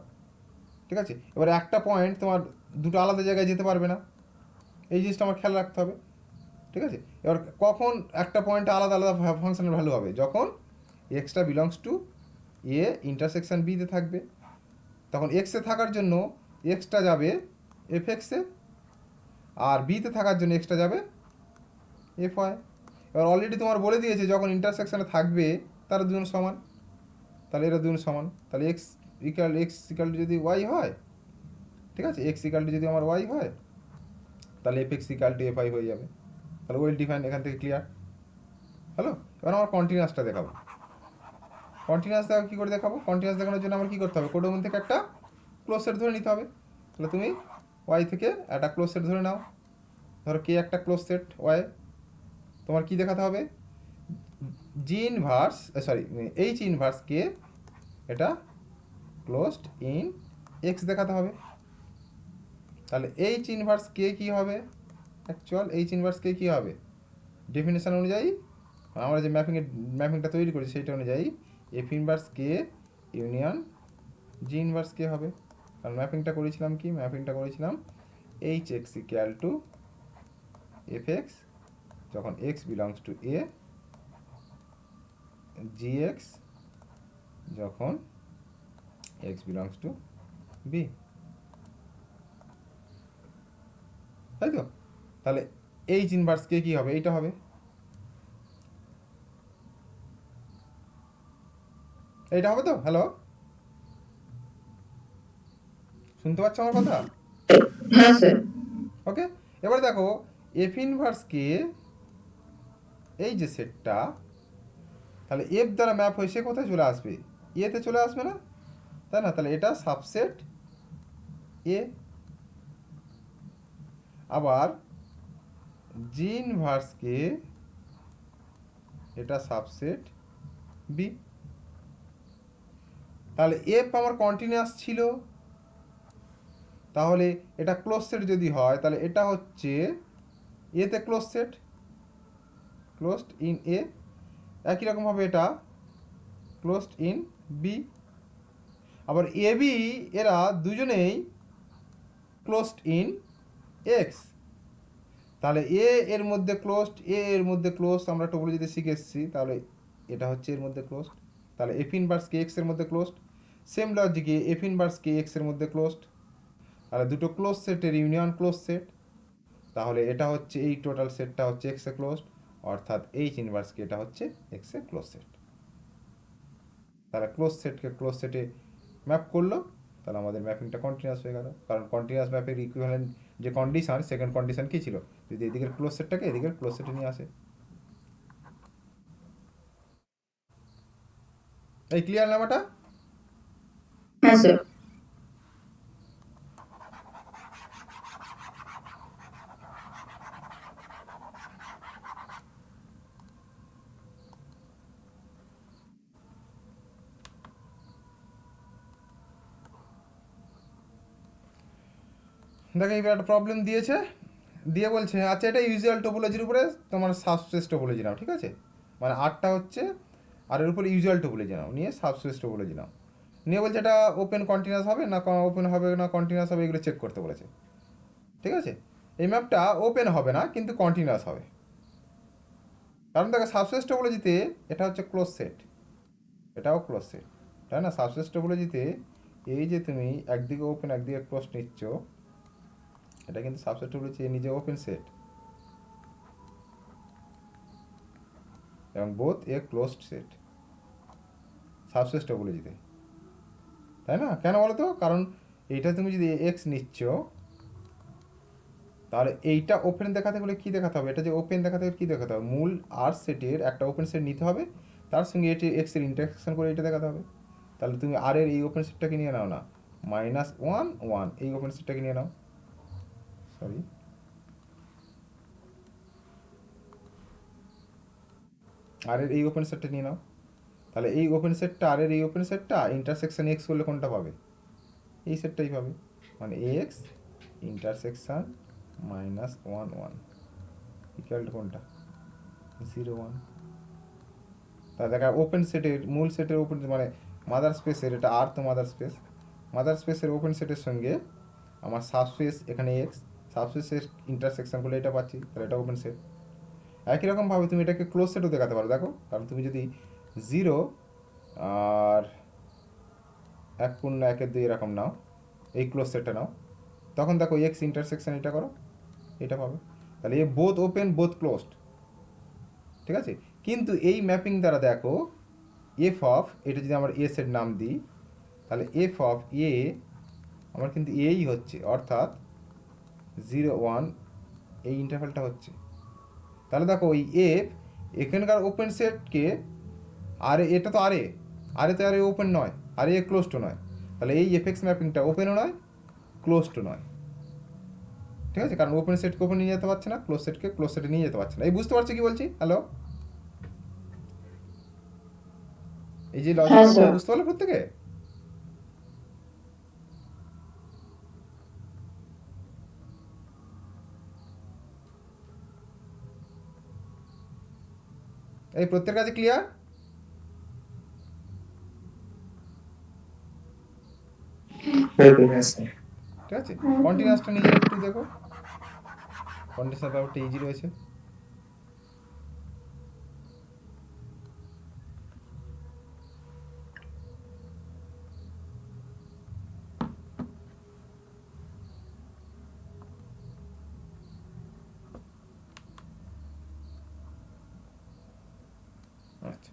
ঠিক আছে। এবার একটা পয়েন্ট তোমার দুটো আলাদা জায়গায় যেতে পারবে না, এই জিনিসটা আমার খেয়াল রাখতে হবে, ঠিক আছে। এবার কখন একটা পয়েন্টে আলাদা আলাদা ফাংশনের ভ্যালু হবে, যখন extra belongs to A intersection বিতে থাকবে, তখন এক্সে থাকার জন্য এক্সটা যাবে এফ এক্সে, আর বিতে থাকার জন্য এক্সটা যাবে এফ ওয়াই। এবার অলরেডি তোমার বলে দিয়েছে যখন ইন্টারসেকশনে থাকবে তারা দুজন সমান, তাহলে এরা দুজন সমান, তাহলে এক্স ইকাল টু যদি ওয়াই হয়, ঠিক আছে, এক্স ইকাল টু যদি আমার ওয়াই হয়, তাহলে F X equal two F I হয়ে যাবে। তাহলে ওয়েল ডিফাইন এখান থেকে ক্লিয়ার হ্যালো। এবার আমার কন্টিনিউয়াসটা দেখাবো। কন্টিনিউয়াস দেখো কী করে দেখাবো, কন্টিনিউয়াস দেখানোর জন্য আমার কী করতে হবে, কোডের মধ্যে থেকে একটা ক্লোজ সেট ধরে নিতে হবে। তাহলে তুমি ওয়াই থেকে একটা ক্লোজ সেট ধরে নাও, ধরো কে একটা ক্লোজ সেট ওয়াই, তোমার কি দেখাতে হবে, জি ইনভার্স এইচ ইনভার্স কে, এটা ক্লোজড ইন এক্স দেখাতে হবে। তাহলে এইচ ইনভার্স কে কী হবে, অ্যাকচুয়াল এইচ ইনভার্স কে কী হবে, ডেফিনেশন অনুযায়ী আমরা যে ম্যাপিংটা তৈরি করেছি সেইটা অনুযায়ী এফ ইনভার্স কে ইউনিয়ন জি ইনভার্স কে হবে। কারণ ম্যাপিংটা করেছিলাম h x equal to f x যখন x belongs to A, g x যখন এক্স বিলংস টু বি, তাই তো। তাহলে এইচ ইনভার্স কে কী হবে, এইটা হবে, এইটা হবে তো। হ্যালো, শুনতে পাচ্ছ আমার কথা? হ্যাঁ স্যার। ওকে, এবার দেখো এফ ইনভার্স কে, এই যে সেটটা, তাহলে এফ দ্বারা ম্যাপ হয়ে সে কোথায় চলে আসবে, এতে চলে আসবে না, তাই না। তাহলে এটা সাবসেট এ। আবার জি ইনভার্স কে, এটা সাবসেট বি। তাহলে এফ আমার কন্টিনিউয়াস ছিল, তাহলে এটা ক্লোজ সেট যদি হয় তাহলে এটা হচ্ছে এতে close set, closed in a. একই রকমভাবে এটা ক্লোজড ইন বি। আবার এ বি এরা দুজনেই ক্লোজড ইন এক্স। তাহলে এর মধ্যে ক্লোজড, এর মধ্যে ক্লোজড আমরা টোপোলজিতে শিখে এসেছি, তাহলে এটা হচ্ছে এর মধ্যে ক্লোজড। তাহলে এফ ইনভার্স কে এক্স এর মধ্যে ক্লোজড, সেম লজিকে এফ ইনভার্স কে এক্স এর মধ্যে ক্লোজড। তাহলে দুটো ক্লোজ সেটের ইউনিয়ন ক্লোজ সেট, তাহলে এটা হচ্ছে এই টোটাল সেটটা হচ্ছে এক্স এ ক্লোজড, অর্থাৎ এইচ ইনভার্স কে এটা হচ্ছে এক্স এ ক্লোজ সেট। তাহলে ক্লোজ সেটকে ক্লোজ সেটে ম্যাপ করলো, তাহলে আমাদের ম্যাপিংটা কন্টিনিউয়াস হয়ে গেল। কারণ কন্টিনিউয়াস ম্যাপের ইকুইভ্যালেন্ট যে কন্ডিশন, সেকেন্ড কন্ডিশন কী ছিল, যদি এদিকের ক্লোজ সেটটাকে এদিকের ক্লোজ সেটে নিয়ে আসে। এই ক্লিয়ার নামাটা? হ্যাঁ স্যার। দেখো এইবার একটা প্রবলেম দিয়েছে, দিয়ে বলছে আচ্ছা এটা ইউজুয়াল টোপোলজির উপরে তোমার সাবস্পেস টোপোলজি নাও, ঠিক আছে, মানে আরটা হচ্ছে আর এর উপরে ইউজুয়াল টোপোলজি নাও, নিয়ে সাবস্পেস টোপোলজি নাও, নিয়ে বলছে এটা ওপেন কন্টিনিউয়াস হবে না ওপেন হবে না কন্টিনিউয়াস হবে এগুলো চেক করতে বলেছে, ঠিক আছে। এই ম্যাপটা ওপেন হবে না কিন্তু কন্টিনিউয়াস হবে, কারণ দেখো সাবস্পেস টোপোলজিতে এটা হচ্ছে ক্লোজ সেট, এটাও ক্লোজ সেট, তাই না। সাবস্পেস টোপোলজিতে এই যে তুমি একদিকে ওপেন একদিকে ক্লোজ নিচ্ছ, এটা কিন্তু সাবসেট টোপোলজি নিজে ওপেন সেট এবং both A closed set subset টোপোলজিতে, তাই না। কেন বলো তো, কারণ এইটা তুমি যদি এক্স নিচ্ছ তাহলে এইটা ওপেন দেখাতে গেলে কী দেখাতে হবে, এটা যে ওপেন দেখাতে গেলে কী দেখাতে হবে, মূল আর সেটের একটা ওপেন সেট নিতে হবে, তার সঙ্গে এটি এক্সের ইন্টারসেকশন করে এটা দেখাতে হবে। তাহলে তুমি আর এর এই ওপেন সেটটাকে নিয়ে নাও না, -1 1 এই ওপেন সেটটাকে নিয়ে নাও, সরি আর এর এই ওপেন সেটটা নিয়ে নাও। তাহলে এই ওপেন সেটটা আর এর এই ওপেন সেটটা ইন্টারসেকশন এক্স করলে কোনটা পাবে, এই সেটটাই পাবে, মানে এক্স ইন্টারসেকশন -1 1 ইকুয়াল টু কোনটা 0 1। তা দেখা ওপেন সেটের মূল সেটের ওপেন মানে মাদার স্পেসের, এটা আর তো মাদার স্পেসের ওপেন সেটের সঙ্গে আমার সাবস্পেস এখানে এক্স, সাবস্পেসের ইন্টারসেকশন করলে এটা পাচ্ছি, তাহলে এটা ওপেন সেট। একই রকমভাবে তুমি এটাকে ক্লোজ সেটও দেখাতে পারো, দেখো, কারণ তুমি যদি 0 আর 1.1 এরকম নাও, এই ক্লোজ সেটটা নাও, তখন দেখো এক্স ইন্টারসেকশন এটা করো, এটা পাবে, তাহলে এ বোথ ওপেন বোথ ক্লোজড, ঠিক আছে। কিন্তু এই ম্যাপিং দ্বারা দেখো এফ অফ এটা যদি আমার এ সেট নাম দিই, তাহলে এফ অফ এ আমার কিন্তু এই হচ্ছে, অর্থাৎ 0 1 এই ইন্টারভ্যালটা হচ্ছে। তাহলে দেখো ওই এফ এখানকার ওপেন সেটকে, আরে এটা তো আরে আরে তো আরে ওপেন নয়, আরে এ ক্লোজড নয়, তাহলে এই এফএক্স ম্যাপিংটা ওপেনও নয় ক্লোজড নয়, ঠিক আছে, কারণ ওপেন সেটকে ওপেন নিয়ে যেতে পারছে না, ক্লোজ সেটকে ক্লোজ সেটে নিয়ে যেতে পারছে না। এই বুঝতে পারছো কি বলছি? হ্যালো, এই যে হ্যাঁ লজিকটা স্যার। বুঝতে পারলো প্রত্যেকে? এই প্রত্যেকের কাছে ক্লিয়ার? ঠিক আছে, কন্টিনিউয়াসটা নিজের একটু দেখো, কন্ডিশনাল ব্যাপারটা ইজি রয়েছে। আচ্ছা,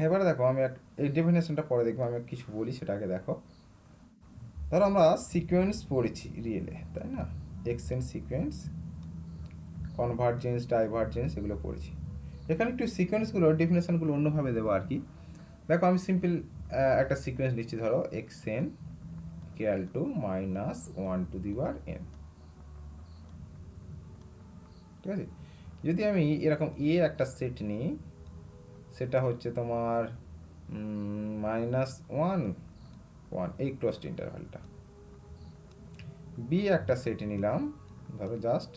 এবারে দেখো আমি এই ডেফিনেশনটা পরে দেখবো, আমি কিছু বলি সেটা আগে দেখো। ধরো আমরা সিকোয়েন্স পড়েছি রিয়েলে, তাই না, এক্সটেন্ড সিকোয়েন্স, কনভার্জেন্স, ডাইভার্জেন্স এগুলো পড়েছি। এখানে একটু সিকোয়েন্সগুলো ডেফিনেশনগুলো অন্যভাবে দেবো আর কি। দেখো আমি সিম্পল একটা সিকোয়েন্স নিচ্ছি, ধরো xn equal to -1 to the power n, ঠিক আছে। যদি আমি এরকম এ একটা সেট নিই, সেটা হচ্ছে তোমার -1 1 এই ক্লোজড ইন্টারভ্যালটা, বি একটা সেট নিলাম, ধরো জাস্ট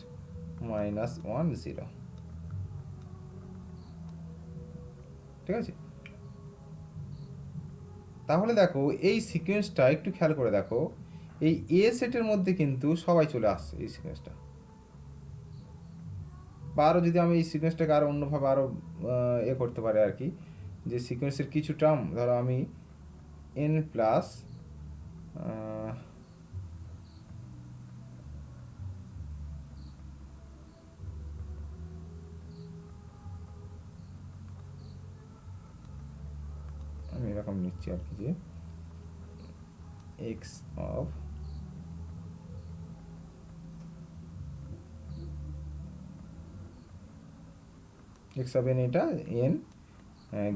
-1 0, ঠিক আছে। তাহলে দেখো এই সিকোয়েন্সটা একটু খেয়াল করে দেখো, এই এ সেটের মধ্যে কিন্তু সবাই চলে আসছে এই সিকোয়েন্সটা, বা আরও যদি আমি এই সিকোয়েন্সটাকে আরও অন্যভাবে আরও এ করতে পারি আর কি, যে সিকোয়েন্সের কিছু টার্ম ধরো আমি n প্লাস আমি এরকম নিচ্ছি আর কি, যে x of x of N, এটা এন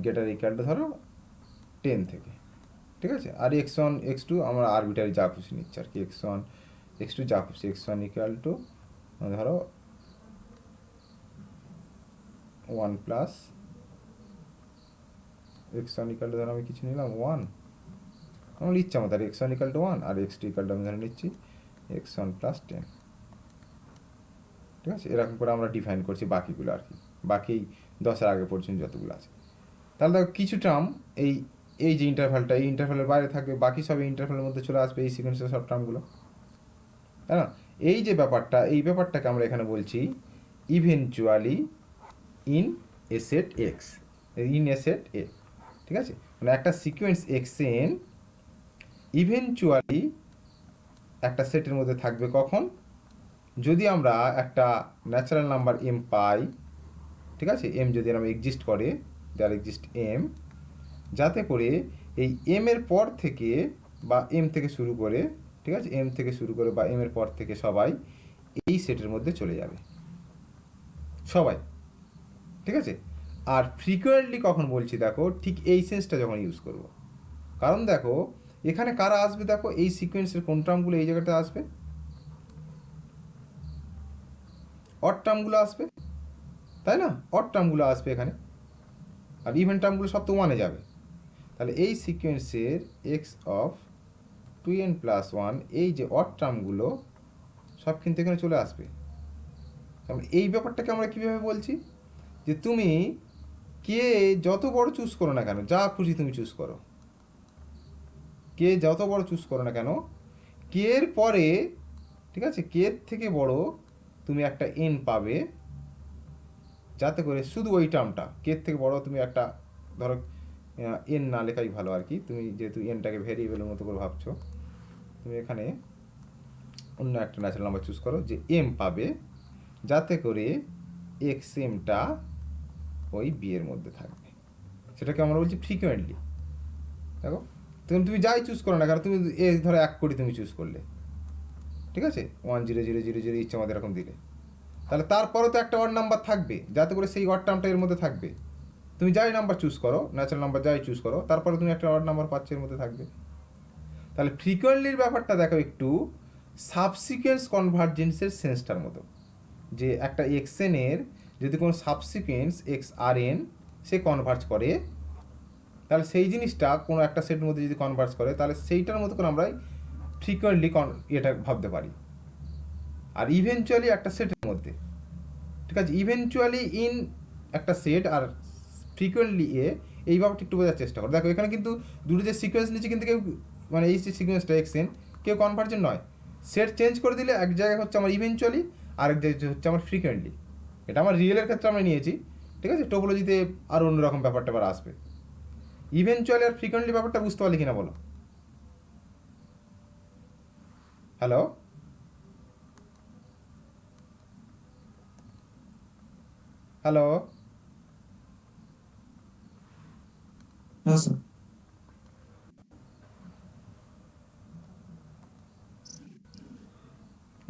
গ্রেটার ইকুয়াল টু ধরো 10 থেকে, ঠিক আছে। আর x1 x2 আমরা আরবিটারি যা খুশি নিচ্ছি আর কি, x1 x2 যা খুশি, x1 ইকুয়াল টু ধরো 1 প্লাস x1 ইকুয়াল টু ধরো আমি কিছু নিলাম 1, আমরা ইচ্ছা মতো এক্স ওয়ান ইকাল টু 1 আর এক্স টু ইকাল টু আমি ধরে নিচ্ছি এক্স ওয়ান প্লাস 10, ঠিক আছে? এরকম করে আমরা ডিফাইন করছি বাকিগুলো আর কি, বাকি 10-এর আগে পর্যন্ত যতগুলো আছে। তাহলে দেখো কিছু টার্ম এই এই যে ইন্টারভ্যালটা, এই ইন্টারভ্যালের বাইরে থাকবে, বাকি সব এই ইন্টারভ্যালের মধ্যে চলে আসবে এই সিকোয়েন্সের সব টার্মগুলো, তাই না? এই যে ব্যাপারটা, এই ব্যাপারটাকে আমরা এখানে বলছি eventually in a set X, in a set A, ঠিক আছে? মানে একটা সিকোয়েন্স এক্স এন ইভেনচুয়ালি একটা সেটের মধ্যে থাকবে কখন? যদি আমরা একটা ন্যাচারাল নাম্বার এম পাই, ঠিক আছে? এম যদি আমরা এক্সিস্ট করে, যার এক্সিস্ট এম, যাতে করে এই এম এর পর থেকে বা এম থেকে শুরু করে, ঠিক আছে, এম থেকে শুরু করে বা এম এর পর থেকে সবাই এই সেটের মধ্যে চলে যাবে, সবাই, ঠিক আছে? আর ফ্রিকোয়েন্টলি কখন বলছি দেখো, ঠিক এই সেন্সটা যখন ইউজ করব, কারণ দেখো এখানে কারা আসবে, দেখো এই সিকোয়েন্সের কোন টার্মগুলো এই জায়গাতে আসবে, অড টার্মগুলো আসবে, তাই না? অড টার্মগুলো আসবে এখানে, আর ইভেন টার্মগুলো সব তো ওয়ানে যাবে। তাহলে এই সিকোয়েন্সের এক্স অফ 2n+1 এই যে অড টার্মগুলো সব কিন্তু এখানে চলে আসবে। তাহলে এই ব্যাপারটাকে আমরা কীভাবে বলছি, যে তুমি কে যত বড় চুজ করো না কেন, যা খুশি তুমি চুজ করো, কে যত বড় চুজ করো না কেন, কে এর পরে, ঠিক আছে, কে এর থেকে বড় তুমি একটা এন পাবে, যাতে করে শুধু ওই টার্মটা কে এর থেকে বড় তুমি একটা, ধরো এন না লেখাই ভালো আর কি, তুমি যেহেতু এনটাকে ভেরিয়েবলের মতো করে ভাবছো, তুমি এখানে অন্য একটা ন্যাচারাল নাম্বার চুজ করো যে এম পাবে, যাতে করে এক্স এমটা ওই বি এর মধ্যে থাকবে, সেটাকে আমরা বলছি ফ্রিকোয়েন্টলি। দেখো তুমি যাই চুজ করো না কারণ তুমি ধরো 1 কোটি তুমি চুজ করলে, ঠিক আছে, 1000000 ইচ্ছা আমাদের এরকম দিলে, তাহলে তারপরেও তো একটা অড নাম্বার থাকবে, যাতে করে সেই অড টার্মটা এর মধ্যে থাকবে। তুমি যাই নাম্বার চুজ করো, ন্যাচারাল নাম্বার যাই চুজ করো, তারপরে তুমি একটা অড নাম্বার পাচ্ছ এর মধ্যে থাকবে। তাহলে ফ্রিকোয়েন্টলির ব্যাপারটা দেখো একটু সাবসিকুয়েন্স কনভার্জেন্সের সেন্সটার মতো, যে একটা এক্স এন এর যদি কোনো সাবসিকুয়েন্স এক্স আর এন সে কনভার্জ করে, তাহলে সেই জিনিসটা কোনো একটা সেটের মধ্যে যদি কনভার্জ করে, তাহলে সেইটার মতো করে আমরা ফ্রিকোয়েন্টলি এটা ভাবতে পারি। আর ইভেনচুয়ালি একটা সেটের মধ্যে, ঠিক আছে, ইভেনচুয়ালি ইন একটা সেট আর ফ্রিকোয়েন্টলি এ, এই ব্যাপারটা একটু বোঝার চেষ্টা করো। দেখো এখানে কিন্তু দুটো যে সিকোয়েন্স নিচ্ছে কিন্তু কেউ, মানে এই যে সিকোয়েন্সটা এক্স এন, কেউ কনভার্জেন্ট নয়, সেট চেঞ্জ করে দিলে এক জায়গায় হচ্ছে আমার ইভেনচুয়ালি, আরেক জায়গায় হচ্ছে আমার ফ্রিকোয়েন্টলি। এটা আমার রিয়েলের ক্ষেত্রে আমরা নিয়েছি, ঠিক আছে, টোপোলজিতে আর অন্যরকম ব্যাপারটা আবার আসবে। ইভেনচুয়ালি আর ফ্রিকোয়েন্টলি ব্যাপারটা বুঝতে পারলি কিনা বলো? হ্যালো, হ্যালো, হ্যাঁ স্যার।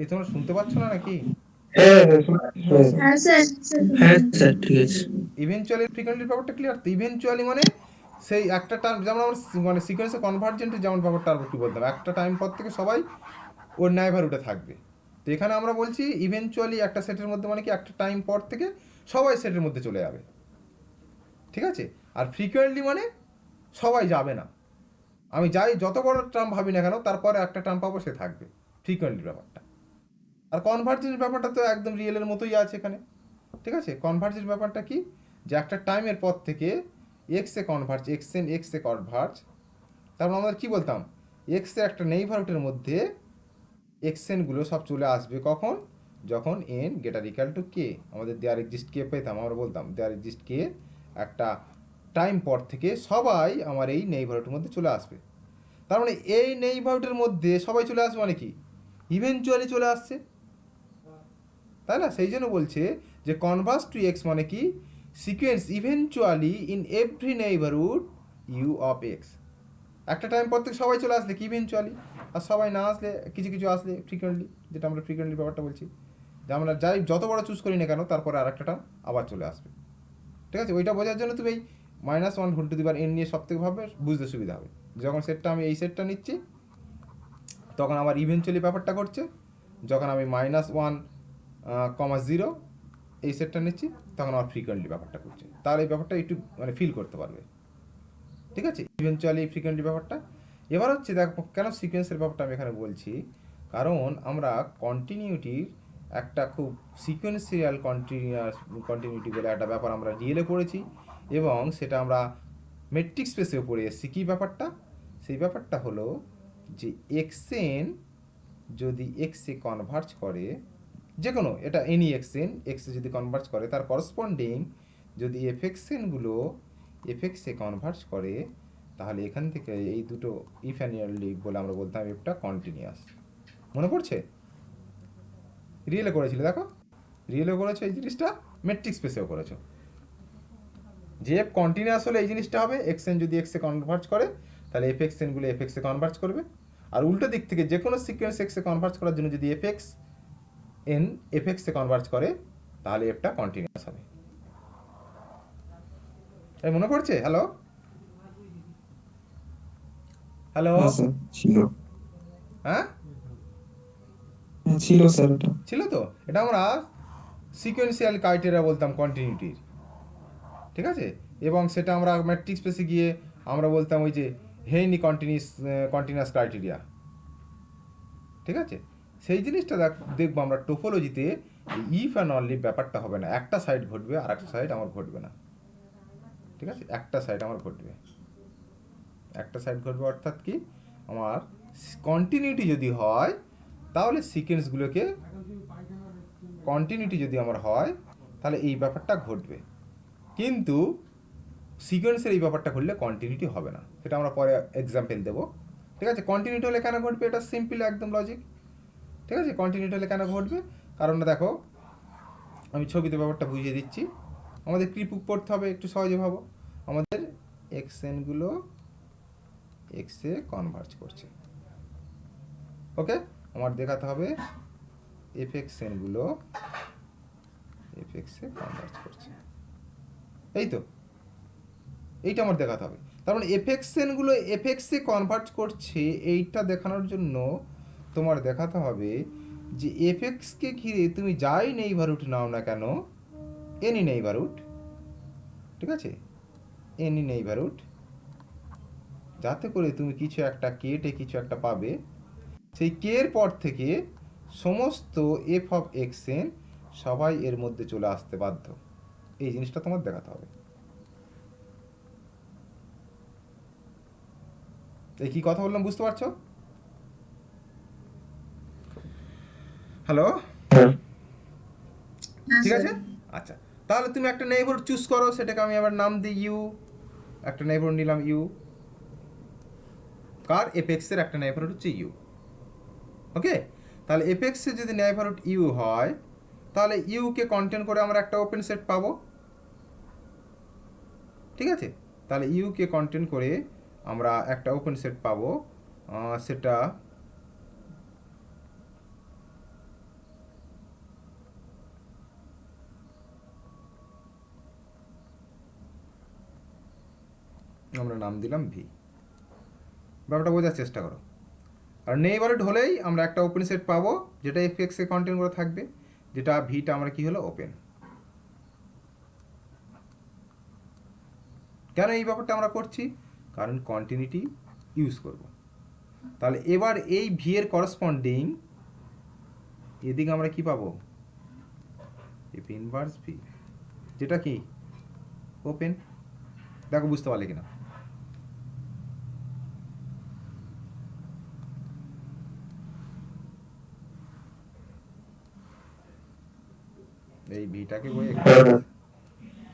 এই তোমরা শুনতে পাচ্ছ না নাকি? হ্যাঁ হ্যাঁ শোনাচ্ছি, শোনাচ্ছি। হ্যাঁ স্যার, হ্যাঁ স্যার ঠিক আছে। ইভেনচুয়ালি ফ্রিকোয়েন্টলির ব্যাপারটা ক্লিয়ার তো? ইভেনচুয়ালি মানে সেই একটা টাইম, যেমন আমরা মানে সিকোয়েন্সে কনভার্জেন্টের যেমন ব্যাপারটা আর একটু বলতাম, একটা টাইম পর থেকে সবাই ওর ন্যায় উঠে থাকবে। তো এখানে আমরা বলছি ইভেনচুয়ালি একটা সেটের মধ্যে মানে কি একটা টাইম পর থেকে সবাই সেটের মধ্যে চলে যাবে, ঠিক আছে? আর ফ্রিকোয়েন্টলি মানে সবাই যাবে না, আমি যাই যত বড় টার্ম ভাবি না কেন, তারপরে একটা টার্ম পাবো সে থাকবে, ফ্রিকোয়েন্টলির ব্যাপারটা। আর কনভার্জেন্স ব্যাপারটা তো একদম রিয়েলের মতোই আছে এখানে, ঠিক আছে? কনভার্জেন্স ব্যাপারটা কি, যে একটা টাইমের পর থেকে এক্সে কনভার্জ, এক্স এন এক্সে কনভার্জ, তারপর আমরা কী বলতাম, এক্সের একটা নেইবারহুডের মধ্যে এক্স এনগুলো সব চলে আসবে কখন, যখন এন গ্রেটার ইকুয়াল টু কে, আমাদের দেয়ার এক্সিস্ট কে পেতাম, আমরা বলতাম দেয়ার এক্সিস্ট কে, একটা টাইম পর থেকে সবাই আমার এই নেইবারহুডের মধ্যে চলে আসবে। তার মানে এই নেইবারহুডের মধ্যে সবাই চলে আসবে মানে কি, ইভেনচুয়ালি চলে আসছে, তাই না? সেই জন্য বলছে যে কনভার্স টু এক্স মানে কি, sequence eventually in every neighbourhood U of X, একটা টাইম পর থেকে সবাই চলে আসলে কি ইভেনচুয়ালি, আর সবাই না আসলে কিছু কিছু আসলে ফ্রিকোয়েন্টলি, যেটা আমরা ফ্রিকোয়েন্টলি ব্যাপারটা বলছি, যে আমরা যাই যত বড় চুজ করি না কেন, তারপরে আর একটা টার্ম আবার চলে আসবে, ঠিক আছে? ওইটা বোঝার জন্য তুমি এই -1 নিয়ে সব থেকে ভাবে বুঝতে সুবিধা হবে। যখন সেটটা আমি এই সেটটা নিচ্ছি, তখন আমার ইভেনচুয়ালি ব্যাপারটা করছে, যখন আমি -1, 0 এই সেটটা নিচ্ছি, তখন আমার ফ্রিকোয়েন্টলি ব্যাপারটা করছে। তাহলে এই ব্যাপারটা একটু মানে ফিল করতে পারবে, ঠিক আছে? ইভেনচুয়ালি ফ্রিকোয়েন্টলি ব্যাপারটা এবার হচ্ছে দেখো কেন সিকোয়েন্সের ব্যাপারটা আমি এখানে বলছি, কারণ আমরা কন্টিনিউটির একটা খুব সিকোয়েন্সিয়াল কন্টিনিউটি বলে একটা ব্যাপার আমরা রিয়েলে পড়েছি, এবং সেটা আমরা মেট্রিক স্পেসেও পড়ে এসেছি। কী ব্যাপারটা? সেই ব্যাপারটা হলো যে এক্সএন যদি এক্সে কনভার্জ করে, যে কোনো এটা এনি এক্সএন এক্সে যদি কনভার্জ করে, তার করসপন্ডিং যদি এফএক্সএনগুলো এফএক্সে কনভার্জ করে, তাহলে এখান থেকে এই দুটো ইফ অ্যান্ড ইয়ারলি বলে আমরা বলতাম এফটা কন্টিনিউয়াস। মনে পড়ছে? রিয়েলে করেছিল, দেখো রিয়েলেও করেছো এই জিনিসটা, মেট্রিক স্পেসেও করেছো। যে এফ কন্টিনিউয়াস হলে এই জিনিসটা হবে, এক্সএন যদি এক্সে কনভার্জ করে তাহলে এফ এক্সএনগুলো এফ এক্সে কনভার্জ করবে, আর উল্টো দিক থেকে যে কোনো সিকোয়েন্স এক্সে কনভার্জ করার জন্য যদি এফ এক্স এন এফ এক্সে কনভার্জ করে তাহলে এফটা কন্টিনিউয়াস হবে। তাই মনে পড়ছে? হ্যালো হ্যালো, হ্যাঁ স্যার ছিল, হ্যাঁ হ্যাঁ ছিল স্যার ওটা। ছিল তো। এটা আমরা সিকোয়েন্সিয়াল ক্রাইটেরিয়া বলতাম কন্টিনিউটির, ঠিক আছে? এবং সেটা আমরা ম্যাট্রিক্স স্পেসে গিয়ে আমরা বলতাম ওই যে হেইনি কন্টিনিউয়াস ক্রাইটেরিয়া, ঠিক আছে? সেই জিনিসটা দেখবো আমরা টোপোলজিতে ইফ অ্যান্ড অনলি ব্যাপারটা হবে না, একটা সাইড ঘটবে আর একটা সাইড আমার ঘটবে না, ঠিক আছে? একটা সাইড আমার ঘটবে, একটা সাইড ঘটবে অর্থাৎ কি, আমার কন্টিনিউটি যদি হয় তাহলে সিকোয়েন্সগুলোকে কন্টিনিউটি যদি আমার হয় তাহলে এই ব্যাপারটা ঘটবে, কিন্তু সিকোয়েন্সের এই ব্যাপারটা ঘটলে কন্টিনিউটি হবে না। সেটা আমরা পরে এক্সাম্পল দেবো, ঠিক আছে? কন্টিনিউটি হলে কেন ঘটবে, এটা সিম্পল একদম লজিক, ঠিক আছে? কন্টিনিউটি হলে কেন ঘটবে, কারণ দেখো আমি ছবিতে ব্যাপারটা বুঝিয়ে দিচ্ছি। আমাদের ক্রিপুক পড়তে হবে, একটু সহজে ভাবো। আমাদের এক্সএনগুলো এক্সে কনভার্জ করছে, ওকে? আমার দেখাতে হবে এফএক্সএনগুলো এফএক্সে কনভার্জ করছে, এই তো, এইটা আমার দেখাতে হবে। তার মানে এফএক্সএনগুলো এফএক্সে কনভার্ট করছে, এইটা দেখানোর জন্য তোমার দেখাতে হবে যে এফএক্সকে ঘিরে তুমি যাই নেইবারহুড নাও না কেন, এনি নেইবারহুড, ঠিক আছে? এনি নেইবারহুড, যাতে করে তুমি কিছু একটা কেটে কিছু একটা পাবে, সেই কে এর পর থেকে সমস্ত এফ অফ এক্সএন সবাই এর মধ্যে চলে আসতে বাধ্য, এই জিনিসটা তোমার দেখাতে হবে। এই কি কথা বললাম বুঝতে পারছো? হ্যালো, ঠিক আছে? আচ্ছা, তাহলে তুমি একটা নেইবারহুড চুজ করো, সেটাকে আমি আবার নাম দিই ইউ, একটা নেইবারহুড নিলাম ইউ, কার এফএক্সের একটা নেইবারহুড হচ্ছে ইউ, ওকে? তাহলে এফএক্সে যদি নেইবারহুড ইউ হয় তাহলে ইউকে কন্টেন করে আমরা একটা ওপেন সেট পাবো, ঠিক আছে? তাহলে ইউকে কন্টেন করে আমরা একটা ওপেন সেট পাবো, সেটা আমরা নাম দিলাম ভি। ব্যাপারটা বোঝার চেষ্টা করো। আর নেইবারহুড হলেই আমরা একটা ওপেন সেট পাবো যেটা এফএক্সে কন্টেন করে থাকবে, যেটা ভিটা আমরা কি হলো ওপেন। কেন এই ব্যাপারটা আমরা করছি? কারণ কন্টিনিউটি ইউজ করব। তাহলে এবার এই ভি এর করসপন্ডিং এদিকে আমরা কি পাবো, এফ ইনভার্স ভি, যেটা কি ওপেন। দেখো বুঝতে পারলে কিনা? এই ভিটাকে বই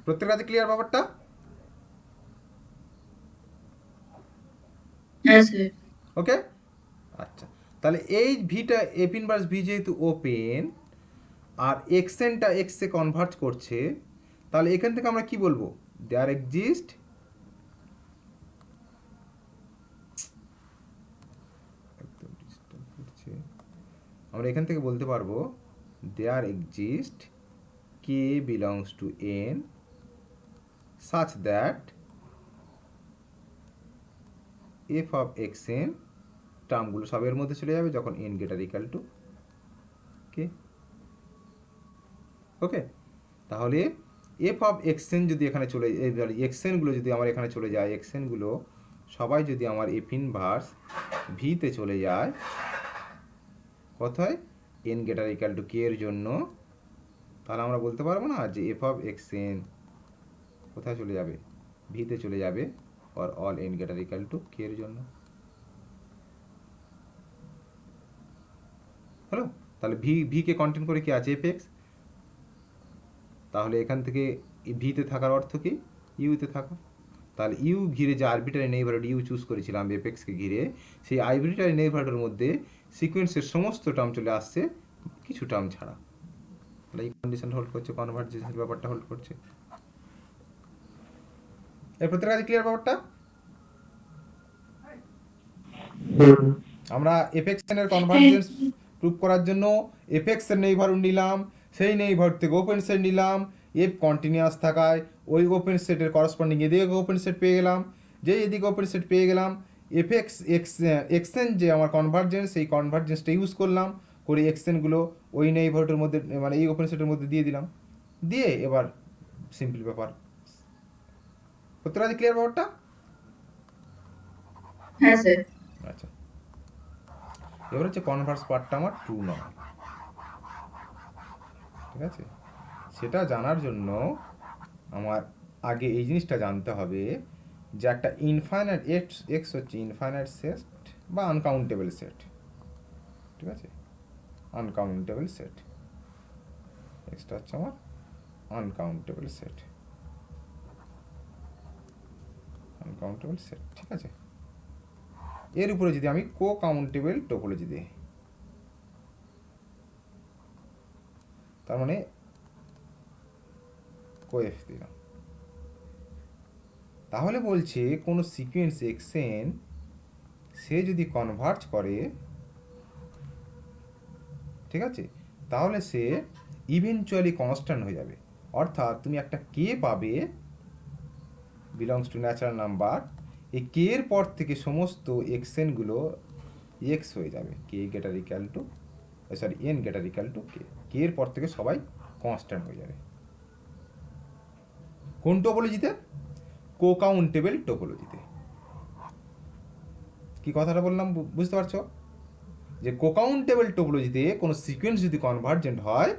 প্রত্যেক কাছে ক্লিয়ার ব্যাপারটা? হ্যাঁ স্যার। ওকে, আচ্ছা। তাহলে এই ভিটা এফ ইনভার্স ভি যেহেতু ওপেন আর এক্সেনটা এক্সে কনভার্ট করছে, তাহলে এখান থেকে আমরা কি বলবো, দেয়ার এক্সিস্ট আমরা এখান থেকে বলতে পারবো there exist k belongs to N such that f of x n টার্মগুলো সবের মধ্যে চলে যাবে যখন n greater equal to k, okay? তাহলে এফ অফ এক্সএন যদি এখানে চলে, এক্সএনগুলো যদি আমার এখানে চলে যায়, এক্সএনগুলো সবাই যদি আমার এফ ইনভার্স ভিতে চলে যায় কোথায় N greater equal to k এর জন্য, তাহলে আমরা বলতে পারবো না যে এফ অফ এক্স এন কোথায় চলে যাবে, ভিতে চলে যাবে for all n greater equal to k এর জন্য। হলো? তাহলে ভিকে কন্টেন্ট করে কি আছে এফ এক্স, তাহলে এখান থেকে ভিতে থাকার অর্থ কি ইউতে থাকা। তাহলে ইউ ঘিরে যে আরবিটারি নেইবারহুড ইউ চুজ করেছিলাম এফ এক্সকে ঘিরে, সেই আরবিটারি নেইবারহুডের মধ্যে সিকোয়েন্সের সমস্ত টার্ম চলে আসছে কিছু টার্ম ছাড়া। তাহলে এই কন্ডিশন হোল্ড করছে, কনভার্জেন্সের ব্যাপারটা হোল্ড করছে। এর প্রত্যেকের কাছে ক্লিয়ার ব্যাপারটা? আমরা এফএক্স এর কনভার্জেন্স প্রুভ করার জন্য এফএক্স এর নেইবারহুড নিলাম, সেই নেইবারহুড থেকে ওপেন সেট নিলাম, এফ কন্টিনিউয়াস থাকায় ওই ওপেন সেটের করসপন্ডিং এদিকে ওপেন সেট পেয়ে গেলাম, যেই এদিকে ওপেন সেট পেয়ে গেলাম এফএক্স এক্সেন যে আমার কনভার্জেন্স, সেই কনভার্জেন্সটা ইউজ করলাম, করে এক্সেনগুলো ওই নেইবারহুডের মধ্যে মানে এই ওপেন সেটের মধ্যে দিয়ে দিলাম, দিয়ে এবার সিম্পল ব্যাপার। প্রত্যেকটা ক্লিয়ার ব্যাপারটা? হ্যাঁ স্যার। আচ্ছা, এবার হচ্ছে কনভার্স পার্টটা আমার ট্রু নয়, ঠিক আছে? সেটা জানার জন্য আমার আগে এই জিনিসটা জানতে হবে যে একটা ইনফাইনাইট এক্স হচ্ছে ইনফাইনাইট সেট বা আনকাউন্টেবল সেট, ঠিক আছে? আনকাউন্টেবল সেট, এক্সটা হচ্ছে আমার আনকাউন্টেবল সেট, আনকাউন্টেবল সেট, ঠিক আছে? এর উপরে যদি আমি কো কাউন্টেবল টোপোলজি দিই, তার মানে কোএফ দিলাম, তাহলে বলছে কোনো সিকোয়েন্স এক্সএন সে যদি কনভার্জ করে, ঠিক আছে, তাহলে সে ইভেনচুয়ালি কনস্ট্যান্ট হয়ে যাবে। অর্থাৎ তুমি একটা কে পাবে বিলংস টু ন্যাচারাল নাম্বার, এই কে এর পর থেকে সমস্ত এক্সএনগুলো এক্স হয়ে যাবে, k greater equal to sorry n greater equal to k, k এর পর থেকে সবাই কনস্ট্যান্ট হয়ে যাবে। কোন টোপোলজিতে? কো-কাউন্টেবল টোপোলজিতে। কি কথাটা বললাম বুঝতে পারছো? যে কো-কাউন্টেবল টোপোলজিতে কোনো সিকোয়েন্স যদি কনভার্জেন্ট হয়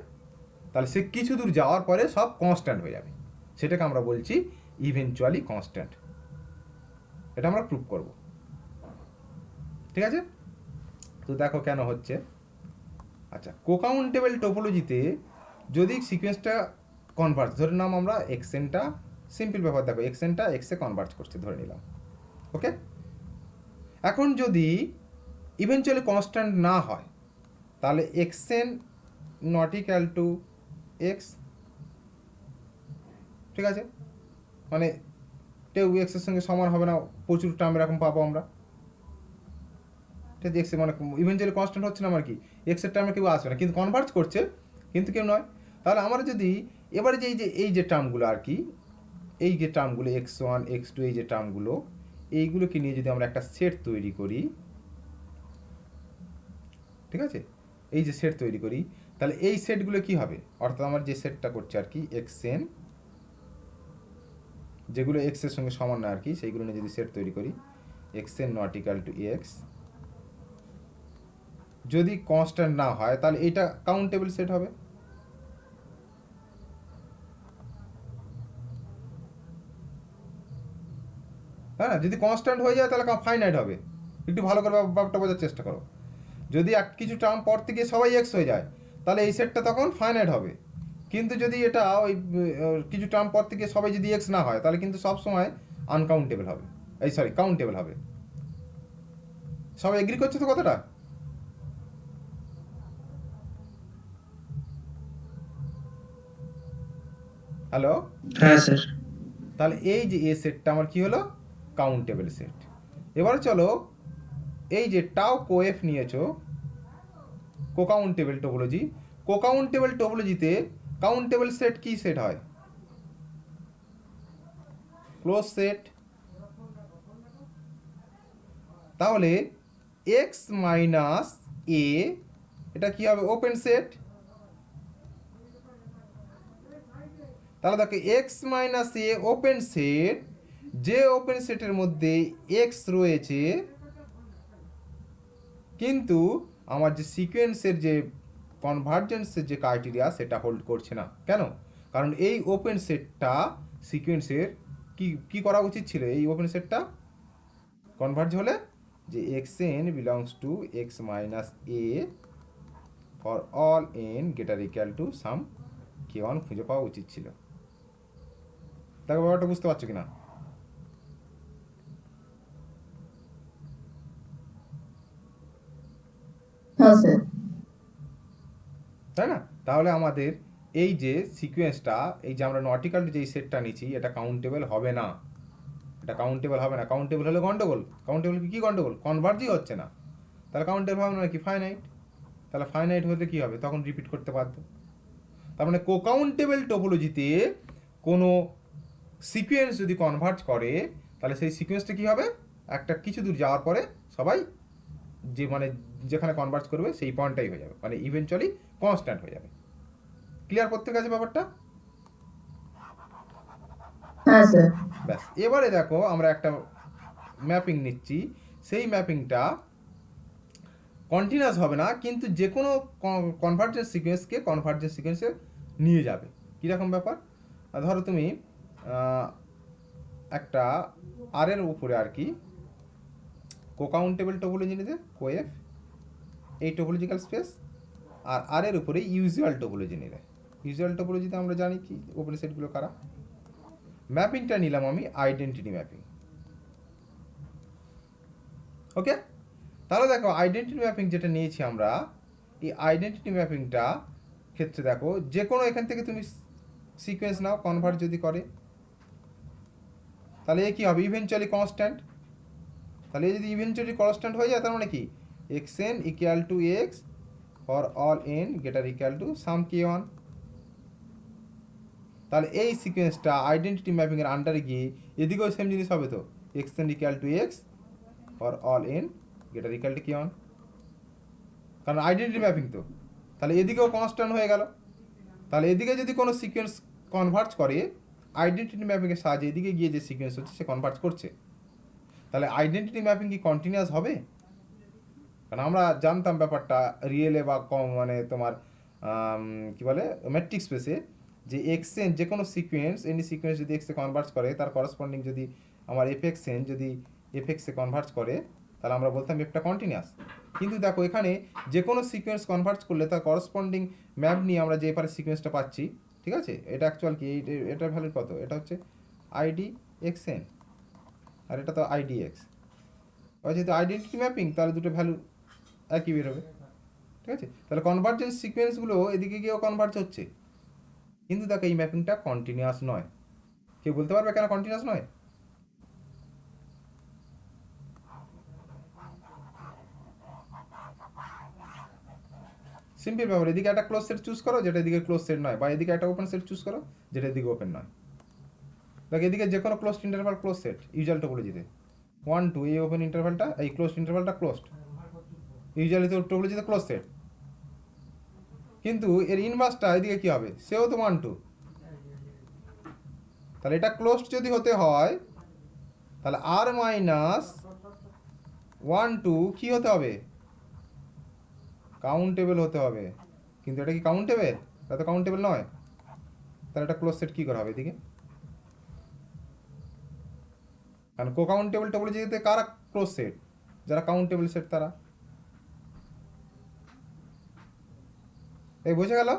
তাহলে সে কিছু দূর যাওয়ার পরে সব কনস্ট্যান্ট হয়ে যাবে, সেটাকে আমরা বলছি ইভেনচুয়ালি কনস্ট্যান্ট। এটা আমরা প্রুভ করব, ঠিক আছে? তো দেখো কেন হচ্ছে। আচ্ছা, কো-কাউন্টেবল টোপোলজিতে যদি সিকোয়েন্সটা কনভার্জ, ধরে নাম আমরা এক্সএনটা, সিম্পল ব্যাপার, দেখো এক্সএনটা এক্সে কনভার্জ করছে ধরে নিলাম, ওকে? এখন যদি ইভেনচুয়ালি কনস্ট্যান্ট না হয় তাহলে XN not equal to x, ঠিক আছে? মানে কেউ এক্সের সঙ্গে সমান হবে না, প্রচুর টার্ম এরকম পাবো আমরা, ঠিক আছে? এক্সে মানে ইভেনচুয়ালি কনস্ট্যান্ট হচ্ছে না আমার কি, এক্সের টার্মে কেউ আসবে না, কিন্তু কনভার্জ করছে কিন্তু কেউ নয়। তাহলে আমরা যদি এবারে যে এই যে টার্মগুলো আর কি, এই যে টার্মগুলো এক্স ওয়ান এক্স টু, এই যে টার্মগুলো, এইগুলোকে নিয়ে যদি আমরা একটা সেট তৈরি করি, ঠিক আছে, এই যে সেট তৈরি করি, তাহলে এই সেটগুলো কি হবে? অর্থাৎ আমার যে সেটটা করছে আর কি এক্সএন, যেগুলো এক্সের সঙ্গে সমান না আর কি, সেইগুলো নিয়ে যদি সেট তৈরি করি, XN not equal to x, যদি কনস্ট্যান্ট না হয় তাহলে এটা কাউন্টেবল সেট হবে। হ্যাঁ, যদি কনস্ট্যান্ট হয়ে যায় তাহলে ফাইনাইট হবে। একটু ভালো করে ব্যাপারটা বোঝার চেষ্টা করো। যদি কিছু টার্ম পর থেকে সবাই এক্স হয়ে যায় তাহলে এই সেটটা তখন ফাইনাইট হবে, কিন্তু যদি এটা ওই কিছু টার্ম পর থেকে সবাই যদি এক্স না হয় তাহলে কিন্তু সব সময় আনকাউন্টেবল হবে, এই সরি কাউন্টেবল হবে। সবাই এগ্রি করছো তো কথাটা? হ্যালো? হ্যাঁ স্যার। তাহলে এই যে এ সেটটা আমার কি হলো? Countable set. এবারে চলো এই যে টাও কোএফ নিয়েছো, কো-কাউন্টেবল টোপোলজি, কো-কাউন্টেবল টোপোলজিতে কাউন্টেবল সেট কি সেট হয়? Close set. তাহলে এক্স মাইনাস এ এটা কি হবে? Open set. তাহলে দেখো এক্স মাইনাস এ ওপেন সেট যে ওপেন সেটের মধ্যে এক্স রয়েছে কিন্তু আমার যে সিকোয়েন্সের যে কনভার্জেন্সের যে ক্রাইটেরিয়া সেটা হোল্ড করছে না। কেন? কারণ এই ওপেন সেটটা সিকোয়েন্সের কি করা উচিত ছিল? এই ওপেন সেটটা কনভার্জ হলে যে x N belongs to x minus A for all n greater equal to some K one খুঁজে পাওয়া উচিত ছিল। দেখো ব্যাপারটা বুঝতে পারছো কিনা? হ্যাঁ স্যার। তাই না? তাহলে আমাদের এই যে সিকোয়েন্সটা, এই যে আমরা নটিক্যাল যে সেটটা নিচ্ছি, এটা কাউন্টেবল হবে না। এটা কাউন্টেবল হবে না। কাউন্টেবল হলে গন্ডগোল। কাউন্টেবল কি গন্ডগোল? কনভার্জই হচ্ছে না। তাহলে কাউন্টেবল হবে না কি? ফাইনাইট। তাহলে ফাইনাইট হলে কি হবে? তখন রিপিট করতে বাধ্য। তার মানে কোকাউন্টেবল টোপোলজিতে কোনো সিকোয়েন্স যদি কনভার্জ করে তাহলে সেই সিকোয়েন্সটা কী হবে? একটা কিছু দূর যাওয়ার পরে সবাই যে মানে যেখানে কনভার্জ করবে সেই পয়েন্টটাই হয়ে যাবে, মানে ইভেনচুয়ালি কনস্ট্যান্ট হয়ে যাবে। ক্লিয়ার প্রত্যেক আছে ব্যাপারটা? হ্যাঁ স্যার। ব্যাস, এবারে দেখো আমরা একটা ম্যাপিং নিচ্ছি। সেই ম্যাপিংটা কন্টিনিউয়াস হবে না, কিন্তু যে কোনো কনভার্জেন্স সিকোয়েন্সকে কনভার্জেন্স সিকোয়েন্সে নিয়ে যাবে। কীরকম ব্যাপার? ধরো তুমি একটা আর এর উপরে আর কি কোকাউন্টেবল টোপোলজি নিতে, কোএফ এই টোপোলজিক্যাল স্পেস, আর আর এর উপরে ইউজুয়াল টোপোলজি নিলে। ইউজুয়াল টোপোলজিতে আমরা জানি কি ওপেন সেটগুলো কারা। ম্যাপিংটা নিলাম আমি আইডেন্টিটি ম্যাপিং। ওকে, তাহলে দেখো আইডেন্টিটি ম্যাপিং যেটা নিয়েছি আমরা, এই আইডেন্টিটি ম্যাপিংটা ক্ষেত্রে দেখো যে কোনো এখান থেকে তুমি সিকোয়েন্স নাও, কনভার্ট যদি করে তাহলে এ কী হবে? Eventually constant. তাহলে এই যদি ইভেনচুয়ালি কনস্ট্যান্ট হয়ে যায় তার মানে কি? X N equal to x for all n greater equal to some K one. তাহলে এই সিকোয়েন্সটা আইডেন্টিটি ম্যাপিংয়ের আন্ডারে গিয়ে এদিকেও সেম জিনিস হবে তো, x N equal to x for all n greater equal to K one, কারণ আইডেন্টিটি ম্যাপিং তো। তাহলে এদিকেও কনস্ট্যান্ট হয়ে গেল। তাহলে এদিকে যদি কোনো সিকোয়েন্স কনভার্জ করে, আইডেন্টিটি ম্যাপিংয়ের সাহায্যে এদিকে গিয়ে যে সিকোয়েন্স হচ্ছে সে কনভার্জ করছে, তাহলে আইডেন্টিটি ম্যাপিং কি কন্টিনিউয়াস হবে? কারণ আমরা জানতাম ব্যাপারটা রিয়েলে বা কম মানে তোমার কী বলে ম্যাট্রিক্স স্পেসে, যে এক্স এন যে কোনো সিকোয়েন্স, এনি সিকোয়েন্স যদি এক্সে কনভার্জ করে তার করসপন্ডিং যদি আমার এফএক্স এন যদি এফএক্সে কনভার্জ করে তাহলে আমরা বলতাম এফটা কন্টিনিউয়াস। কিন্তু দেখো এখানে যে কোনো সিকোয়েন্স কনভার্জ করলে তার করসপন্ডিং ম্যাপ নিয়ে আমরা যে এপারে সিকোয়েন্সটা পাচ্ছি, ঠিক আছে? এটা অ্যাকচুয়াল কি? এটার ভ্যালু কত? এটা হচ্ছে আইডি এক্স এন, আর এটা তো আইডি এক্স। যেহেতু আইডেন্টিটি ম্যাপিং তাহলে দুটো ভ্যালু একই বেরোবে, ঠিক আছে? তাহলে কনভার্জেন্স সিকোয়েন্সগুলো এদিকে গিয়েও কনভার্জ হচ্ছে, কিন্তু দেখো এই ম্যাপিংটা কন্টিনিউয়াস নয়। কেউ বলতে পারবে কেন কন্টিনিউয়াস নয়? সিম্পল ব্যাপার, এদিকে একটা ক্লোজ সেট চুজ করো যেটা এদিকে ক্লোজ সেট নয়, বা এদিকে একটা ওপেন সেট চুজ করো যেটা এদিকে ওপেন নয়। দেখো এদিকে যে কোনো closed interval close set usual টোপোলজিতে 1 2, এই ওপেন ইন্টারভালটা, এই ক্লোজড ইন্টারভালটা ক্লোজড, ইউজুয়ালি টোপোলজিতে ক্লোজ সেট। কিন্তু এর ইনভার্সটা এদিকে কি হবে? সেও তো 1 2। তাহলে এটা ক্লোজড যদি হতে হয় তাহলে আর মাইনাস 1 2 কী হতে হবে? কাউন্টেবল হতে হবে। কিন্তু এটা কি কাউন্টেবল? এটা তো কাউন্টেবল নয়। তাহলে এটা ক্লোজ সেট কী করে হবে এদিকে? কারণ কোকাউন্টেবল টোপোলজিতে কারা ক্লোজ সেট? যারা কাউন্টেবল সেট তারা। এই বোঝা গেল?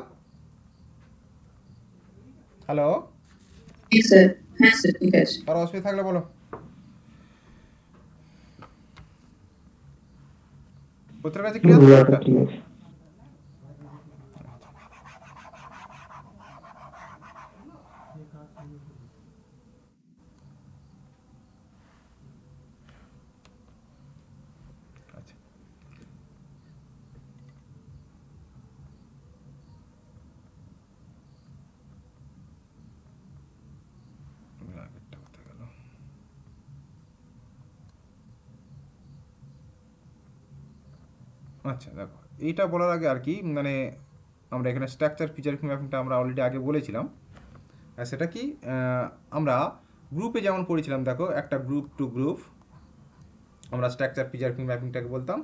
Hello, sir. হ্যাঁ স্যার, ঠিক আছে। কারো অসুবিধা থাকলে বলো। প্রত্যেকের কাছে ক্লিয়ার? ঠিক আছে। আচ্ছা, আগেরটা কোথায় গেল? আচ্ছা দেখো, এইটা বলার আগে আর কি মানে আমরা এখানে স্ট্রাকচার ফিচার ম্যাপিংটা আমরা অলরেডি আগে বলেছিলাম। আর সেটা কি আমরা গ্রুপে যেমন পড়েছিলাম, দেখো একটা গ্রুপ টু গ্রুপ আমরা স্ট্রাকচার প্রিজার্ভিং ম্যাপিংটাকে বলতাম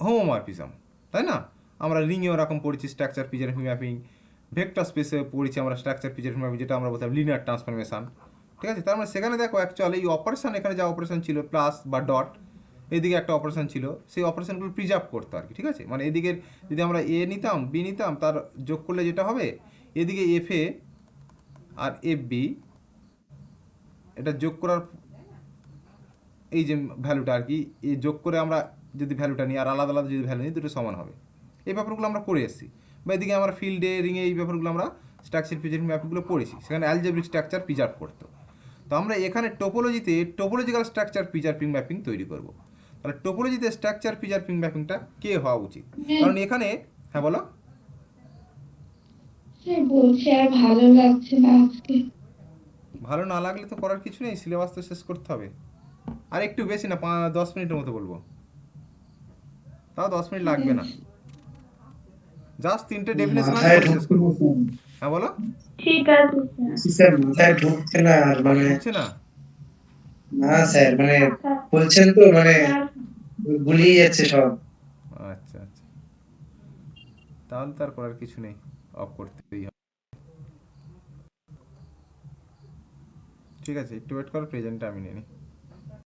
হোমোমরফিজম, তাই না? আমরা রিংয়ে ওরকম পড়েছি স্ট্রাকচার প্রিজার্ভিং ম্যাপিং, ভেক্টর স্পেসে পড়েছি আমরা স্ট্রাকচার প্রিজার্ভিং ম্যাপিং, যেটা আমরা বলতাম লিনিয়ার ট্রান্সফরমেশন। ঠিক আছে, তার মানে সেখানে দেখো অ্যাকচুয়ালি এই অপারেশন, এখানে যা অপারেশন ছিল প্লাস বা ডট, এদিকে একটা অপারেশন ছিল, সেই অপারেশনগুলো প্রিজার্ভ করতো আর কি। ঠিক আছে, মানে এদিকের যদি আমরা এ নিতাম বি নিতাম, তার যোগ করলে যেটা হবে এদিকে এফ এ আর এফ বি, এটা যোগ করার এই যে ভ্যালুটা আর কি, এই যোগ করে আমরা যদি ভ্যালুটা নিই আর আলাদা আলাদা যদি ভ্যালু নিই, দুটো সমান হবে। এই ব্যাপারগুলো আমরা করে এসেছি। বা এদিকে আমরা ফিল্ডে রিংয়ে এই ব্যাপারগুলো আমরা স্ট্রাকচার প্রিজার্ভিং ম্যাপগুলো পড়েছি, সেখানে অ্যালজেব্রিক স্ট্রাকচার প্রিজার্ভ করতো। তো আমরা এখানে টোপোলজিতে টোপোলজিক্যাল স্ট্রাকচার প্রিজার্ভিং ম্যাপিং তৈরি করব। তাহলে টোপোলজিতে স্ট্রাকচার প্রিজার্ভিং ম্যাপিংটা কে হওয়া উচিত? কারণ এখানে, হ্যাঁ বলো। স্যার বলছি আর ভালো লাগছে না আজকে। ভালো না লাগলে তো করার কিছু নেই, সিলেবাস তো শেষ করতে হবে। আর একটু বেশি না, 10 মিনিটের মতো বলবো, তাও 10 মিনিট লাগবে না। জাস্ট 3টে ডেফিনেশন আছে, মাথায় শেষ ঢুকছে করবো। না স্যার। হ্যাঁ বলো। ঠিক আছে স্যার মাথায় ঢুকছে না আর মানে হচ্ছে না? না স্যার, মানে স্যার। বলছেন তো মানে গুলিয়ে যাচ্ছে সব। আচ্ছা আচ্ছা, তাহলে তার করার কিছু নেই, অফ করতেই হবে। ঠিক আছে, একটু ওয়েট করো, প্রেজেন্টটা আমি নিয়ে নিই।